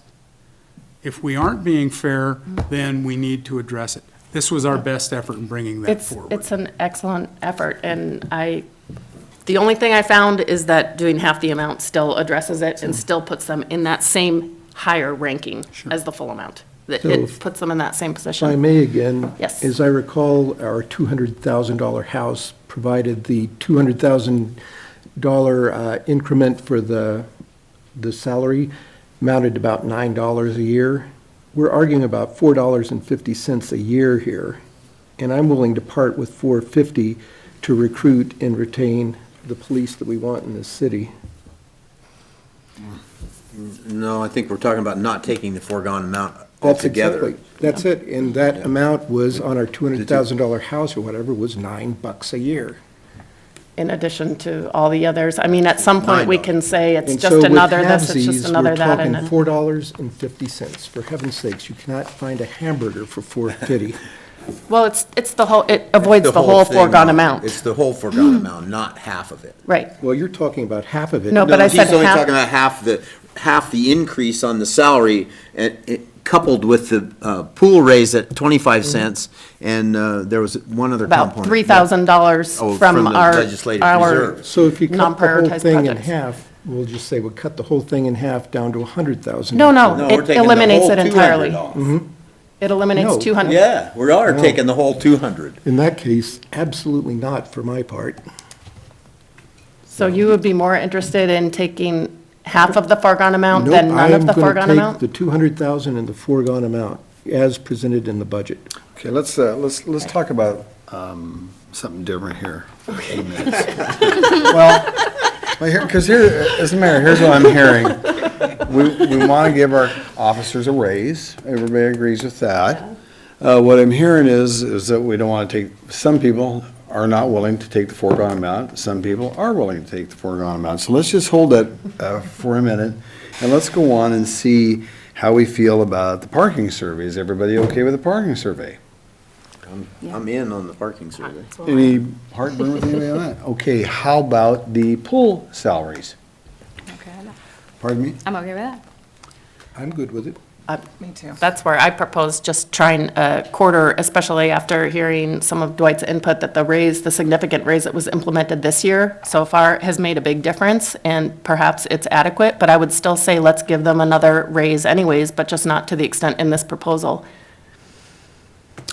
If we aren't being fair, then we need to address it. This was our best effort in bringing that forward. It's an excellent effort, and the only thing I found is that doing half the amount still addresses it and still puts them in that same higher ranking as the full amount. It puts them in that same position. If I may again. Yes. As I recall, our $200,000 house provided the $200,000 increment for the salary amounted to about $9 a year. We're arguing about $4.50 a year here, and I'm willing to part with $4.50 to recruit and retain the police that we want in this city. No, I think we're talking about not taking the foregone amount altogether. That's it, and that amount was on our $200,000 house or whatever, was $9 a year. In addition to all the others. I mean, at some point, we can say it's And just so with another this, it's just halvesies, another that. And we're talking $4.50. For heaven's sakes, you cannot find a hamburger for $4.50. Well, it's the whole, it avoids the whole thing, foregone though. amount. It's the whole foregone amount, not half of it. Right. Well, you're talking about half of it. No, but I said He's only half. talking about half the increase on the salary, coupled with the pool raise at 25 cents, and there was one other About component. $3,000 from the our legislative our reserve. So if you cut the whole non-prioritized thing in projects. half, we'll just say we'll cut the whole thing in half down to $100,000. No, No, we're it taking the eliminates whole it 200 entirely. off. It eliminates No. 200. Yeah, we are No. taking the whole 200. In that case, absolutely not for my part. So you would be more interested in taking half of the foregone amount than none of the foregone Nope, I am amount? going to take the $200,000 and the foregone amount as presented in the budget. Okay, let's talk about something different here. For a few minutes. Because here, as the mayor, here's what I'm hearing. We want to give our officers a raise. Everybody agrees with that. What I'm hearing is that we don't want to take, some people are not willing to take the foregone amount. Some people are willing to take the foregone amount. So let's just hold that for a minute, and let's go on and see how we feel about the parking survey. Is everybody okay with the parking survey? I'm in on the parking survey. Any heartburn with anybody on that? Okay, how about the pool salaries? Pardon me? I'm okay with that. I'm good with it. Me too. That's where I propose just trying a quarter, especially after hearing some of Dwight's input that the significant raise that was implemented this year so far has made a big difference, and perhaps it's adequate, but I would still say let's give them another raise anyways, but just not to the extent in this proposal.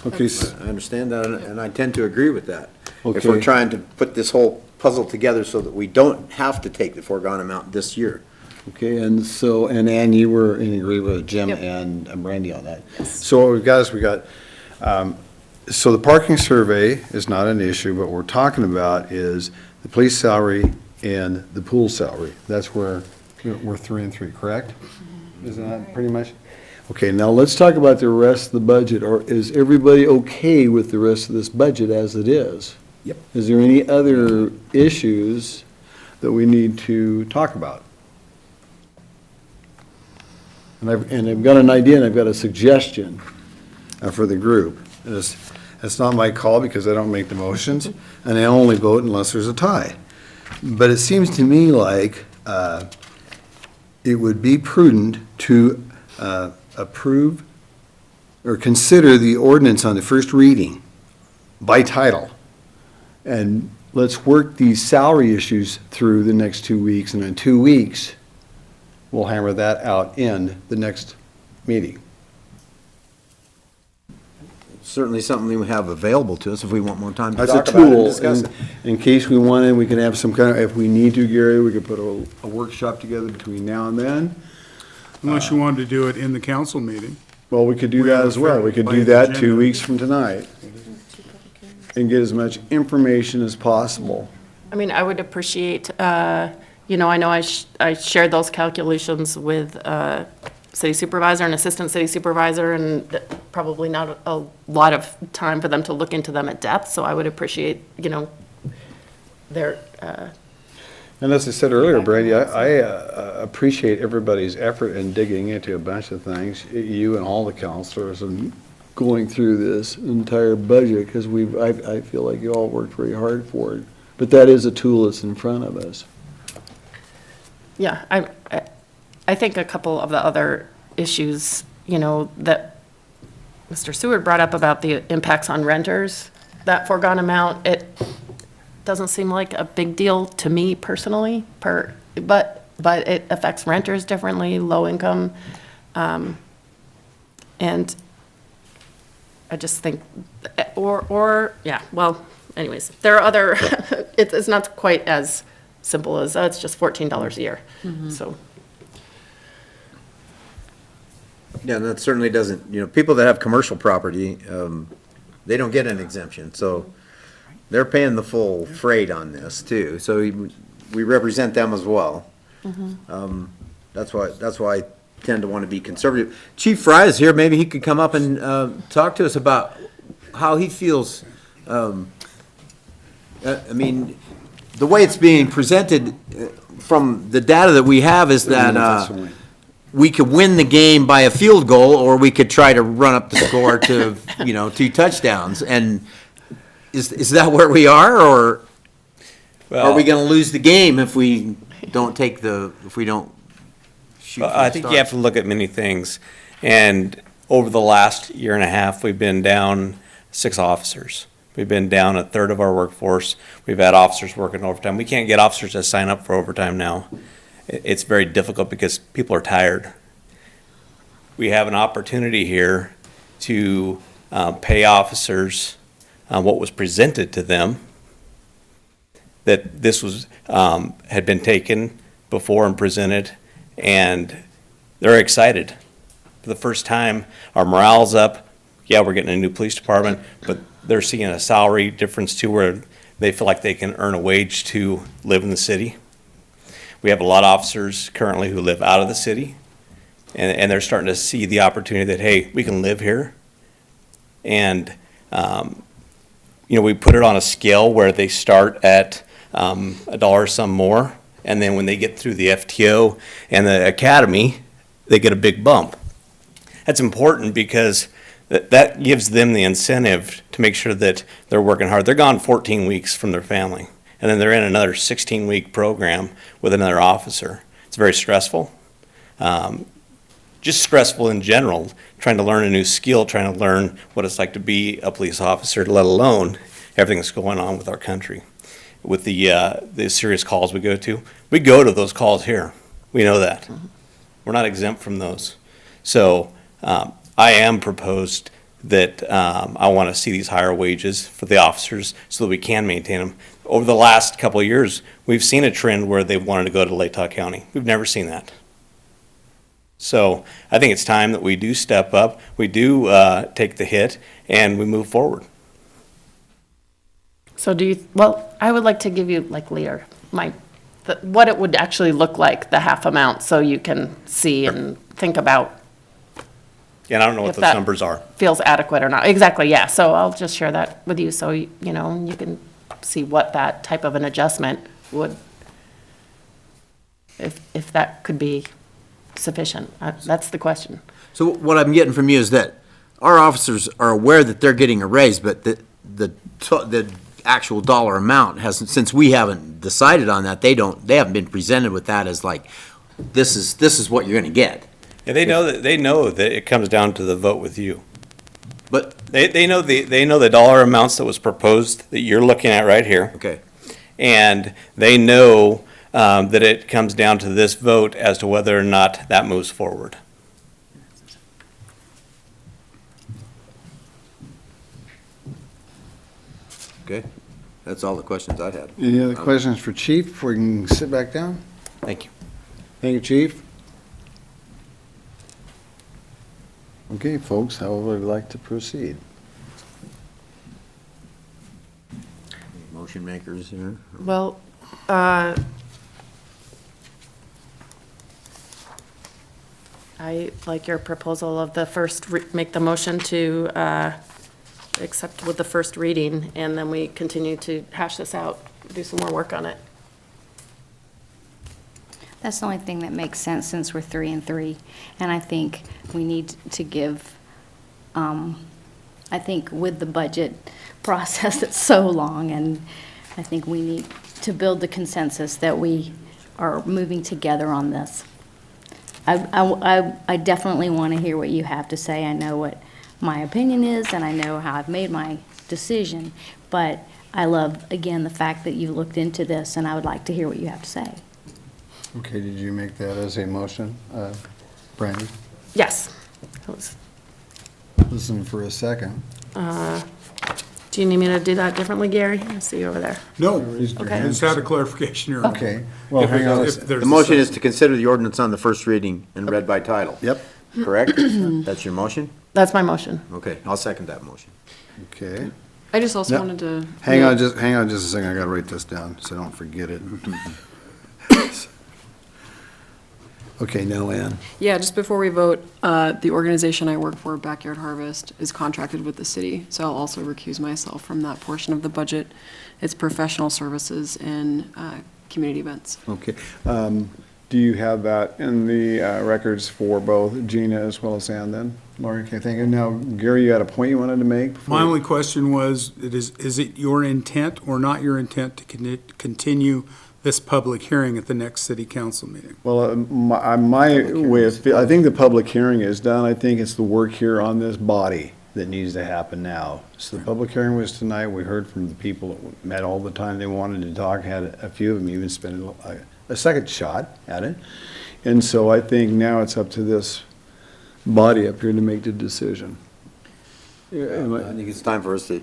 Okay, I understand that, and I tend to agree with that. If Okay. we're trying to put this whole puzzle together so that we don't have to take the foregone amount this year. okay, and so, and Ann, you were in agreement with Jim and Brandy on that. So what we've got is so the parking survey is not an issue, but what we're talking about is the police salary and the pool salary. That's where we're 3 and 3, correct? Isn't that pretty much? Okay, now let's talk about the rest of the budget, or is everybody okay with the rest of this budget as it is? Yep. Is there any other issues that we need to talk about? And I've got an idea and I've got a suggestion for the group. It's not my call because I don't make the motions, and I only vote unless there's a tie. But it seems to me like it would be prudent to approve or consider the ordinance on the first reading by title. And let's work these salary issues through the next 2 weeks, and in 2 weeks, we'll hammer that out in the next meeting. Certainly something we have available to us if we want more time to That's talk a about it and tool, discuss it. in case we want it, we can have some kind of, if we need to, Gary, we could put a workshop together between now and then. Unless you wanted to do it in the council meeting. Well, we could do We that have as a well. fairly We could do planned that agenda. 2 weeks from tonight. and get as much information as possible. I mean, I would appreciate, I know I shared those calculations with city supervisor and assistant city supervisor, and probably not a lot of time for them to look into them at depth, so I would appreciate, their, And as I said earlier, Brady, I appreciate everybody's effort in digging into a bunch of things, you and all the counselors, and going through this entire budget, because I feel like you all worked very hard for it. But that is a tool that's in front of us. yeah, I think a couple of the other issues, that Mr. Seward brought up about the impacts on renters, that foregone amount, it doesn't seem like a big deal to me personally, but it affects renters differently, low income. And I just think, anyways, there are other, it's not quite as simple as, it's just $14 a year, so. Yeah, and that certainly doesn't, people that have commercial property, they don't get an exemption, so they're paying the full freight on this too, so we represent them as well. That's why I tend to want to be conservative. Chief Fry is here, maybe he could come up and talk to us about how he feels. I mean, the way it's being presented from the data that we have is that we could win the game by a field goal, or we could try to run up the score to, 2 touchdowns. And is that where we are, or are we going to lose the game if we don't shoot? I think you have to look at many things. And over the last year and a half, we've been down 6 officers. We've been down a third of our workforce. We've had officers working overtime. We can't get officers to sign up for overtime now. It's very difficult because people are tired. We have an opportunity here to pay officers what was presented to them, that this was had been taken before and presented, and they're excited. For the first time, our morale's up. Yeah, we're getting a new police department, but they're seeing a salary difference too, where they feel like they can earn a wage to live in the city. We have a lot of officers currently who live out of the city, and they're starting to see the opportunity that, hey, we can live here. And, we put it on a scale where they start at $1 some more, and then when they get through the FTO and the academy, they get a big bump. That's important because that gives them the incentive to make sure that they're working hard. They're gone 14 weeks from their family, and then they're in another 16-week program with another officer. It's very stressful. Just stressful in general, trying to learn a new skill, trying to learn what it's like to be a police officer, let alone everything that's going on with our country. With the serious calls we go to those calls here. We know that. We're not exempt from those. So I am proposed that I want to see these higher wages for the officers so that we can maintain them. Over the last couple of years, we've seen a trend where they've wanted to go to Latah County. We've never seen that. So I think it's time that we do step up, we do take the hit, and we move forward. So I would like to give you later, what it would actually look like, the half amount, so you can see and think about. And I don't know what those numbers are. Feels adequate or not. Exactly, yeah. So I'll just share that with you so, you can see what that type of an adjustment would, if that could be sufficient. That's the question. So what I'm getting from you is that our officers are aware that they're getting a raise, but the actual dollar amount hasn't, since we haven't decided on that, they haven't been presented with that as this is what you're going to get. And they know that it comes down to the vote with you. But they know the dollar amounts that was proposed that you're looking at right here. Okay. And they know that it comes down to this vote as to whether or not that moves forward. Okay. That's all the questions I had. Any other questions for Chief before we can sit back down? Thank you. Thank you, Chief. Okay, folks, how would you like to proceed? motion makers here. Well, I like your proposal of the first, make the motion to accept with the first reading, and then we continue to hash this out, do some more work on it. That's the only thing that makes sense since we're 3 and 3. And I think we need to give, I think with the budget process that's so long, and I think we need to build the consensus that we are moving together on this. I definitely want to hear what you have to say. I know what my opinion is, and I know how I've made my decision. But I love, again, the fact that you looked into this, and I would like to hear what you have to say. Okay, did you make that as a motion, Brandy? Yes. Listen for a second. Do you need me to do that differently, Gary? I see you over there. No, Okay. I just had a clarification here. Okay, well, hang on. The motion is to consider the ordinance on the first reading and read by title. Yep. Correct? That's your motion? That's my motion. Okay, I'll second that motion. Okay. I just also No, wanted to. Hang on just a second, I gotta write this down, so I don't forget it. Okay, now Ann. Yeah, just before we vote, the organization I work for, Backyard Harvest, is contracted with the city, so I'll also recuse myself from that portion of the budget. It's professional services and community events. Okay. Do you have that in the records for both Gina as well as Ann then? Lori, okay, thank you. Now, Gary, you had a point you wanted to make? before- My only question was, is it your intent or not your intent to continue this public hearing at the next city council meeting? Well, my way of, I think the public hearing is done. I think it's the work here on this body that needs to happen now. So the public hearing was tonight. We heard from the people that met all the time they wanted to talk, had a few of them even spend a second shot at it. And so I think now it's up to this body up here to make the decision. I think it's time for us to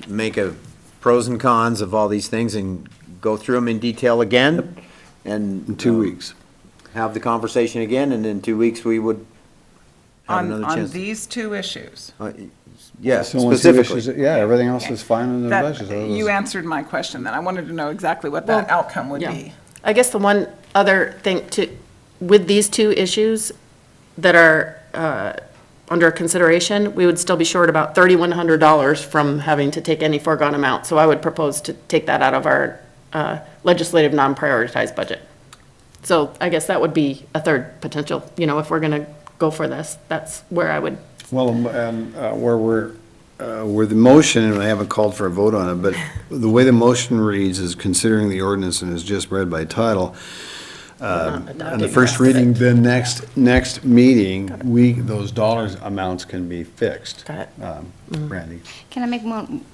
make a pros and cons of all these things and go through them in detail again. And In 2 weeks. have the conversation again, and in 2 weeks, we would have On, another on chance. these two issues. Yes, So once the specifically. issues- Yeah, everything else is fine in the That, budget. So you those- answered my question then. I wanted to know exactly what that Well, outcome would yeah. be. I guess the one other thing with these two issues that are under consideration, we would still be short about $3,100 from having to take any foregone amount. So I would propose to take that out of our legislative non-prioritized budget. So I guess that would be a third potential, if we're going to go for this, that's where I would. Well, and where the motion, and I haven't called for a vote on it, but the way the motion reads is considering the ordinance and is just read by title. On the first reading, the next meeting, those dollars amounts can be fixed. Got it. Brandy. Can I make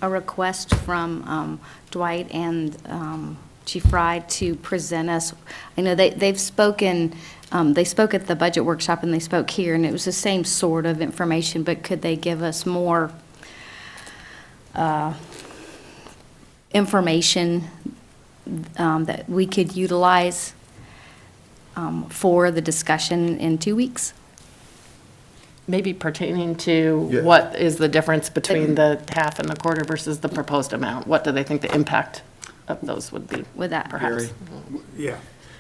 a request from Dwight and Chief Fry to present us? I know they've spoken, they spoke at the budget workshop and they spoke here, and it was the same sort of information, but could they give us more information that we could utilize for the discussion in 2 weeks? Maybe pertaining to Yeah. what is the difference between the half and the quarter versus the proposed amount? What do they think the impact of those would be? With that. Perhaps. Yeah,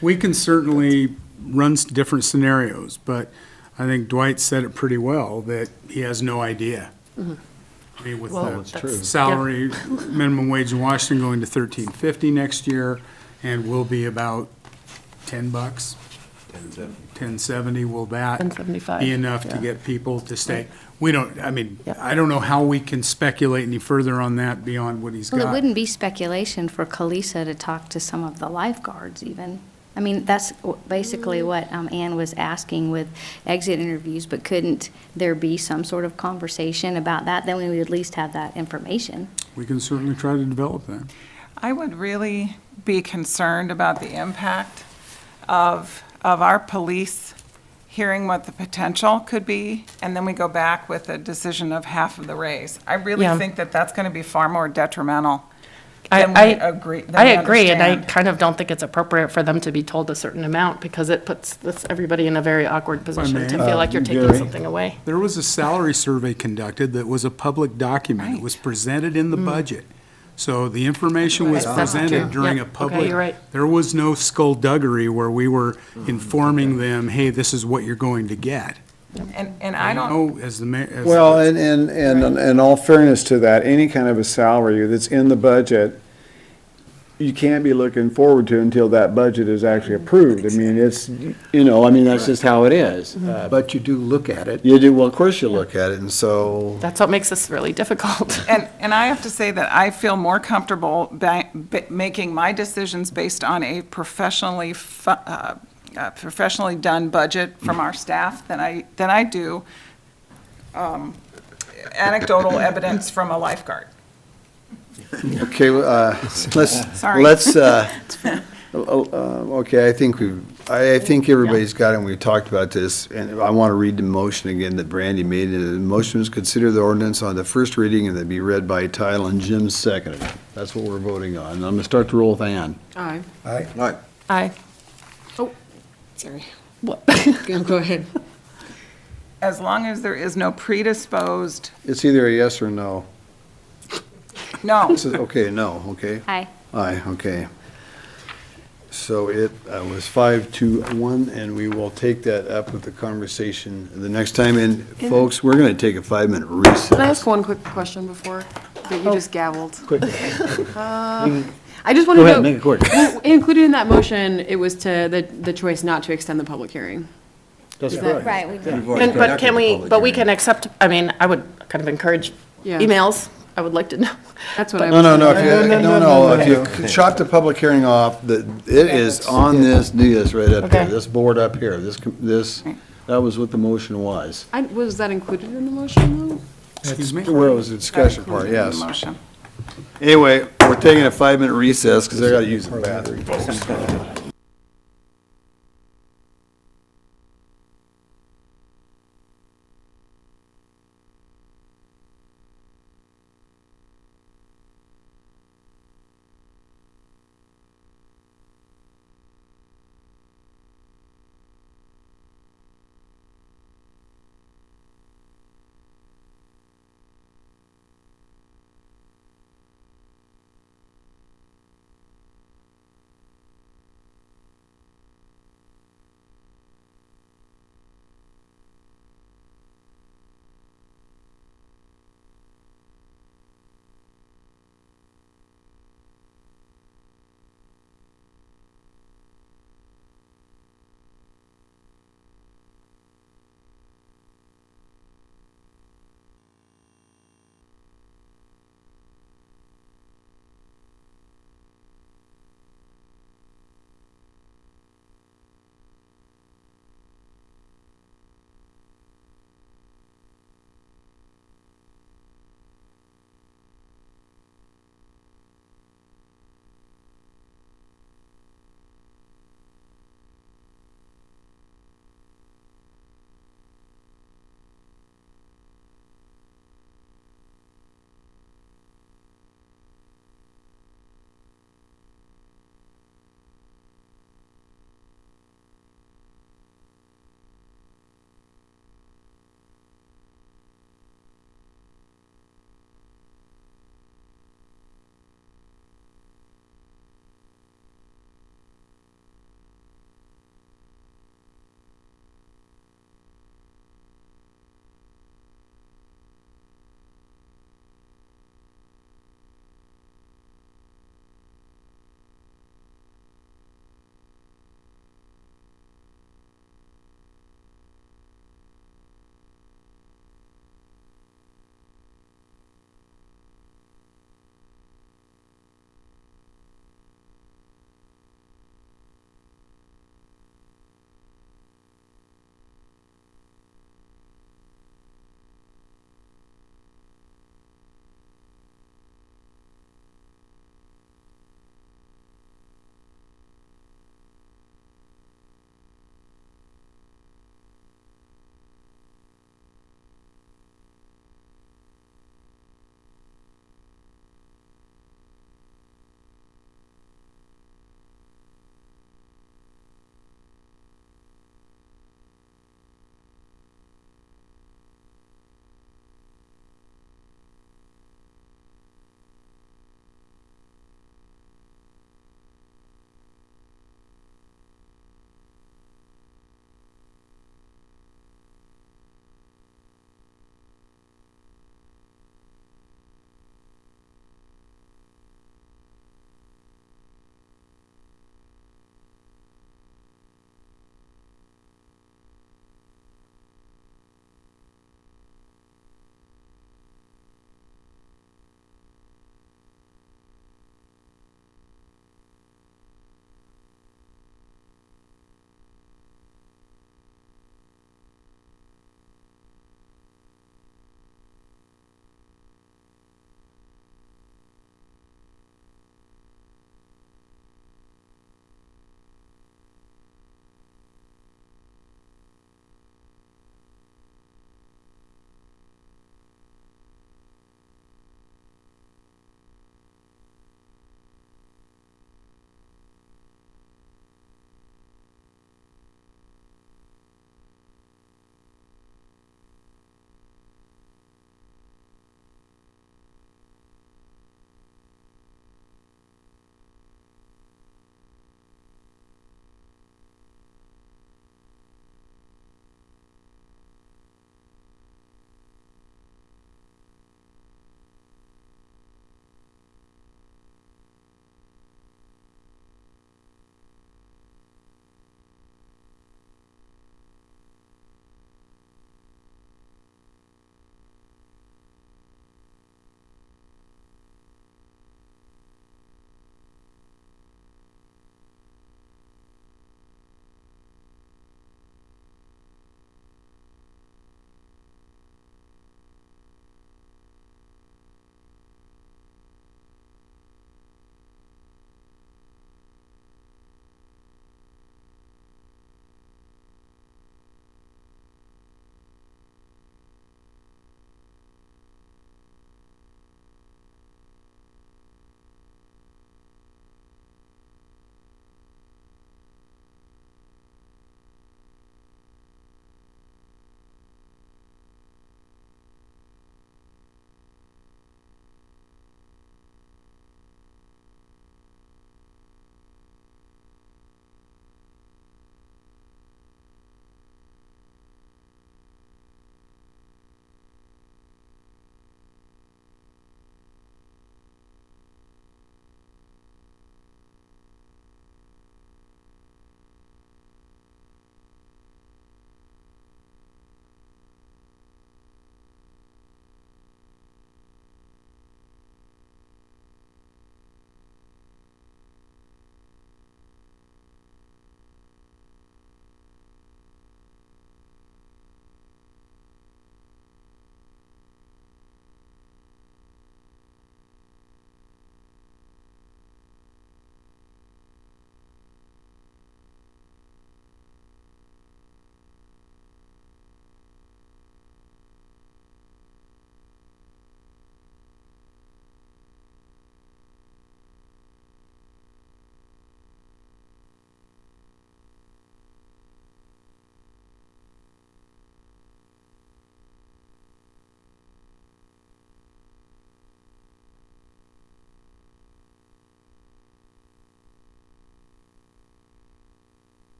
we can certainly run different scenarios, but I think Dwight said it pretty well, that he has no idea. I mean, with Well, the that's true. salary, minimum wage in Washington going to $13.50 next year, and will be about $10. $10.70, will that $10.75, be enough to yeah. get people to stay? We don't, I mean, Yep. I don't know how we can speculate any further on that beyond what he's got. Well, it wouldn't be speculation for Kalisa to talk to some of the lifeguards even. I mean, that's basically what Ann was asking with exit interviews, but couldn't there be some sort of conversation about that? Then we would at least have that information. We can certainly try to develop that. I would really be concerned about the impact of our police hearing what the potential could be, and then we go back with a decision of half of the raise. I really Yeah. think that that's going to be far more detrimental I than we agree. than I we agree, and I understand. kind of don't think it's appropriate for them to be told a certain amount, because it puts everybody in a very awkward position to may. feel like you're taking Gary? something away. There was a salary survey conducted that was a public document. It was presented in the budget. So the information was Okay, that's true. presented during a Yep. Okay, public. you're right. There was no skullduggery where we were informing them, hey, this is what you're going to get. And I don't, know, as the mayor. Well, and in all fairness to that, any kind of a salary that's in the budget, you can't be looking forward to until that budget is actually approved. I mean, it's, that's just how it is. But you do look at it. You do, well, of course you look at it, and so. That's what makes this really difficult. and I have to say that I feel more comfortable making my decisions based on a professionally done budget from our staff than I do anecdotal evidence from a lifeguard. Okay, Sorry. Okay, I think everybody's got it, and we talked about this, and I want to read the motion again that Brandy made. The motion is consider the ordinance on the first reading and then be read by title, and Jim seconded it. That's what we're voting on. I'm going to start the roll with Ann. Aye. Aye. Aye. Aye. Sorry. What? Go ahead. As long as there is no predisposed, It's either a yes or no. no. Okay, no, okay. Aye. Aye, okay. So it was 5-1, and we will take that up with the conversation the next time. And folks, we're going to take a 5-minute recess. Can I ask one quick question before? That you just gavelled. Quick. I just want to Go ahead, know. make it quick. Included in that motion, it was to the choice not to extend the public hearing. That's Is that- Right, we did. But can we accept, I mean, I would kind of encourage Yeah. emails. I would like to know. That's what I No, was. no, no, if you shut the public hearing off, it is on this, right up here, Okay. this board up here, that was what the motion was. Was that included in the motion, though? Excuse me? Where was the discussion part, Included in the yes. motion. Anyway, we're taking a 5-minute recess, because I gotta use the bathroom.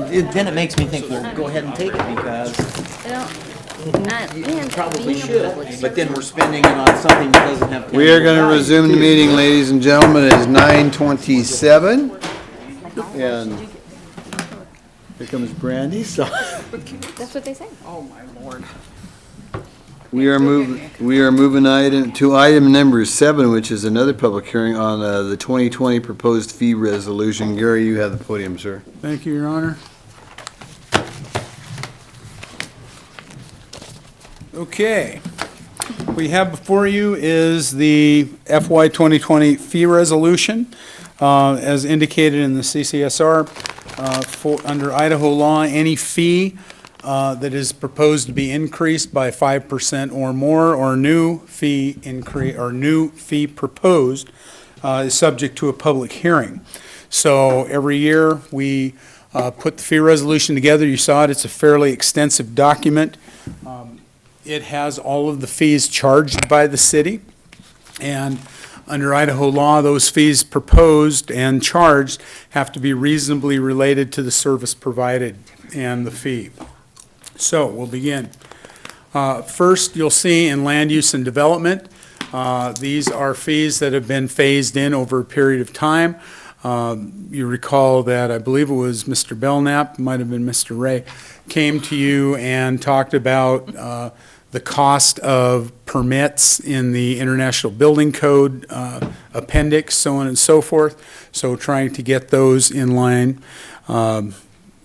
then it makes me think, well, go ahead and take it because you probably should, but then we're spending it on something that doesn't have. We are going to tangible value, resume the too. meeting, ladies and gentlemen. It is 9:27. And here comes Brandy, so. That's what they say. Oh, my Lord. We are moving to item number 7, which is another public hearing on the 2020 proposed fee resolution. Gary, you have the podium, sir. Thank you, Your Honor. Okay. We have before you is the FY 2020 fee resolution. As indicated in the CCSR, under Idaho law, any fee that is proposed to be increased by 5% or more, or new fee increase, or new fee proposed, is subject to a public hearing. So every year, we put the fee resolution together. You saw it. It's a fairly extensive document. It has all of the fees charged by the city, and under Idaho law, those fees proposed and charged have to be reasonably related to the service provided and the fee. So we'll begin. First, you'll see in land use and development, these are fees that have been phased in over a period of time. You recall that I believe it was Mr. Belknap, might have been Mr. Ray, came to you and talked about the cost of permits in the International Building Code appendix, so on and so forth. So trying to get those in line.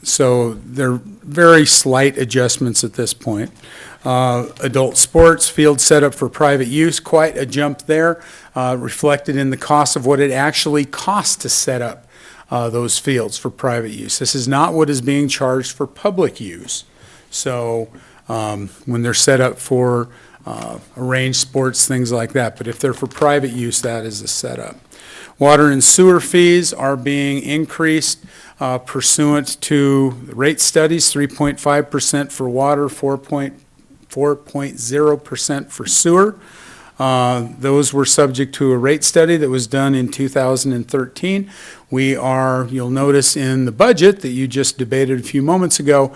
So they're very slight adjustments at this point. Adult sports, field setup for private use, quite a jump there, reflected in the cost of what it actually costs to set up those fields for private use. This is not what is being charged for public use. So when they're set up for arranged sports, things like that. But if they're for private use, that is the setup. Water and sewer fees are being increased pursuant to rate studies, 3.5% for water, 4.0% for sewer. Those were subject to a rate study that was done in 2013. You'll notice in the budget that you just debated a few moments ago,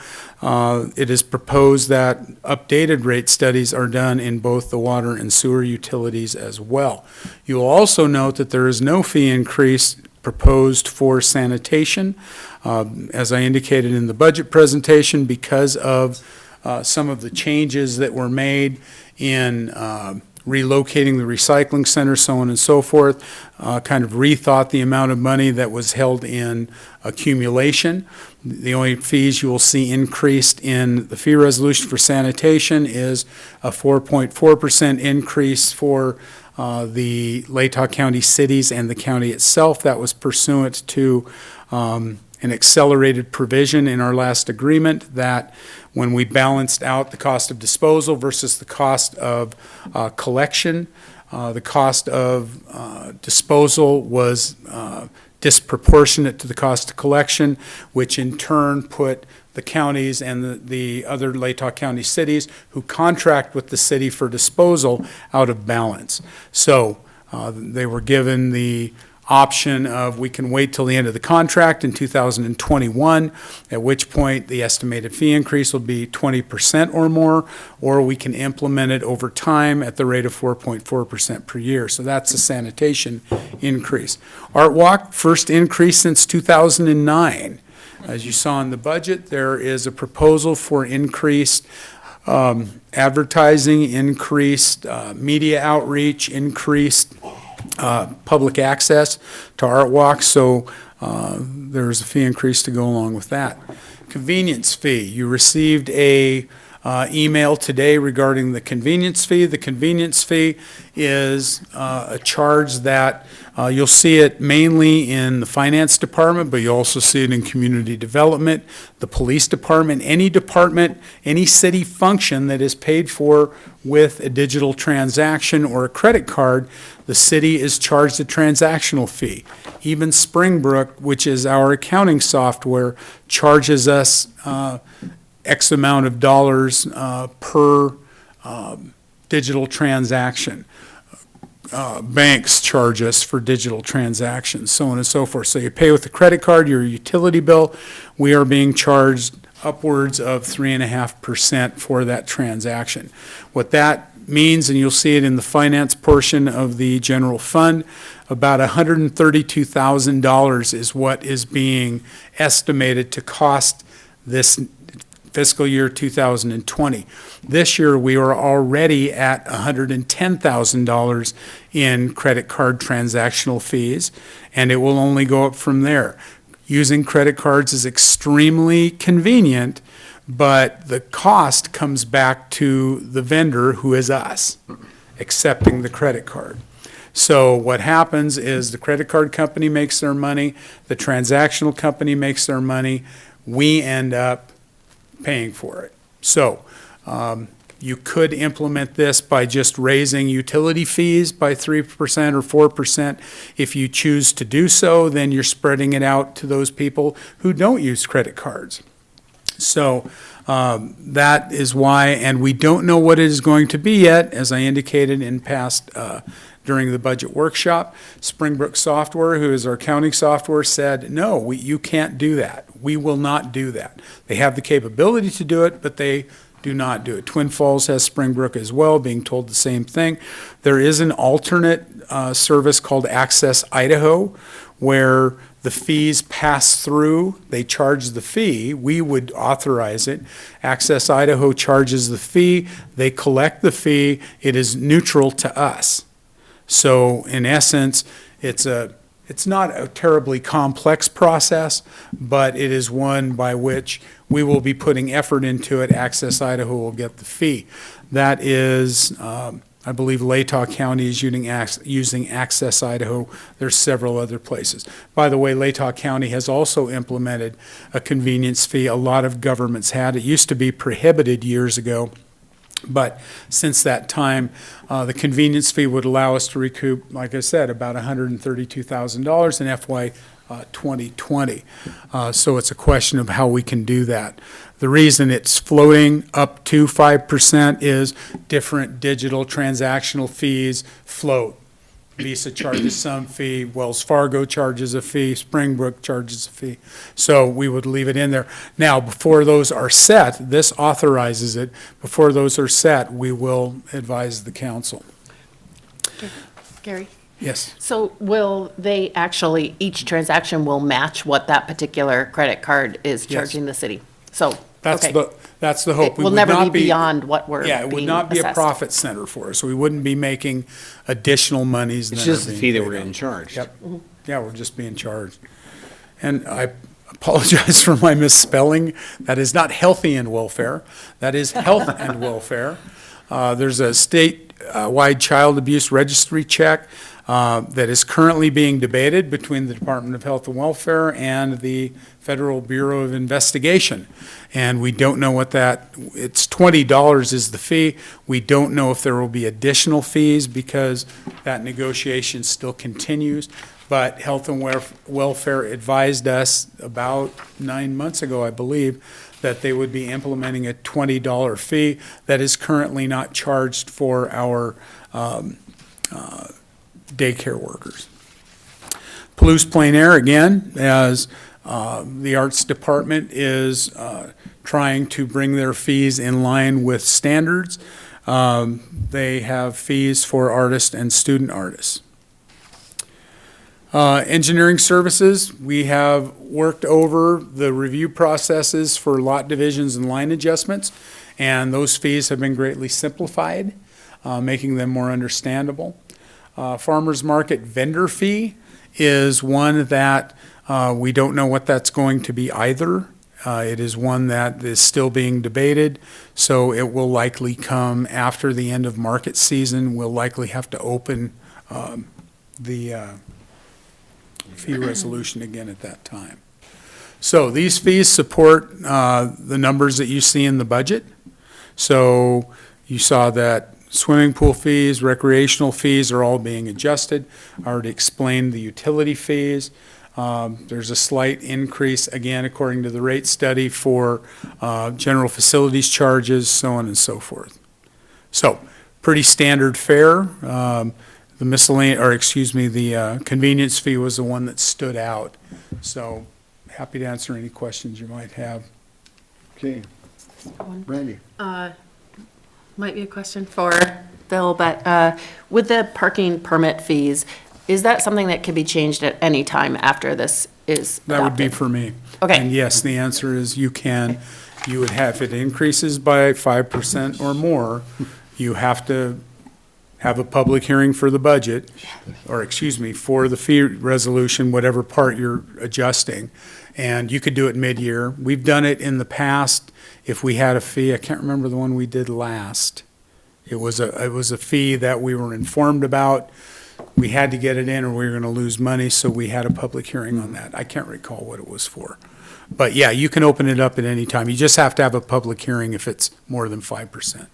it is proposed that updated rate studies are done in both the water and sewer utilities as well. You'll also note that there is no fee increase proposed for sanitation. As I indicated in the budget presentation, because of some of the changes that were made in relocating the recycling center, so on and so forth, kind of rethought the amount of money that was held in accumulation. The only fees you will see increased in the fee resolution for sanitation is a 4.4% increase for the Latah County cities and the county itself. That was pursuant to an accelerated provision in our last agreement that when we balanced out the cost of disposal versus the cost of collection, the cost of disposal was disproportionate to the cost of collection, which in turn put the counties and the other Latah County cities who contract with the city for disposal out of balance. So they were given the option of we can wait till the end of the contract in 2021, at which point the estimated fee increase will be 20% or more, or we can implement it over time at the rate of 4.4% per year. So that's a sanitation increase. Art Walk, first increase since 2009. As you saw in the budget, there is a proposal for increased advertising, increased media outreach, increased public access to Art Walk, so there's a fee increase to go along with that. Convenience fee. You received a email today regarding the convenience fee. The convenience fee is a charge that you'll see it mainly in the finance department, but you also see it in community development, the police department, any city function that is paid for with a digital transaction or a credit card. The city is charged a transactional fee. Even Springbrook, which is our accounting software, charges us X amount of dollars per digital transaction. banks charge us for digital transactions, so on and so forth. So you pay with a credit card, your utility bill, we are being charged upwards of 3.5% for that transaction. What that means, and you'll see it in the finance portion of the general fund, about $132,000 is what is being estimated to cost this fiscal year 2020. This year, we are already at $110,000 in credit card transactional fees, and it will only go up from there. Using credit cards is extremely convenient, but the cost comes back to the vendor, who is us, accepting the credit card. So what happens is the credit card company makes their money, the transactional company makes their money, we end up paying for it. So you could implement this by just raising utility fees by 3% or 4%. If you choose to do so, then you're spreading it out to those people who don't use credit cards. So that is why, and we don't know what it is going to be yet, as I indicated in past during the budget workshop. Springbrook Software, who is our accounting software, said, no, you can't do that. We will not do that. They have the capability to do it, but they do not do it. Twin Falls has Springbrook as well, being told the same thing. There is an alternate service called Access Idaho, where the fees pass through. They charge the fee. We would authorize it. Access Idaho charges the fee. They collect the fee. It is neutral to us. So in essence, it's not a terribly complex process, but it is one by which we will be putting effort into it. Access Idaho will get the fee. That is, I believe Latah County is using Access Idaho. There's several other places. By the way, Latah County has also implemented a convenience fee. A lot of governments had. It used to be prohibited years ago. But since that time, the convenience fee would allow us to recoup, like I said, about $132,000 in FY 2020. So it's a question of how we can do that. The reason it's floating up to 5% is different digital transactional fees float. Visa charges some fee, Wells Fargo charges a fee, Springbrook charges a fee. So we would leave it in there. Now, before those are set, this authorizes it. Before those are set, we will advise the council. Gary? Yes. So will they actually, each transaction will match what that particular credit card is charging the city? So, That's okay. That's the hope. It will never be beyond what we're Yeah, it would being not be a assessed. profit center for us. We wouldn't be making additional monies. It's than are just the being fee that paid we're out. in charge. Yep. Yeah, we're just being charged. And I apologize for my misspelling. That is not healthy and welfare. That is health and welfare. There's a statewide child abuse registry check that is currently being debated between the Department of Health and Welfare and the Federal Bureau of Investigation. And we don't know what it's $20 is the fee. We don't know if there will be additional fees because that negotiation still continues. But Health and Welfare advised us about 9 months ago, I believe, that they would be implementing a $20 fee that is currently not charged for our daycare workers. Palouse Plein Air, again, as the Arts Department is trying to bring their fees in line with standards. They have fees for artists and student artists. Engineering services, we have worked over the review processes for lot divisions and line adjustments, and those fees have been greatly simplified, making them more understandable. Farmers market vendor fee is one that we don't know what that's going to be either. It is one that is still being debated, so it will likely come after the end of market season. We'll likely have to open the fee resolution again at that time. So these fees support the numbers that you see in the budget. So you saw that swimming pool fees, recreational fees are all being adjusted. I already explained the utility fees. There's a slight increase, again, according to the rate study for general facilities charges, so on and so forth. So pretty standard fare. the miscellaneous, or excuse me, the convenience fee was the one that stood out. So happy to answer any questions you might have. Okay. Brandy? Might be a question for Bill, but with the parking permit fees, is that something that can be changed at any time after this is adopted? That would be for me. Okay. And yes, the answer is you can. You would have, if it increases by 5% or more, you have to have a public hearing for the budget, or excuse me, for the fee resolution, whatever part you're adjusting. And you could do it mid-year. We've done it in the past if we had a fee. I can't remember the one we did last. It was a fee that we were informed about. We had to get it in or we were going to lose money, so we had a public hearing on that. I can't recall what it was for. But yeah, you can open it up at any time. You just have to have a public hearing if it's more than 5%.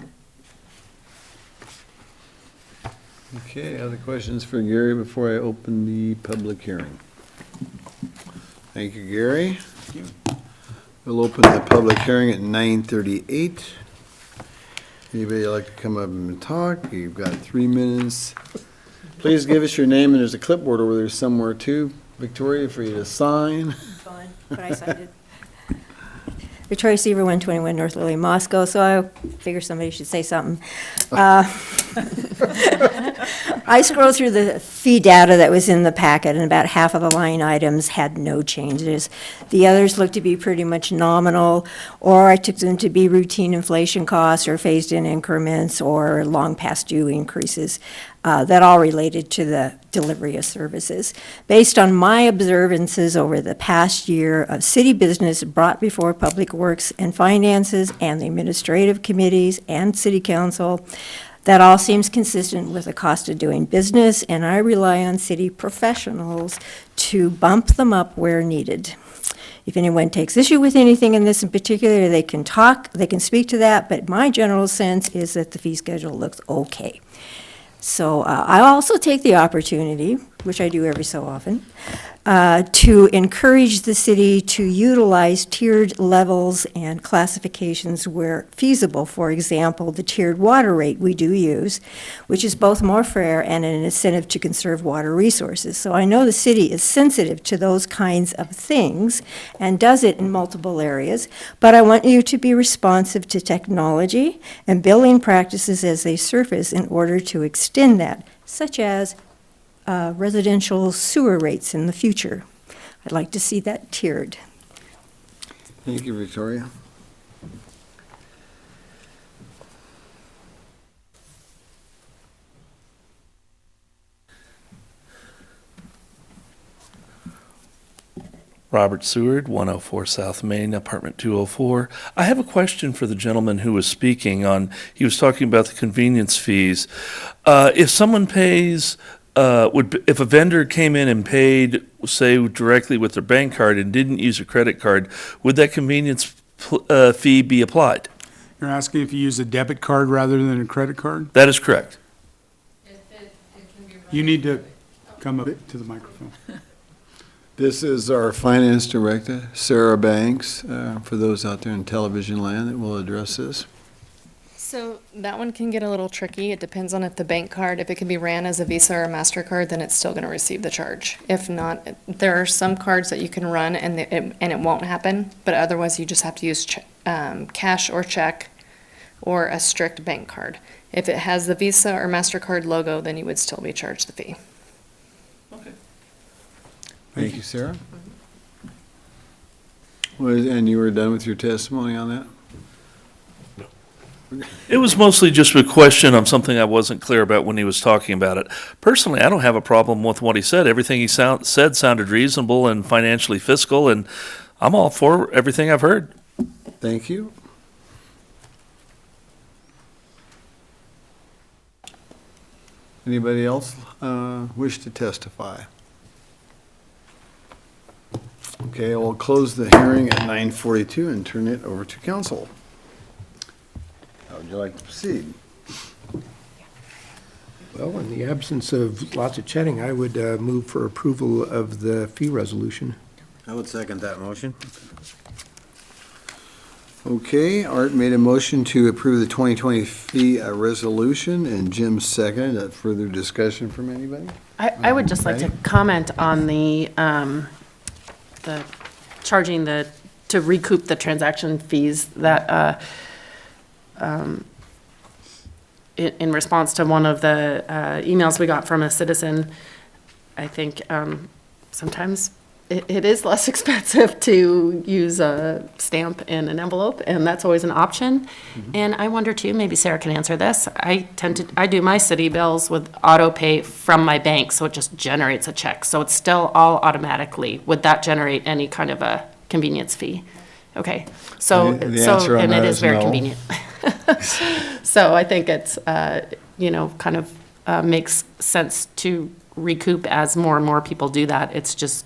Okay, other questions for Gary before I open the public hearing? Thank you, Gary. We'll open the public hearing at 9:38. Anybody like to come up and talk? You've got 3 minutes. Please give us your name, and there's a clipboard over there somewhere too, Victoria, for you to sign. Fine, but I signed it. Victoria Seaver, 121 North Lily, Moscow, so I figure somebody should say something. I scrolled through the fee data that was in the packet, and about half of the line items had no changes. The others looked to be pretty much nominal, or I took them to be routine inflation costs or phased-in increments or long past due increases that all related to the delivery of services. Based on my observances over the past year of city business brought before Public Works and Finances and the administrative committees and city council, that all seems consistent with the cost of doing business, and I rely on city professionals to bump them up where needed. If anyone takes issue with anything in this in particular, they can speak to that, but my general sense is that the fee schedule looks okay. So I also take the opportunity, which I do every so often, to encourage the city to utilize tiered levels and classifications where feasible. For example, the tiered water rate we do use, which is both more fair and an incentive to conserve water resources. So I know the city is sensitive to those kinds of things and does it in multiple areas, but I want you to be responsive to technology and billing practices as they surface in order to extend that, such as residential sewer rates in the future. I'd like to see that tiered. Thank you, Victoria. Robert Seward, 104 South Main, apartment 204. I have a question for the gentleman who was speaking on, he was talking about the convenience fees. If someone pays, if a vendor came in and paid, say, directly with their bank card and didn't use a credit card, would that convenience fee be applied? You're asking if you use a debit card rather than a credit card? That is correct. You need to come up to the microphone. This is our finance director, Sarah Banks, for those out there in television land that will address this. So that one can get a little tricky. It depends on if the bank card, if it can be ran as a Visa or a MasterCard, then it's still going to receive the charge. If not, there are some cards that you can run and it won't happen, but otherwise you just have to use cash or check or a strict bank card. If it has the Visa or MasterCard logo, then you would still be charged the fee. Okay. Thank you, Sarah. And you were done with your testimony on that? It was mostly just a question on something I wasn't clear about when he was talking about it. Personally, I don't have a problem with what he said. Everything he said sounded reasonable and financially fiscal, and I'm all for everything I've heard. Thank you. Anybody else wish to testify? Okay, we'll close the hearing at 9:42 and turn it over to council. How would you like to proceed? Well, in the absence of lots of chatting, I would move for approval of the fee resolution. I would second that motion. Okay, Art made a motion to approve the 2020 fee resolution, and Jim seconded. Further discussion from anybody? I would just like to comment on the charging to recoup the transaction fees that, in response to one of the emails we got from a citizen. I think sometimes it is less expensive to use a stamp and an envelope, and that's always an option. And I wonder too, maybe Sarah can answer this. I do my city bills with auto pay from my bank, so it just generates a check. So it's still all automatically. Would that generate any kind of a convenience fee? Okay, so, The answer on and that it is is very no. convenient. So I think it's, kind of makes sense to recoup as more and more people do that. It's just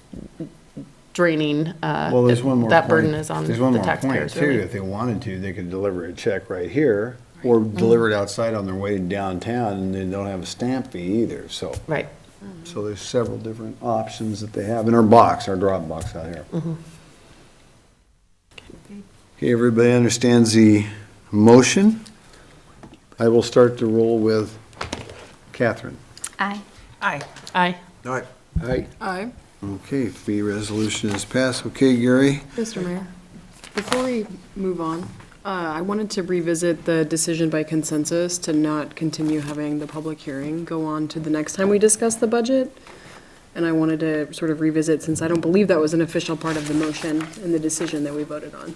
draining, Well, there's one more that point. burden is on There's one the more point, taxpayers, too. really. If they wanted to, they could deliver a check right here, or deliver it outside on their way downtown, and they don't have a stamp fee either, so. Right. So there's several different options that they have in our box, our drop box out here. Okay, everybody understands the motion? I will start the roll with Catherine. Aye. Aye. Aye. Aye. Aye. Aye. Okay, fee resolution is passed. Okay, Gary? Mr. Mayor, before we move on, I wanted to revisit the decision by consensus to not continue having the public hearing go on to the next time we discuss the budget. And I wanted to sort of revisit, since I don't believe that was an official part of the motion and the decision that we voted on.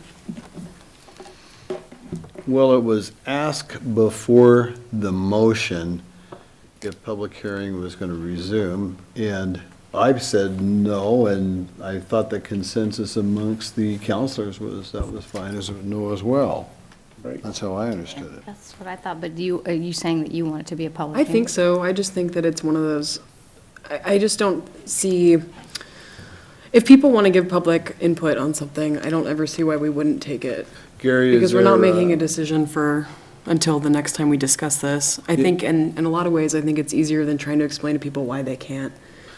Well, it was asked before the motion if public hearing was going to resume, and I've said no, and I thought the consensus amongst the counselors was that was fine as a no as well. Right. That's how I understood it. That's what I thought, but are you saying that you want it to be a public I hearing? think so. I just think that it's one of those, I just don't see, if people want to give public input on something, I don't ever see why we wouldn't take it. Gary, Because we're not making a decision until the next time we discuss this. I Yeah. think, in a lot of ways, I think it's easier than trying to explain to people why they can't.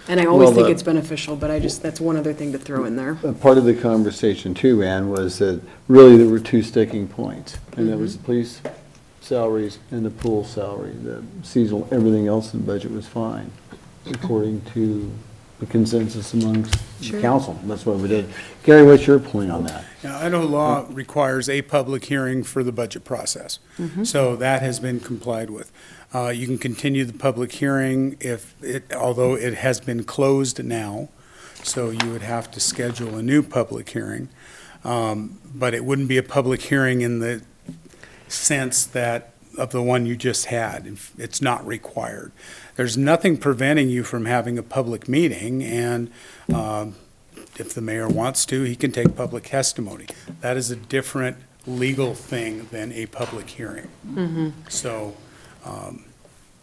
And I always think it's beneficial, but that's one other thing to throw in there. Part of the conversation too, Ann, was that really there were two sticking points, and that was the police salaries and the pool salary. The seasonal, everything else in the budget was fine, according to the consensus amongst the council. That's what we did. Gary, what's your point on that? Now, Idaho law requires a public hearing for the budget process. So that has been complied with. You can continue the public hearing although it has been closed now, so you would have to schedule a new public hearing. But it wouldn't be a public hearing in the sense that of the one you just had. It's not required. There's nothing preventing you from having a public meeting, and if the mayor wants to, he can take public testimony. That is a different legal thing than a public hearing. So,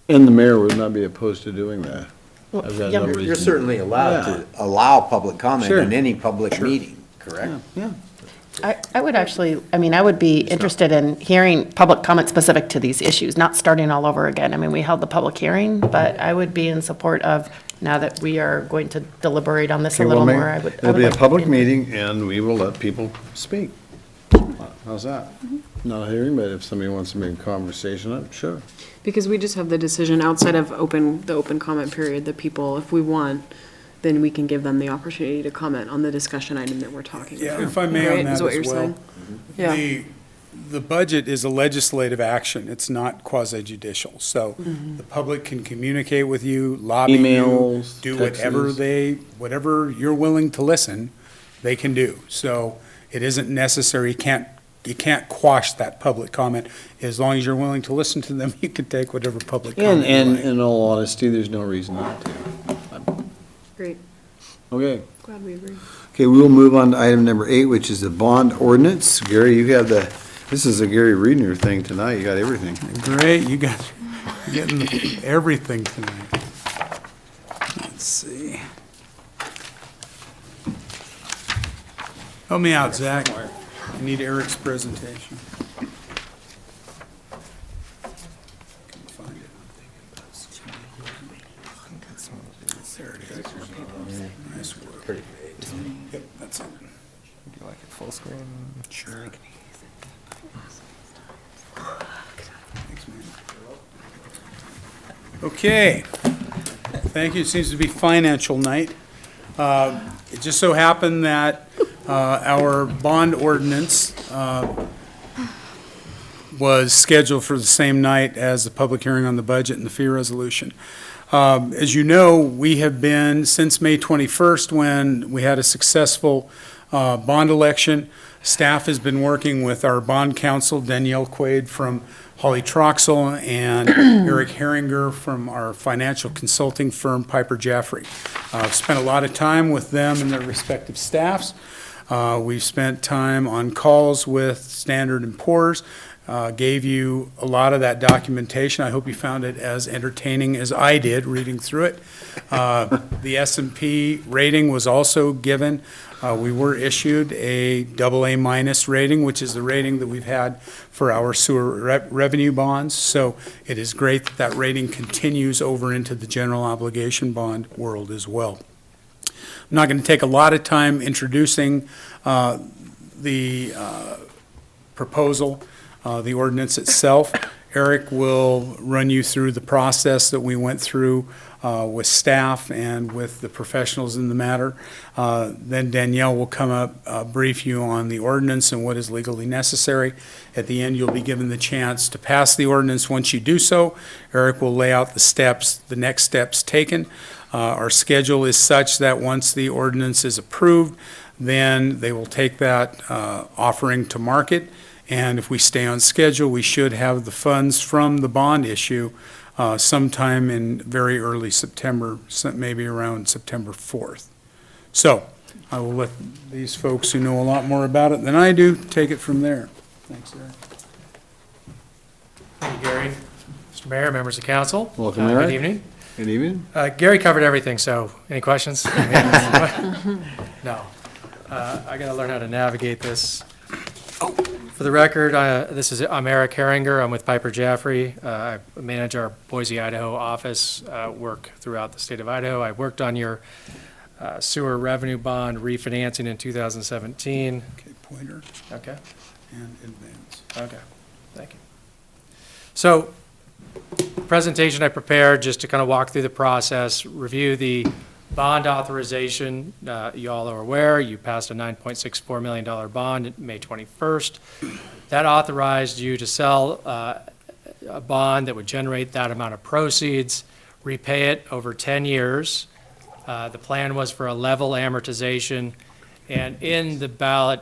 And the mayor would not be opposed to doing that. I've got no reason- You're certainly allowed to allow public comment in any public meeting, correct? Yeah. I would actually, I would be interested in hearing public comment specific to these issues, not starting all over again. We held the public hearing, but I would be in support of, now that we are going to deliberate on this a Okay, well, little Mayor, more, I would. It'll be a public meeting, and we will let people speak. How's that? Not a hearing, but if somebody wants to make a conversation, sure. Because we just have the decision outside of the open comment period, that people, if we want, then we can give them the opportunity to comment on the discussion item that we're talking about. yeah, if I may Right, on that is what as you're well. saying? Yeah. The budget is a legislative action. It's not quasi-judicial. So the public can communicate with you, lobby you, Emails, do texts. whatever you're willing to listen, they can do. So it isn't necessary, you can't quash that public comment. As long as you're willing to listen to them, you can take whatever public comment you And like. in all honesty, there's no reason not to. Great. Okay. Glad we agree. Okay, we will move on to item number 8, which is the bond ordinance. Gary, you have this is a Gary Reedner thing tonight. You got everything. Great, you guys are getting everything tonight. Let's see. Help me out, Zach. I need Eric's presentation. Can't find it. There it is. Nice work. Yep, that's it. Would you like it full screen? Sure. Okay. Thank you. It seems to be financial night. It just so happened that our bond ordinance was scheduled for the same night as the public hearing on the budget and the fee resolution. As you know, we have been, since May 21st, when we had a successful bond election, staff has been working with our bond counsel, Danielle Quaid from Holly Troxel, and Eric Herringer from our financial consulting firm, Piper Jaffray. I've spent a lot of time with them and their respective staffs. We've spent time on calls with Standard & Poor's, gave you a lot of that documentation. I hope you found it as entertaining as I did reading through it. The S&P rating was also given. We were issued a AA- rating, which is the rating that we've had for our sewer revenue bonds. So it is great that that rating continues over into the general obligation bond world as well. I'm not going to take a lot of time introducing the proposal, the ordinance itself. Eric will run you through the process that we went through with staff and with the professionals in the matter. Then Danielle will come up, brief you on the ordinance and what is legally necessary. At the end, you'll be given the chance to pass the ordinance. Once you do so, Eric will lay out the steps, the next steps taken. Our schedule is such that once the ordinance is approved, then they will take that offering to market. And if we stay on schedule, we should have the funds from the bond issue sometime in very early September, maybe around September 4th. So I will let these folks who know a lot more about it than I do take it from there. Thanks, Eric. Thank you, Gary. Mr. Mayor, members of council. Welcome, Eric. Good evening. Good evening. Gary covered everything, so any questions? No. I got to learn how to navigate this. For the record, I'm Eric Herringer. I'm with Piper Jaffray. I manage our Boise, Idaho office, work throughout the state of Idaho. I worked on your sewer revenue bond refinancing in 2017. Okay, pointer. Okay. And advance. Okay, thank you. So, presentation I prepared just to kind of walk through the process, review the bond authorization. You all are aware, you passed a $9.64 million bond May 21st. That authorized you to sell a bond that would generate that amount of proceeds, repay it over 10 years. The plan was for a level amortization. And in the ballot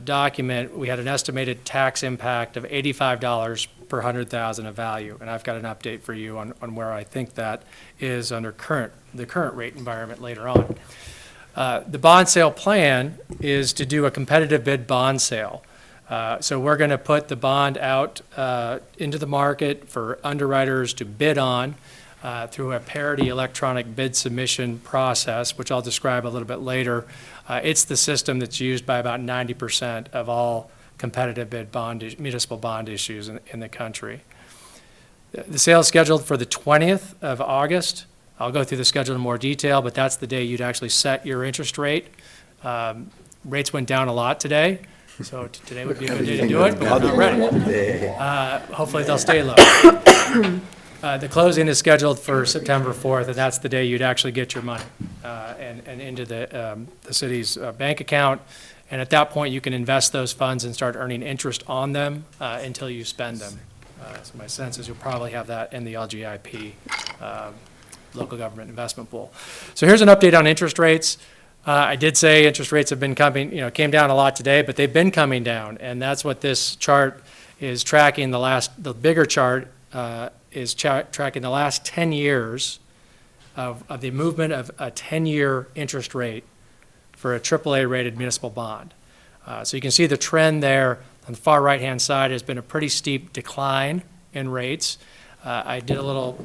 document, we had an estimated tax impact of $85 per 100,000 of value. And I've got an update for you on where I think that is under the current rate environment later on. The bond sale plan is to do a competitive bid bond sale. So we're going to put the bond out into the market for underwriters to bid on through a parity electronic bid submission process, which I'll describe a little bit later. It's the system that's used by about 90% of all competitive bid municipal bond issues in the country. The sale is scheduled for the 20th of August. I'll go through the schedule in more detail, but that's the day you'd actually set your interest rate. Rates went down a lot today, so today would be a good day to do it, but we're not ready. Hopefully they'll stay low. The closing is scheduled for September 4th, and that's the day you'd actually get your money and into the city's bank account. And at that point, you can invest those funds and start earning interest on them until you spend them. So my sense is you'll probably have that in the LGIP, local government investment pool. So here's an update on interest rates. I did say interest rates have been came down a lot today, but they've been coming down, and that's what this chart is tracking. The bigger chart is tracking the last 10 years of the movement of a 10-year interest rate for a AAA-rated municipal bond. So you can see the trend there on the far right-hand side has been a pretty steep decline in rates. I did a little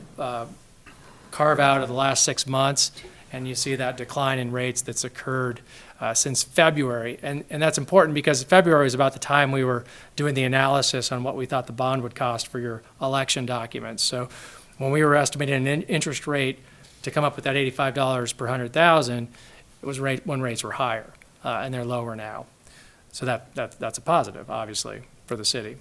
carve out of the last 6 months, and you see that decline in rates that's occurred since February. And that's important because February is about the time we were doing the analysis on what we thought the bond would cost for your election documents. So when we were estimating an interest rate to come up with that $85 per 100,000, it was when rates were higher, and they're lower now. So that's a positive, obviously, for the city.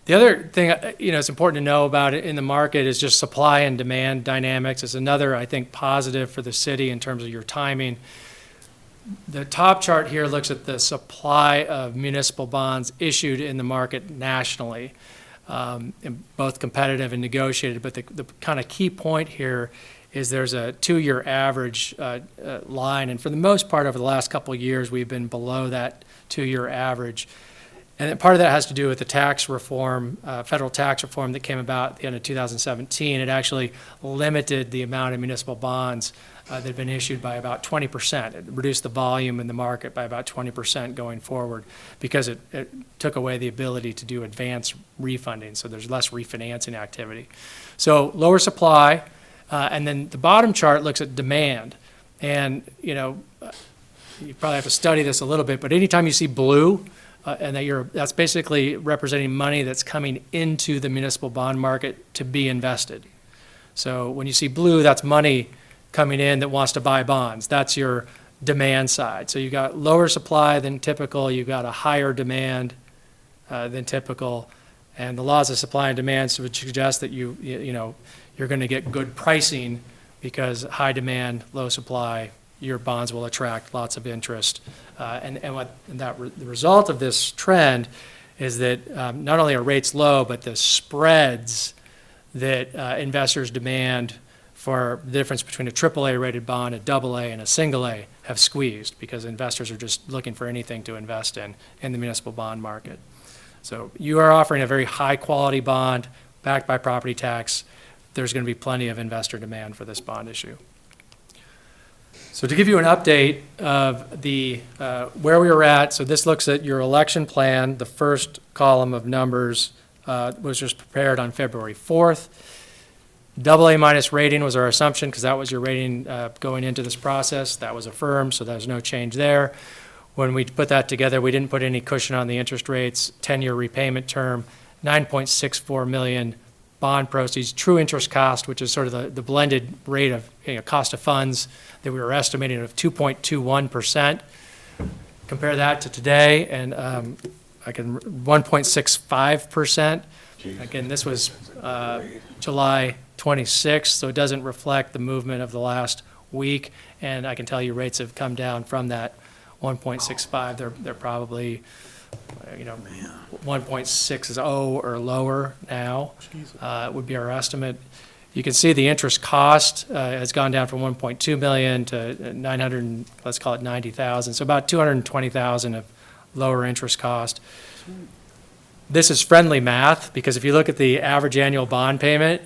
The other thing, it's important to know about it in the market is just supply and demand dynamics. It's another, I think, positive for the city in terms of your timing. The top chart here looks at the supply of municipal bonds issued in the market nationally, both competitive and negotiated. But the kind of key point here is there's a 2-year average line, and for the most part over the last couple of years we've been below that 2-year average. And part of that has to do with the tax reform, federal tax reform that came about at the end of 2017. It actually limited the amount of municipal bonds that had been issued by about 20%. It reduced the volume in the market by about 20% going forward because it took away the ability to do advance refunding, so there's less refinancing activity. So lower supply, and then the bottom chart looks at demand. And, you probably have to study this a little bit, but anytime you see blue, and that's basically representing money that's coming into the municipal bond market to be invested. So when you see blue, that's money coming in that wants to buy bonds. That's your demand side. So you've got lower supply than typical, you've got a higher demand than typical, and the laws of supply and demand would suggest that you're going to get good pricing because high demand, low supply, your bonds will attract lots of interest. The result of this trend is that not only are rates low, but the spreads that investors demand for the difference between a AAA rated bond, a AA, and a single A have squeezed because investors are just looking for anything to invest in the municipal bond market. So you are offering a very high quality bond backed by property tax. There's going to be plenty of investor demand for this bond issue. So to give you an update of where we were at, so this looks at your election plan. The first column of numbers was just prepared on February 4th. AA minus rating was our assumption because that was your rating going into this process. That was affirmed, so there's no change there. When we put that together, we didn't put any cushion on the interest rates, 10-year repayment term, $9.64 million bond proceeds, true interest cost, which is sort of the blended rate of cost of funds that we were estimating of 2.21%. Compare that to today, and 1.65%. Again, this was July 26th, so it doesn't reflect the movement of the last week. And I can tell you rates have come down from that 1.65. They're probably 1.60 or lower now, would be our estimate. You can see the interest cost has gone down from 1.2 million to 900, let's call it 90,000. So about 220,000 of lower interest cost. This is friendly math because if you look at the average annual bond payment,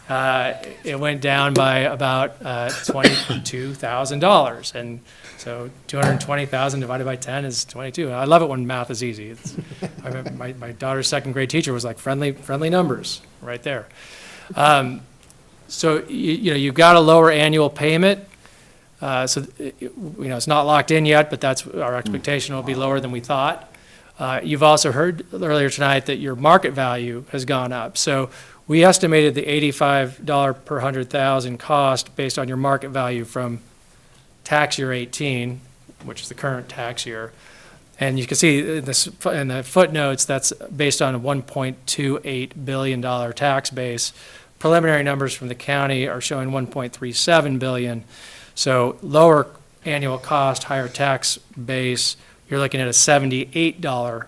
it went down by about $22,000. And so 220,000 divided by 10 is 22. I love it when math is easy. My daughter's second grade teacher was like friendly numbers right there. So you've got a lower annual payment. So it's not locked in yet, but that's our expectation. Will be lower than we thought. You've also heard earlier tonight that your market value has gone up. So we estimated the $85 per 100,000 cost based on your market value from tax year 18, which is the current tax year. And you can see in the footnotes, that's based on a $1.28 billion tax base. Preliminary numbers from the county are showing $1.37 billion. So lower annual cost, higher tax base. You're looking at a $78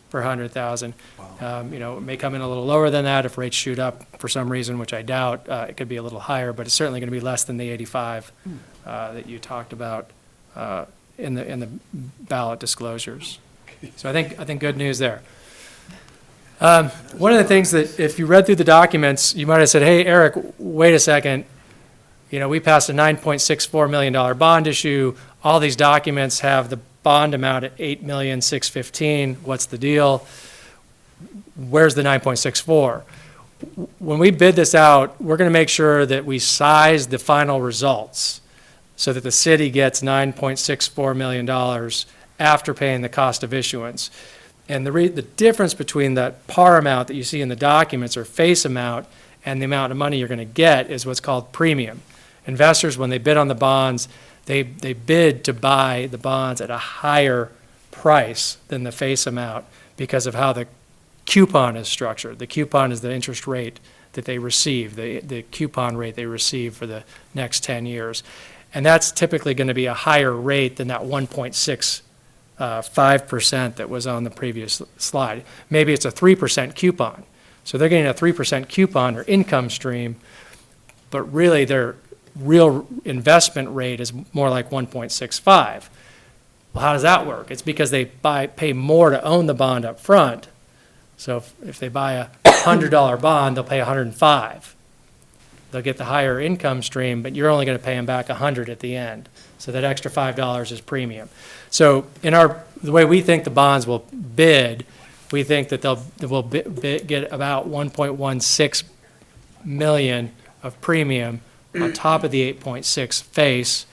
per 100,000. It may come in a little lower than that if rates shoot up for some reason, which I doubt. It could be a little higher, but it's certainly going to be less than the 85 that you talked about in the ballot disclosures. So I think good news there. One of the things that if you read through the documents, you might have said, "Hey, Eric, wait a second. We passed a $9.64 million bond issue. All these documents have the bond amount at $8,615,000. What's the deal? Where's the 9.64? When we bid this out, we're going to make sure that we size the final results so that the city gets $9.64 million after paying the cost of issuance. And the difference between that par amount that you see in the documents or face amount and the amount of money you're going to get is what's called premium. Investors, when they bid on the bonds, they bid to buy the bonds at a higher price than the face amount because of how the coupon is structured. The coupon is the interest rate that they receive, the coupon rate they receive for the next 10 years. And that's typically going to be a higher rate than that 1.65% that was on the previous slide. Maybe it's a 3% coupon. So they're getting a 3% coupon or income stream, but really their real investment rate is more like 1.65. Well, how does that work? It's because they pay more to own the bond up front. So if they buy a $100 bond, they'll pay $105. They'll get the higher income stream, but you're only going to pay them back $100 at the end. So that extra $5 is premium. So the way we think the bonds will bid, we think that they'll get about 1.16 million of premium on top of the 8.6 face.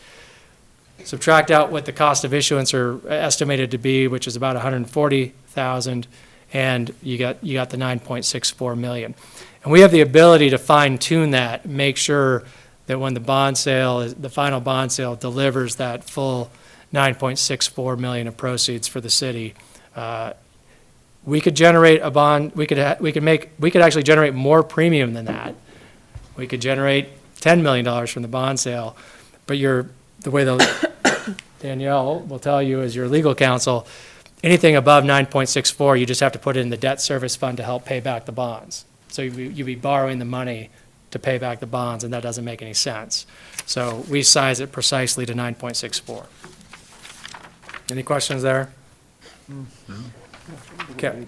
Subtract out what the cost of issuance are estimated to be, which is about 140,000, and you got the 9.64 million. And we have the ability to fine tune that, make sure that when the final bond sale delivers that full 9.64 million of proceeds for the city, we could generate a bond. We could actually generate more premium than that. We could generate $10 million from the bond sale, but the way Danielle will tell you as your legal counsel, anything above 9.64, you just have to put it in the debt service fund to help pay back the bonds. So you'd be borrowing the money to pay back the bonds, and that doesn't make any sense. So we size it precisely to 9.64. Any questions there? Okay.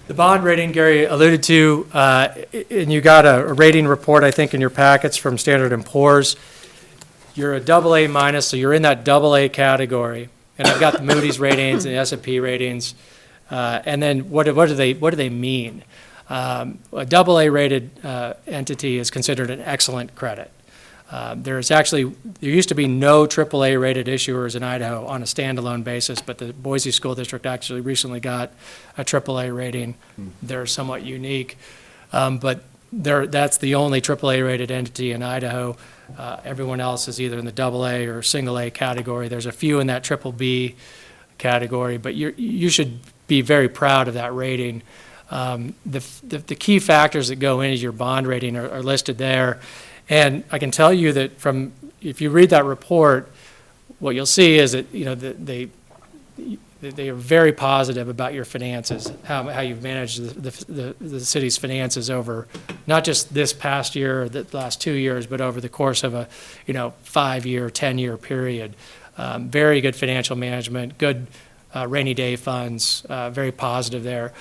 The bond rating Gary alluded to, and you got a rating report, I think, in your packets from Standard & Poor's. You're a AA minus, so you're in that AA category. And I've got the Moody's ratings and the S&P ratings. And then what do they mean? A AA rated entity is considered an excellent credit. There used to be no AAA rated issuers in Idaho on a standalone basis, but the Boise School District actually recently got a AAA rating. They're somewhat unique, but that's the only AAA rated entity in Idaho. Everyone else is either in the AA or single A category. There's a few in that BBB category, but you should be very proud of that rating. The key factors that go into your bond rating are listed there. And I can tell you that if you read that report, what you'll see is that they are very positive about your finances, how you've managed the city's finances over not just this past year or the last 2 years, but over the course of a 5-year, 10-year period. Very good financial management, good rainy day funds, very positive there.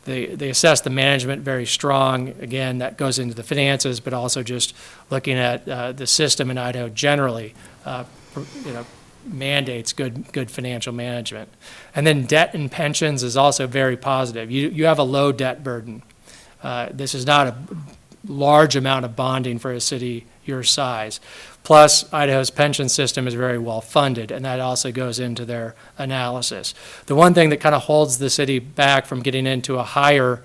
They assess the management very strong. Again, that goes into the finances, but also just looking at the system in Idaho generally, mandates good financial management. And then debt and pensions is also very positive. You have a low debt burden. This is not a large amount of bonding for a city your size. Plus, Idaho's pension system is very well funded, and that also goes into their analysis. The one thing that kind of holds the city back from getting into a higher,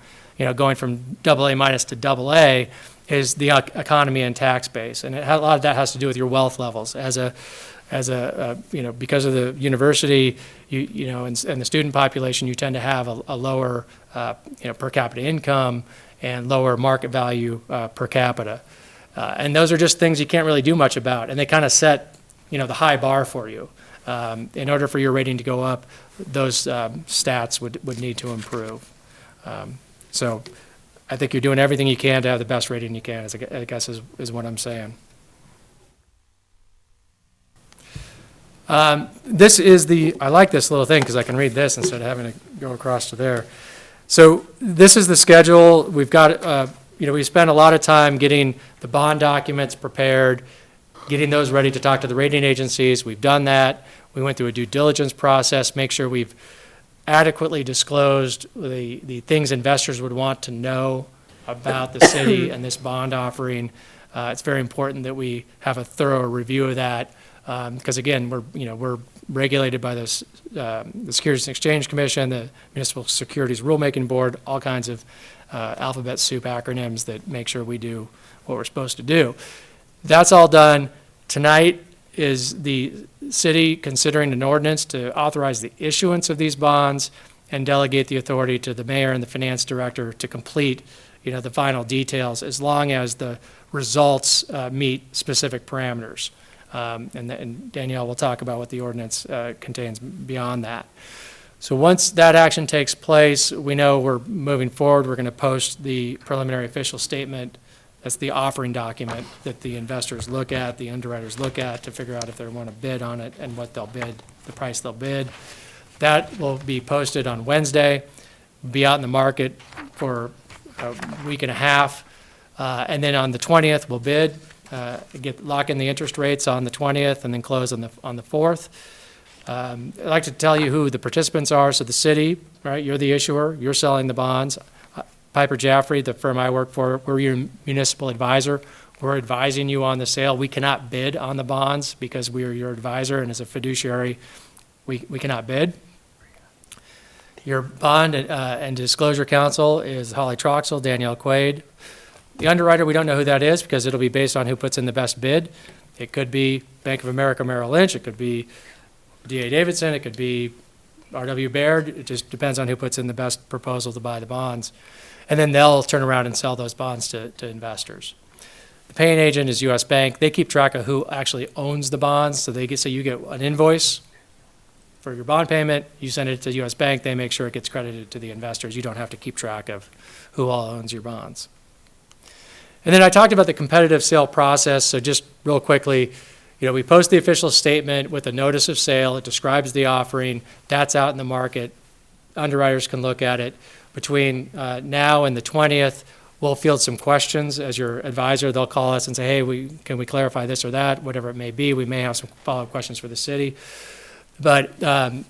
going from AA minus to AA, is the economy and tax base, and a lot of that has to do with your wealth levels. Because of the university, and the student population, you tend to have a lower, per capita income and lower market value per capita. And those are just things you can't really do much about, and they kind of set, the high bar for you. In order for your rating to go up, those stats would need to improve. So I think you're doing everything you can to have the best rating you can, I guess is what I'm saying. I like this little thing because I can read this instead of having to go across to there. So this is the schedule. We've got, we spent a lot of time getting the bond documents prepared, getting those ready to talk to the rating agencies. We've done that. We went through a due diligence process, make sure we've adequately disclosed the things investors would want to know about the city and this bond offering. It's very important that we have a thorough review of that. Because again, we're regulated by the Securities and Exchange Commission, the Municipal Securities Rulemaking Board, all kinds of alphabet soup acronyms that make sure we do what we're supposed to do. That's all done. Tonight is the city considering an ordinance to authorize the issuance of these bonds, and delegate the authority to the mayor and the finance director to complete, the final details, as long as the results meet specific parameters. And Danielle will talk about what the ordinance contains beyond that. So once that action takes place, we know we're moving forward. We're going to post the preliminary official statement. That's the offering document that the investors look at, the underwriters look at to figure out if they want to bid on it and what they'll bid, the price they'll bid. That will be posted on Wednesday, be out in the market for a week and a half. And then on the 20th, we'll bid, lock in the interest rates on the 20th, and then close on the 4th. I'd like to tell you who the participants are. So the city, right, you're the issuer, you're selling the bonds. Piper Jaffray, the firm I work for, we're your municipal advisor. We're advising you on the sale. We cannot bid on the bonds because we are your advisor, and as a fiduciary, we cannot bid. Your bond and disclosure counsel is Holly Troxel, Danielle Quaid. The underwriter, we don't know who that is because it'll be based on who puts in the best bid. It could be Bank of America Merrill Lynch. It could be D.A. Davidson. It could be R.W. Baird. It just depends on who puts in the best proposal to buy the bonds. And then they'll turn around and sell those bonds to investors. The paying agent is U.S. Bank. They keep track of who actually owns the bonds. So you get an invoice for your bond payment. You send it to U.S. Bank. They make sure it gets credited to the investors. You don't have to keep track of who all owns your bonds. And then I talked about the competitive sale process. So just real quickly, we post the official statement with a notice of sale. It describes the offering. That's out in the market. Underwriters can look at it. Between now and the 20th, we'll field some questions as your advisor. They'll call us and say, hey, can we clarify this or that, whatever it may be. We may have some follow-up questions for the city. But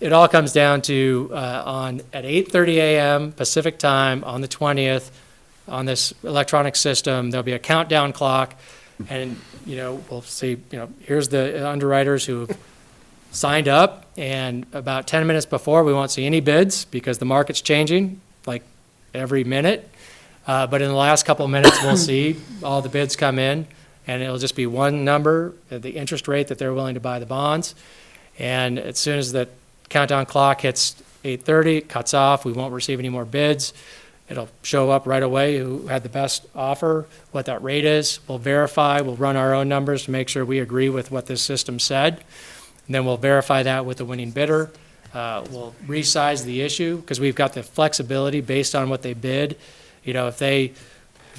it all comes down to at 8:30 a.m. Pacific time on the 20th, on this electronic system, there'll be a countdown clock. And, we'll see, here's the underwriters who've signed up. And about 10 minutes before, we won't see any bids because the market's changing like every minute. But in the last couple of minutes, we'll see all the bids come in, and it'll just be one number, the interest rate that they're willing to buy the bonds. And as soon as the countdown clock hits 8:30, it cuts off. We won't receive any more bids. It'll show up right away who had the best offer, what that rate is. We'll verify. We'll run our own numbers to make sure we agree with what this system said. And then we'll verify that with the winning bidder. We'll resize the issue because we've got the flexibility based on what they bid. If the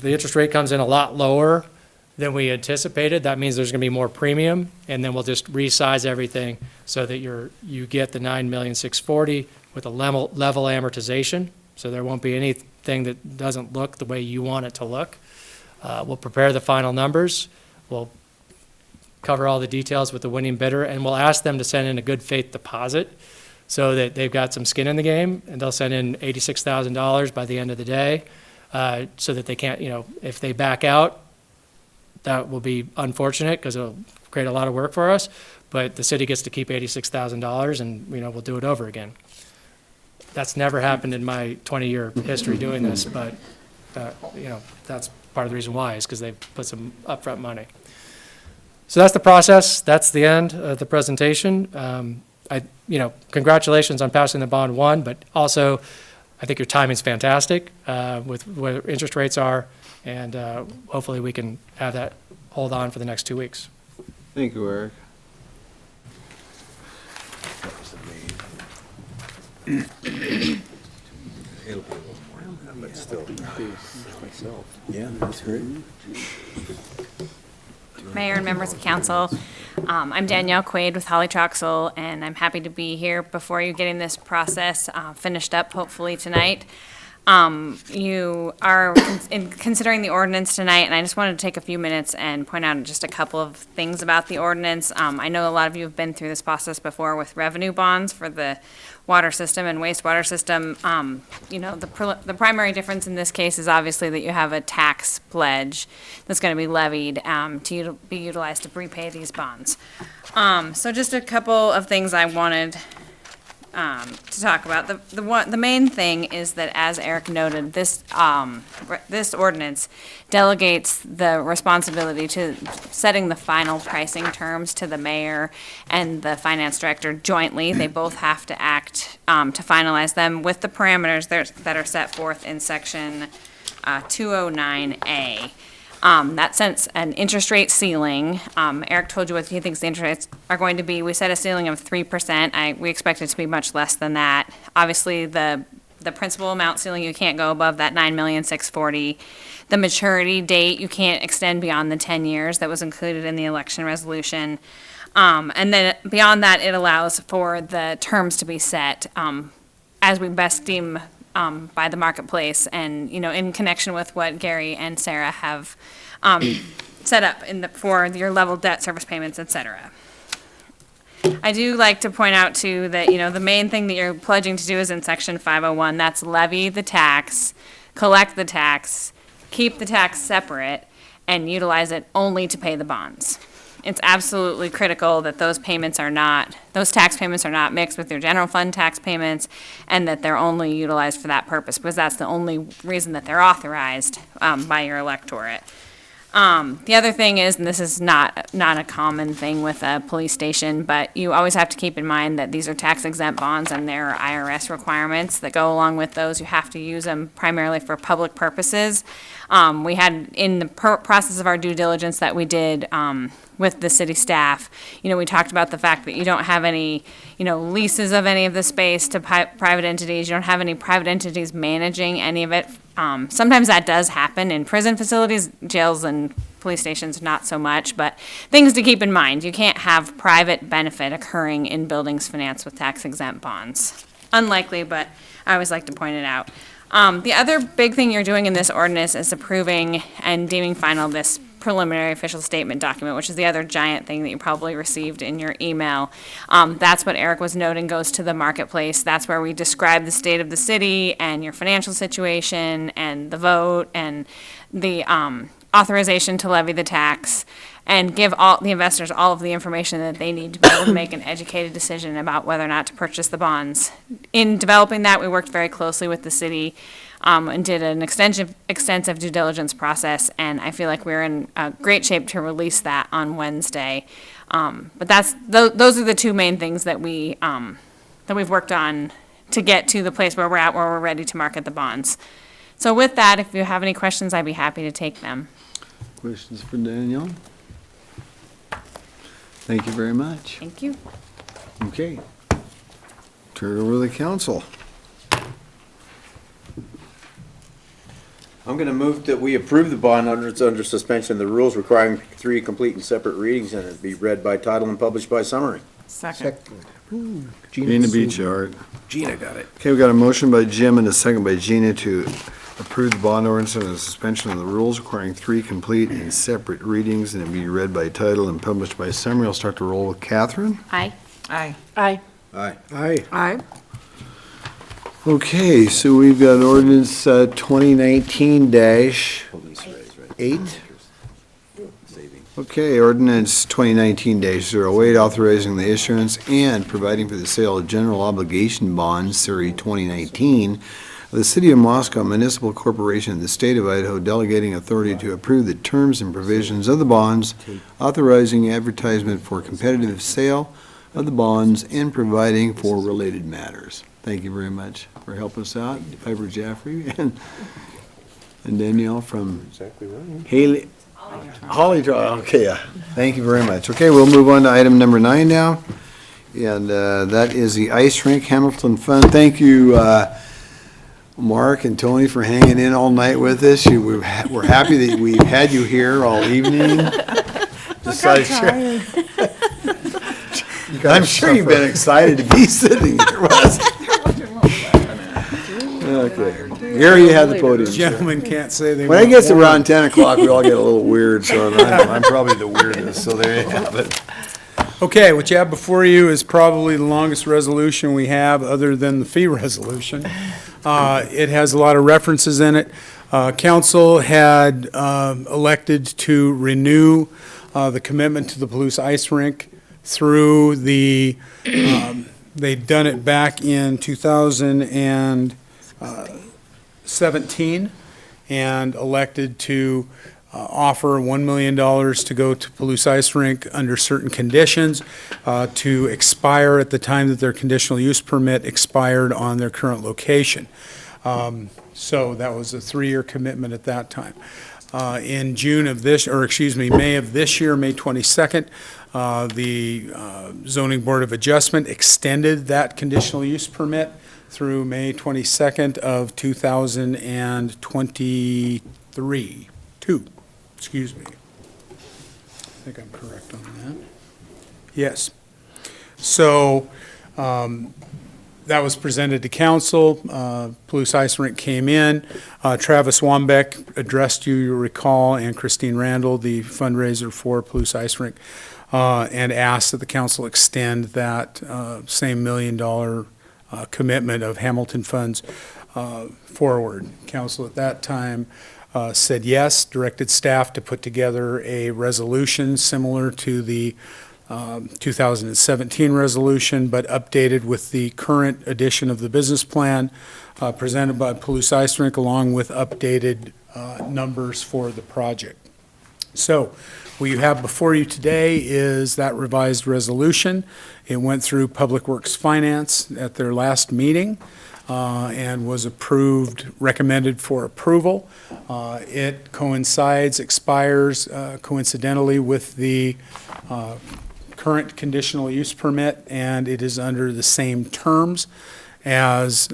interest rate comes in a lot lower than we anticipated, that means there's going to be more premium, and then we'll just resize everything so that you get the $9,640,000 with a level amortization. So there won't be anything that doesn't look the way you want it to look. We'll prepare the final numbers. We'll cover all the details with the winning bidder, and we'll ask them to send in a good faith deposit so that they've got some skin in the game, and they'll send in $86,000 by the end of the day so that they can't, if they back out, that will be unfortunate because it'll create a lot of work for us, but the city gets to keep $86,000 and, we'll do it over again. That's never happened in my 20-year history doing this, but, that's part of the reason why is because they've put some upfront money. So that's the process. That's the end of the presentation. Congratulations on passing the bond one, but also I think your timing's fantastic with where interest rates are, and hopefully we can have that hold on for the next 2 weeks. Thank you, Eric. It'll be a little more, but still. Myself. Yeah, that's great. Mayor and members of council, I'm Danielle Quaid with Holly Troxel, and I'm happy to be here before you getting this process finished up hopefully tonight. You are considering the ordinance tonight, and I just wanted to take a few minutes and point out just a couple of things about the ordinance. I know a lot of you have been through this process before with revenue bonds for the water system and wastewater system. The primary difference in this case is obviously that you have a tax pledge that's going to be levied to be utilized to prepay these bonds. So just a couple of things I wanted to talk about. The main thing is that, as Eric noted, this ordinance delegates the responsibility to setting the final pricing terms to the mayor and the finance director jointly. They both have to act to finalize them with the parameters that are set forth in section 209A. That sets an interest rate ceiling. Eric told you what he thinks the interest rates are going to be. We set a ceiling of 3%. We expect it to be much less than that. Obviously, the principal amount ceiling, you can't go above that $9,640,000. The maturity date, you can't extend beyond the 10 years that was included in the election resolution. And then beyond that, it allows for the terms to be set as we best deem by the marketplace, and in connection with what Gary and Sarah have set up for your level debt service payments, etc. I do like to point out too that the main thing that you're pledging to do is in section 501. That's levy the tax, collect the tax, keep the tax separate, and utilize it only to pay the bonds. It's absolutely critical that those tax payments are not mixed with your general fund tax payments, and that they're only utilized for that purpose, because that's the only reason that they're authorized by your electorate. The other thing is, and this is not a common thing with a police station, but you always have to keep in mind that these are tax exempt bonds, and there are IRS requirements that go along with those. You have to use them primarily for public purposes. We had, in the process of our due diligence that we did with the city staff, we talked about the fact that you don't have any, leases of any of the space to private entities. You don't have any private entities managing any of it. Sometimes that does happen in prison facilities, jails, and police stations, not so much, but things to keep in mind. You can't have private benefit occurring in buildings financed with tax-exempt bonds. Unlikely, but I always like to point it out. The other big thing you're doing in this ordinance is approving and deeming final this preliminary official statement document, which is the other giant thing that you probably received in your email. That's what Eric was noting goes to the marketplace. That's where we describe the state of the city and your financial situation and the vote and the authorization to levy the tax, and give all the investors all of the information that they need to be able to make an educated decision about whether or not to purchase the bonds. In developing that, we worked very closely with the city and did an extensive due diligence process, and I feel like we're in great shape to release that on Wednesday. But those are the two main things that we've worked on to get to the place where we're at, where we're ready to market the bonds. So with that, if you have any questions, I'd be happy to take them. Questions for Danielle? Thank you very much. Thank you. Okay. Turn it over to the council. I'm going to move that we approve the bond under suspension of the rules requiring 3 complete and separate readings, and it be read by title and published by summary. Second. Gina beat you, Art. Gina got it. Okay, we got a motion by Jim and a second by Gina to approve the bond ordinance under the suspension of the rules requiring 3 complete and separate readings, and it be read by title and published by summary. I'll start the roll with Catherine. Aye. Aye. Aye. Aye. Aye. Aye. Okay, so we've got ordinance 2019-8. Okay, ordinance 2019-08, authorizing the issuance and providing for the sale of general obligation bonds, Series 2019, of the City of Moscow Municipal Corporation of the State of Idaho, delegating authority to approve the terms and provisions of the bonds, authorizing advertisement for competitive sale of the bonds, and providing for related matters. Thank you very much for helping us out, Piper Jaffrey and Danielle from Exactly right. Haley. Holly, okay, yeah. Thank you very much. Okay, we'll move on to item number 9 now, and that is the ice rink Hamilton Fund. Thank you, Mark and Tony, for hanging in all night with us. We're happy that we've had you here all evening. I'm sure you've been excited to be sitting here with us. Okay, here you have the podium, sir. Gentlemen can't say they When it weren't gets warned. around 10 o'clock, we all get a little weird, so I'm probably the weirdest, so there you have it. Okay, what you have before you is probably the longest resolution we have, other than the fee resolution. It has a lot of references in it. Council had elected to renew the commitment to the Palouse Ice Rink through the They'd done it back in 2017 and elected to offer $1 million to go to Palouse Ice Rink under certain conditions to expire at the time that their conditional use permit expired on their current location. So that was a 3-year commitment at that time. In May of this year, May 22nd, the Zoning Board of Adjustment extended that conditional use permit through May 22nd of 2023. Excuse me. I think I'm correct on that. Yes. So that was presented to council. Palouse Ice Rink came in. Travis Wambeck addressed you recall, and Christine Randall, the fundraiser for Palouse Ice Rink, and asked that the council extend that same $1 million commitment of Hamilton funds forward. Council at that time said yes, directed staff to put together a resolution similar to the 2017 resolution, but updated with the current edition of the business plan presented by Palouse Ice Rink, along with updated numbers for the project. So what you have before you today is that revised resolution. It went through Public Works Finance at their last meeting and was approved, recommended for approval. It expires coincidentally with the current conditional use permit, and it is under the same terms as,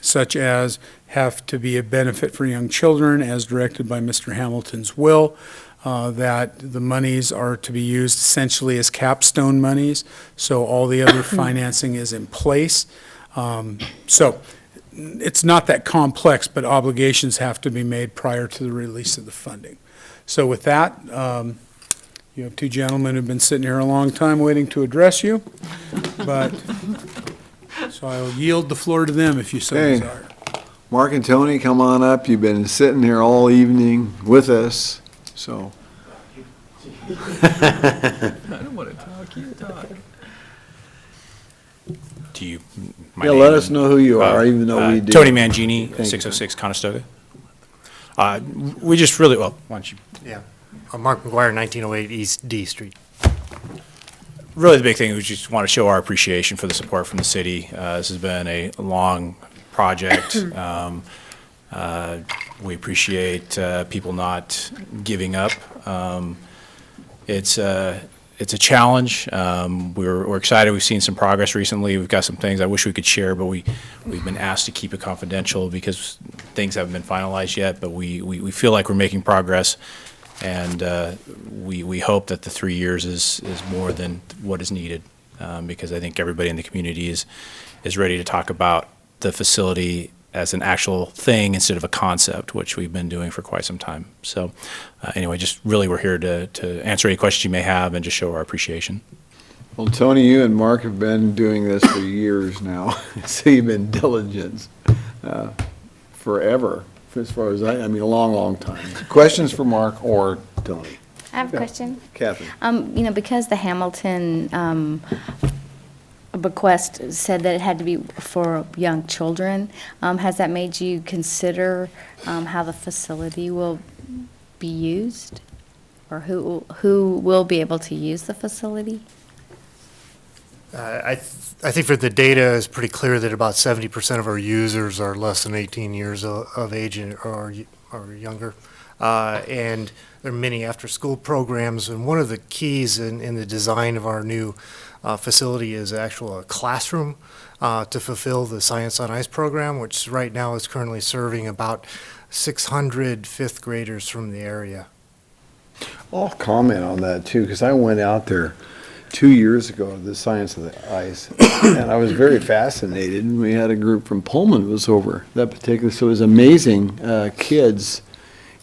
such as have to be a benefit for young children as directed by Mr. Hamilton's will, that the monies are to be used essentially as capstone monies, so all the other financing is in place. So it's not that complex, but obligations have to be made prior to the release of the funding. So with that, you have two gentlemen who've been sitting here a long time waiting to address you, but, so I'll yield the floor to them if you so Hey. desire. Mark and Tony, come on up. You've been sitting here all evening with us, so. I don't want to talk, you talk. To you, Yeah, let us know who you are, even though we do. Tony Mangini, Thank you. 606 Conestoga. We just really, well, why don't you? Yeah. Mark McGuire, 1908 East D Street. Really, the big thing is we just want to show our appreciation for the support from the city. This has been a long project. We appreciate people not giving up. It's a challenge. We're excited. We've seen some progress recently. We've got some things I wish we could share, but we've been asked to keep it confidential because things haven't been finalized yet. But we feel like we're making progress, and we hope that the 3 years is more than what is needed, because I think everybody in the community is ready to talk about the facility as an actual thing instead of a concept, which we've been doing for quite some time. So anyway, just really we're here to answer any questions you may have and just show our appreciation. Well, Tony, you and Mark have been doing this for years now, so you've been diligent forever, as far as I mean, a long, long time. Questions for Mark or Tony? I have a question. Catherine. Because the Hamilton bequest said that it had to be for young children, has that made you consider how the facility will be used? Or who will be able to use the facility? I think for the data is pretty clear that about 70% of our users are less than 18 years of age or younger. And there are many after-school programs, and one of the keys in the design of our new facility is actual a classroom to fulfill the Science on Ice program, which right now is currently serving about 600 fifth graders from the area. I'll comment on that too, because I went out there 2 years ago, the Science of the Ice, and I was very fascinated. And we had a group from Pullman was over that particular, so it was amazing kids.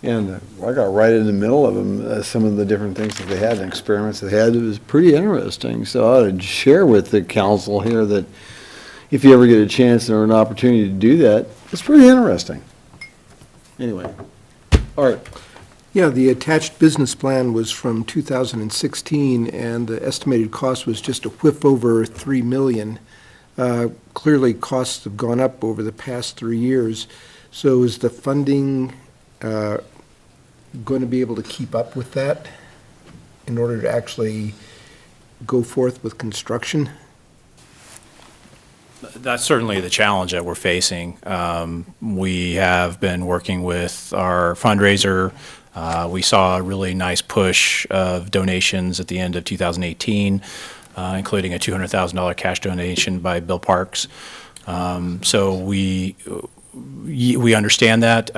And I got right in the middle of them, some of the different things that they had and experiments they had. It was pretty interesting. So I would share with the council here that if you ever get a chance or an opportunity to do that, it's pretty interesting. Anyway, all right. Yeah, the attached business plan was from 2016, and the estimated cost was just a whiff over $3 million. Clearly, costs have gone up over the past 3 years. So is the funding going to be able to keep up with that in order to actually go forth with construction? That's certainly the challenge that we're facing. We have been working with our fundraiser. We saw a really nice push of donations at the end of 2018, including a $200,000 cash donation by Bill Parks. So we understand that.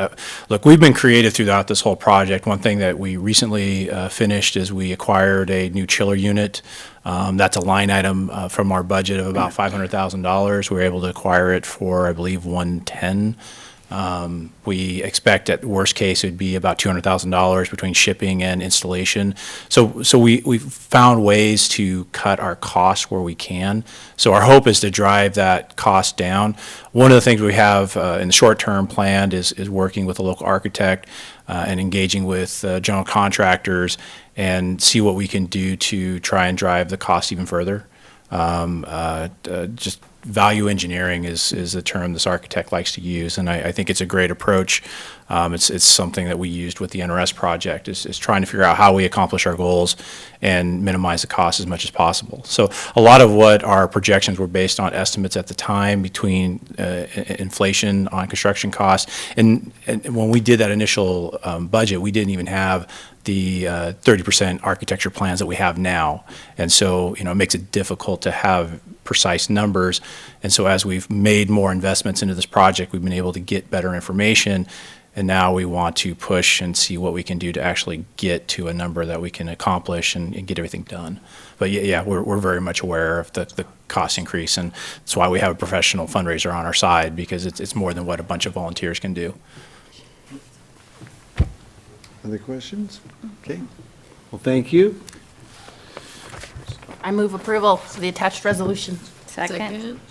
Look, we've been creative throughout this whole project. One thing that we recently finished is we acquired a new chiller unit. That's a line item from our budget of about $500,000. We were able to acquire it for, I believe, $110,000. We expect at worst case it would be about $200,000 between shipping and installation. So we've found ways to cut our costs where we can. So our hope is to drive that cost down. One of the things we have in the short term planned is working with a local architect and engaging with general contractors and see what we can do to try and drive the cost even further. Just value engineering is the term this architect likes to use, and I think it's a great approach. It's something that we used with the NRS project, is trying to figure out how we accomplish our goals and minimize the cost as much as possible. So a lot of what our projections were based on estimates at the time between inflation on construction costs, and when we did that initial budget, we didn't even have the 30% architecture plans that we have now. And so, it makes it difficult to have precise numbers. And so as we've made more investments into this project, we've been able to get better information. And now we want to push and see what we can do to actually get to a number that we can accomplish and get everything done. But yeah, we're very much aware of the cost increase. And that's why we have a professional fundraiser on our side, because it's more than what a bunch of volunteers can do. Other questions? Okay. Well, thank you. I move approval of the attached resolution. Second.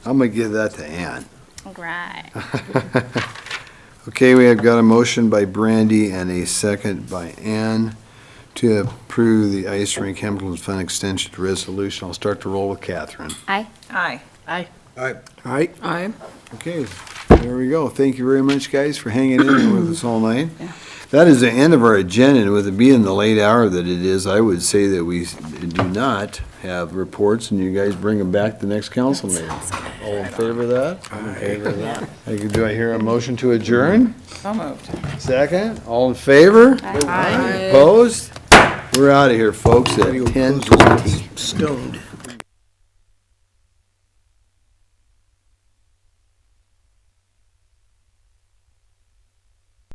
I'm going to give that to Ann. All right. Okay, we have got a motion by Brandy and a second by Ann to approve the ice rink chemicals fund extension resolution. I'll start to roll with Catherine. Aye. Aye. Aye. Aye. Aye. Aye. Okay, there we go. Thank you very much, guys, for hanging in with us all night. That is the end of our agenda, and with it being the late hour that it is, I would say that we do not have reports, and you guys bring them back to the next council meeting. All in favor of that? I'm in favor of that. Do I hear a motion to adjourn? So moved. Second? All in favor? Aye. Opposed? We're out of here, folks, at 10:20. Stoned.